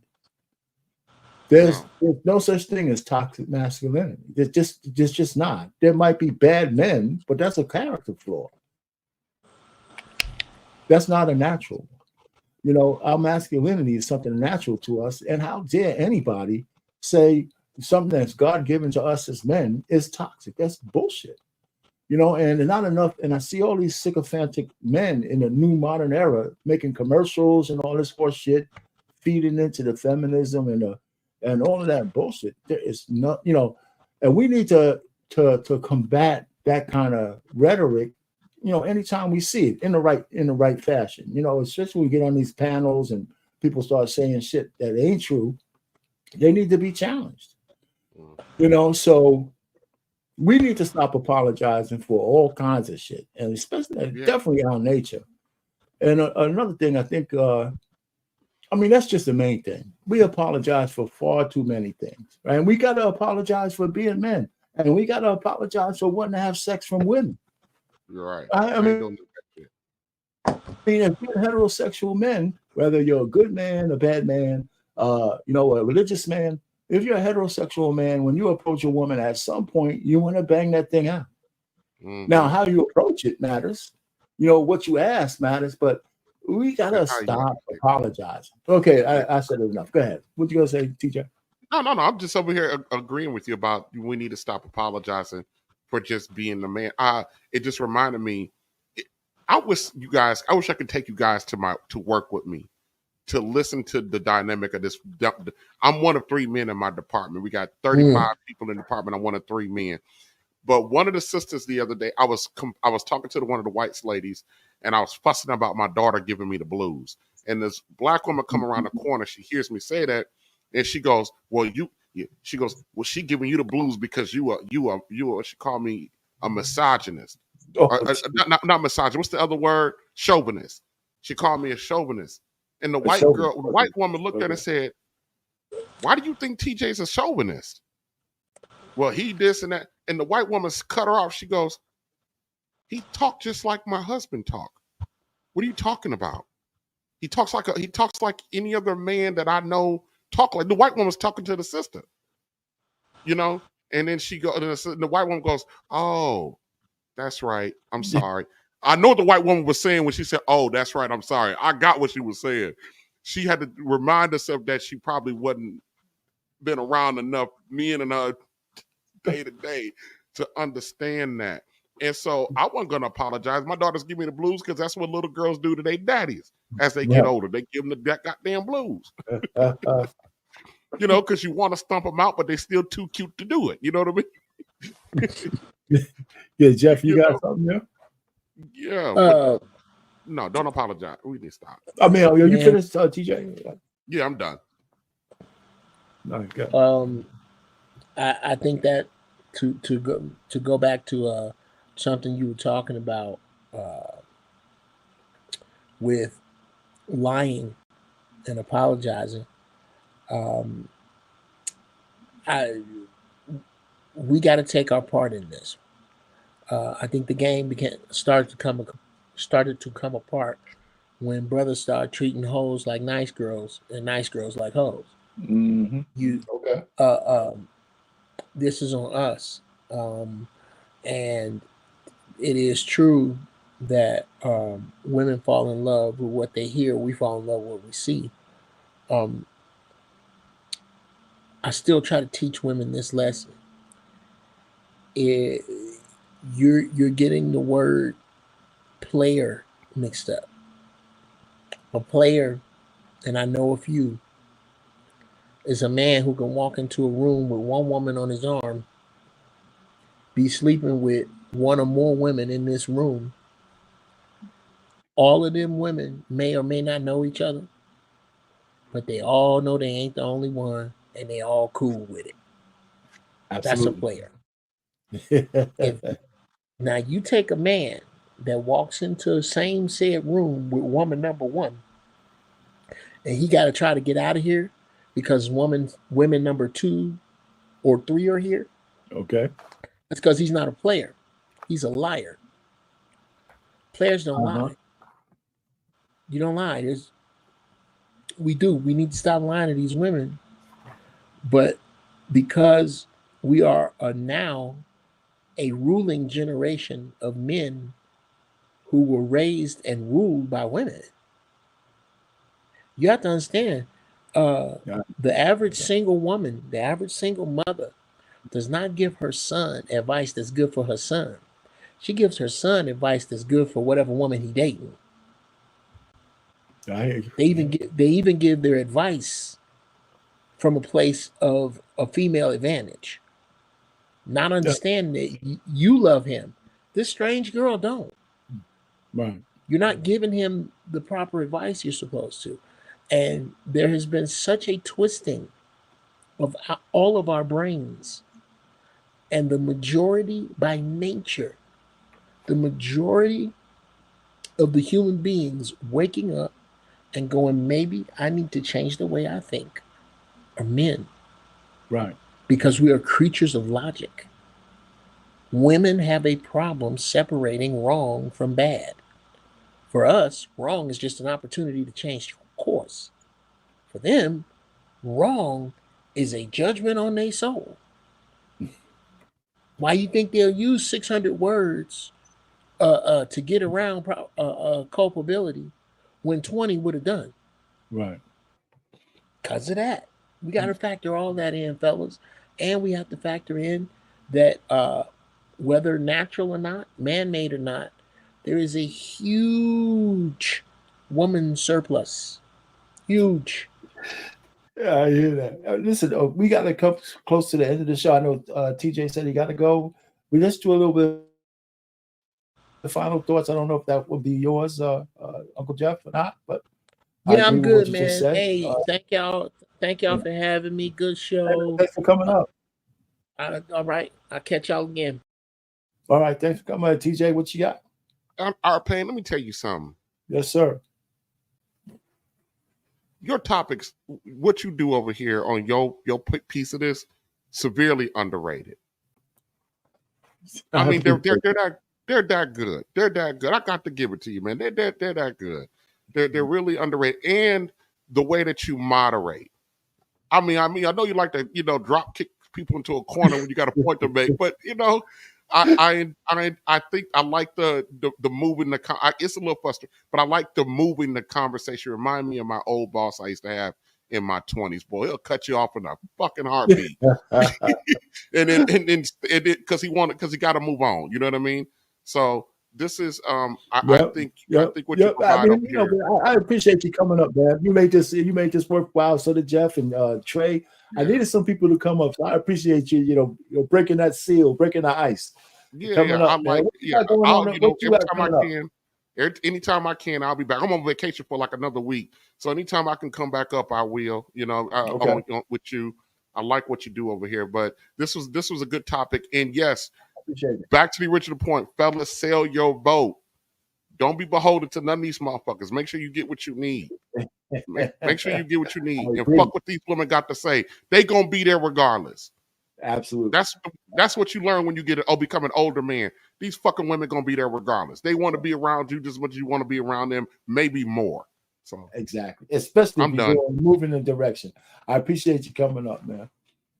There's no such thing as toxic masculinity. There's just not. There might be bad men, but that's a character flaw. That's not a natural. Our masculinity is something natural to us. And how dare anybody say something that's God-given to us as men is toxic? That's bullshit. And not enough. And I see all these sycophantic men in the new modern era making commercials and all this horse shit, feeding into the feminism and all of that bullshit. There is not, and we need to combat that kind of rhetoric, anytime we see it in the right fashion, especially when we get on these panels and people start saying shit that ain't true. They need to be challenged, so we need to stop apologizing for all kinds of shit, and especially definitely our nature. And another thing, I think, that's just the main thing. We apologize for far too many things, right? And we got to apologize for being men, and we got to apologize for wanting to have sex from women. You're right. If you're heterosexual men, whether you're a good man, a bad man, a religious man, if you're a heterosexual man, when you approach a woman, at some point you want to bang that thing out. Mm-hmm. Now, how you approach it matters. What you ask matters, but we gotta stop apologizing. Okay, I said it enough. Go ahead. What you gonna say, TJ? No. I'm just over here agreeing with you about we need to stop apologizing for just being the man. It just reminded me. I wish I could take you guys to work with me, to listen to the dynamic of this. I'm one of 3 men in my department. We got 35 people in the department. I'm one of 3 men. But one of the sisters the other day, I was talking to one of the white ladies, and I was fussing about my daughter giving me the blues. And this Black woman come around the corner. She hears me say that, and she goes, "Well, she giving you the blues because you are." She called me a misogynist. Not misogynist. What's the other word? Chauvinist. She called me a chauvinist. And the white woman looked at her and said, "Why do you think TJ's a chauvinist?" Well, he this and that. And the white woman cut her off. She goes, "He talked just like my husband talk. What are you talking about? He talks like any other man that I know talk like." The white woman's talking to the sister, And then the white woman goes, "Oh, that's right. I'm sorry." I know what the white woman was saying when she said, "Oh, that's right. I'm sorry." I got what she was saying. She had to remind herself that she probably wasn't been around enough men and her day to day to understand that. And so I wasn't going to apologize. My daughters give me the blues because that's what little girls do to their daddies as they get older. They give them the goddamn blues. Because you want to stomp them out, but they're still too cute to do it. You know what I mean? Yeah, Jeff, you got something there? Yeah. No, don't apologize. We need to stop. You finished, TJ? Yeah, I'm done. Okay. I think that to go back to something you were talking about with lying and apologizing. Um, I we got to take our part in this. I think the game started to come apart when brothers started treating hoes like nice girls and nice girls like hoes. Mm-hmm. You, Okay. this is on us, and it is true that women fall in love with what they hear. We fall in love with what we see. Um, I still try to teach women this lesson. It, you're getting the word player mixed up. A player, and I know a few, is a man who can walk into a room with one woman on his arm, be sleeping with one or more women in this room. All of them women may or may not know each other, but they all know they ain't the only one, and they all cool with it. That's a player. If now you take a man that walks into the same said room with woman number one, and he got to try to get out of here because women number 2 or 3 are here. Okay. That's because he's not a player. He's a liar. Players don't lie. You don't lie. We do. We need to stop lying to these women. But because we are now a ruling generation of men who were raised and ruled by women, you have to understand the average single woman, the average single mother does not give her son advice that's good for her son. She gives her son advice that's good for whatever woman he dating. I hear you. They even give their advice from a place of a female advantage, not understanding that you love him. This strange girl don't. Right. You're not giving him the proper advice you're supposed to. And there has been such a twisting of all of our brains. And the majority by nature, the majority of the human beings waking up and going, maybe I need to change the way I think, are men. Right. Because we are creatures of logic. Women have a problem separating wrong from bad. For us, wrong is just an opportunity to change course. For them, wrong is a judgment on their soul. Why you think they'll use 600 words to get around culpability when 20 would have done? Right. Because of that. We got to factor all that in, fellas. And we have to factor in that whether natural or not, man-made or not, there is a huge woman surplus. Huge. Yeah, I hear that. Listen, we got to come close to the end of the show. I know TJ said he got to go. We let's do a little bit of final thoughts. I don't know if that would be yours, Uncle Jeff, or not, but yeah, I'm good, man. Hey, thank y'all for having me. Good show. Thanks for coming up. All right, I'll catch y'all again. All right, thanks for coming up. TJ, what you got? Payne, let me tell you something. Yes, sir. Your topics, what you do over here on your piece of this, severely underrated. I mean, they're that good. They're that good. I got to give it to you, man. They're that good. They're really underrated, and the way that you moderate. I mean, I know you like to drop kick people into a corner when you got a point to make, but I think I like the moving it's a little frustrating, but I like the moving the conversation. Remind me of my old boss I used to have in my 20s. Boy, he'll cut you off in a fucking heartbeat, and then because he got to move on. You know what I mean? So this is I think what you provide over here. I appreciate you coming up, man. You made this worthwhile. So did Jeff and Trey. Yeah. I needed some people to come up, so I appreciate you. Breaking that seal, breaking the ice. Anytime I can, I'll be back. I'm on vacation for like another week, so anytime I can come back up, I will. Okay. With you. I like what you do over here, but this was a good topic, and yes, appreciate it. Back to the original point, fellas, sell your vote. Don't be beholden to none of these motherfuckers. Make sure you get what you need. Make sure you get what you need. And fuck what these women got to say. They gonna be there regardless. Absolutely. That's what you learn when you become an older man. These fucking women gonna be there regardless. They want to be around you just as much as you want to be around them, maybe more. So exactly. Especially I'm if done. you're moving in direction. I appreciate you coming up, man.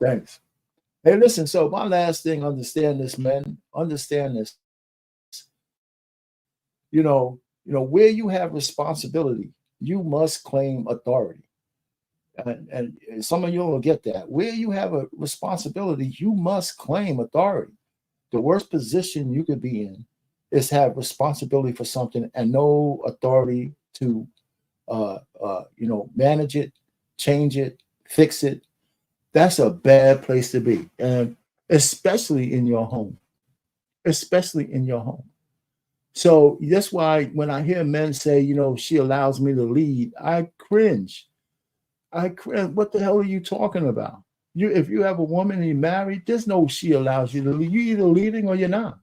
Thanks. Hey, listen, so my last thing, understand this, man. Understand this. You know, where you have responsibility, you must claim authority. And some of you will get that. Where you have a responsibility, you must claim authority. The worst position you could be in is have responsibility for something and no authority to manage it, change it, fix it. That's a bad place to be. And especially in your home. Especially in your home. So that's why when I hear men say, she allows me to lead, I cringe. What the hell are you talking about? If you have a woman and you're married, there's no she allows you to lead. You're either leading or you're not.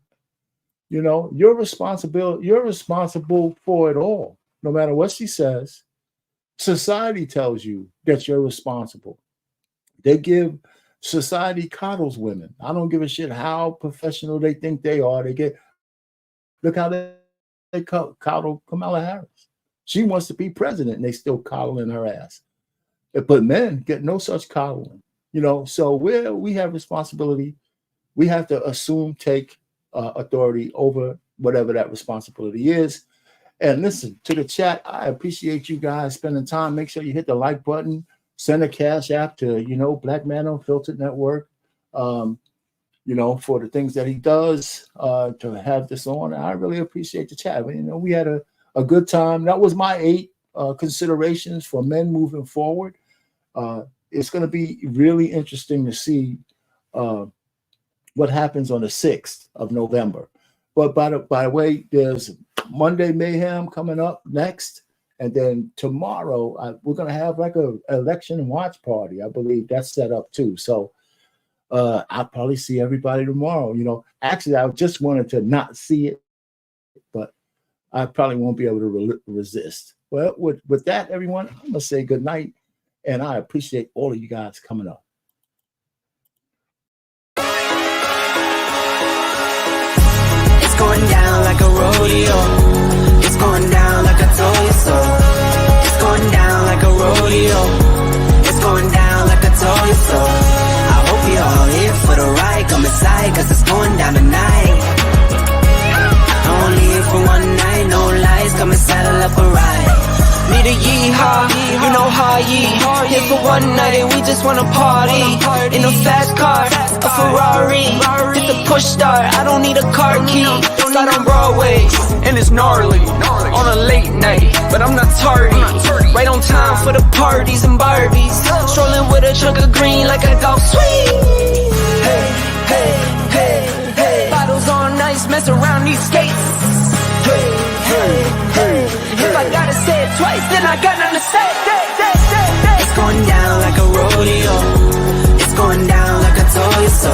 You're responsible for it all. No matter what she says, society tells you that you're responsible. Society coddles women. I don't give a shit how professional they think they are. Look how they coddle Kamala Harris. She wants to be president and they still coddling her ass. But men get no such coddling. So where we have responsibility, we have to take authority over whatever that responsibility is. And listen, to the chat, I appreciate you guys spending time. Make sure you hit the like button, send a cash app to, Black Man Unfiltered Network, for the things that he does to have this on. I really appreciate the chat. We had a good time. That was my 8 considerations for men moving forward. It's going to be really interesting to see what happens on the 6th of November. But by the way, there's Monday Mayhem coming up next. And then tomorrow, we're going to have like a election watch party. I believe that's set up too. So I'll probably see everybody tomorrow. Actually, I just wanted to not see it, but I probably won't be able to resist. Well, with that, everyone, I'm going to say good night. And I appreciate all of you guys coming up. It's going down like a rodeo. It's going down like I told you so. It's going down like a rodeo. It's going down like I told you so. I hope you're all here for the ride. Come inside, cause it's going down tonight. Only here for one night, no lies. Come and saddle up a ride. Need a yeehaw, you know how here for one night and we just wanna party. In a fast car, a Ferrari. Hit the push start, I don't need a car key. Start on Broadway, and it's gnarly. On a late night, but I'm not tardy. Right on time for the parties and Barbies. Strolling with a chunk of green like a golf swing. Hey, hey, hey, hey. Bottles on ice, mess around these skates. Hey, hey, hey. If I gotta say it twice, then I got nothing to say. It's going down like a rodeo. It's going down like I told you so.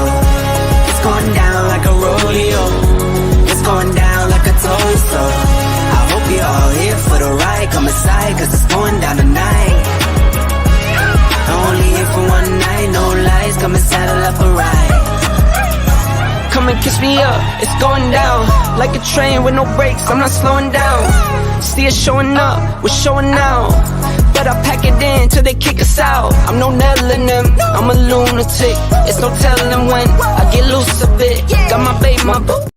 It's going down like a rodeo. It's going down like I told you so. I hope you're all here for the ride. Come inside, cause it's going down tonight. Only here for one night, no lies. Come and saddle up a ride. Come and kiss me up, it's going down. Like a train with no brakes, I'm not slowing down. See us showing up, we're showing out. Better pack it in till they kick us out. I'm no nailing them, I'm a lunatic. It's no telling when I get loose a bit. Got my babe, my boo,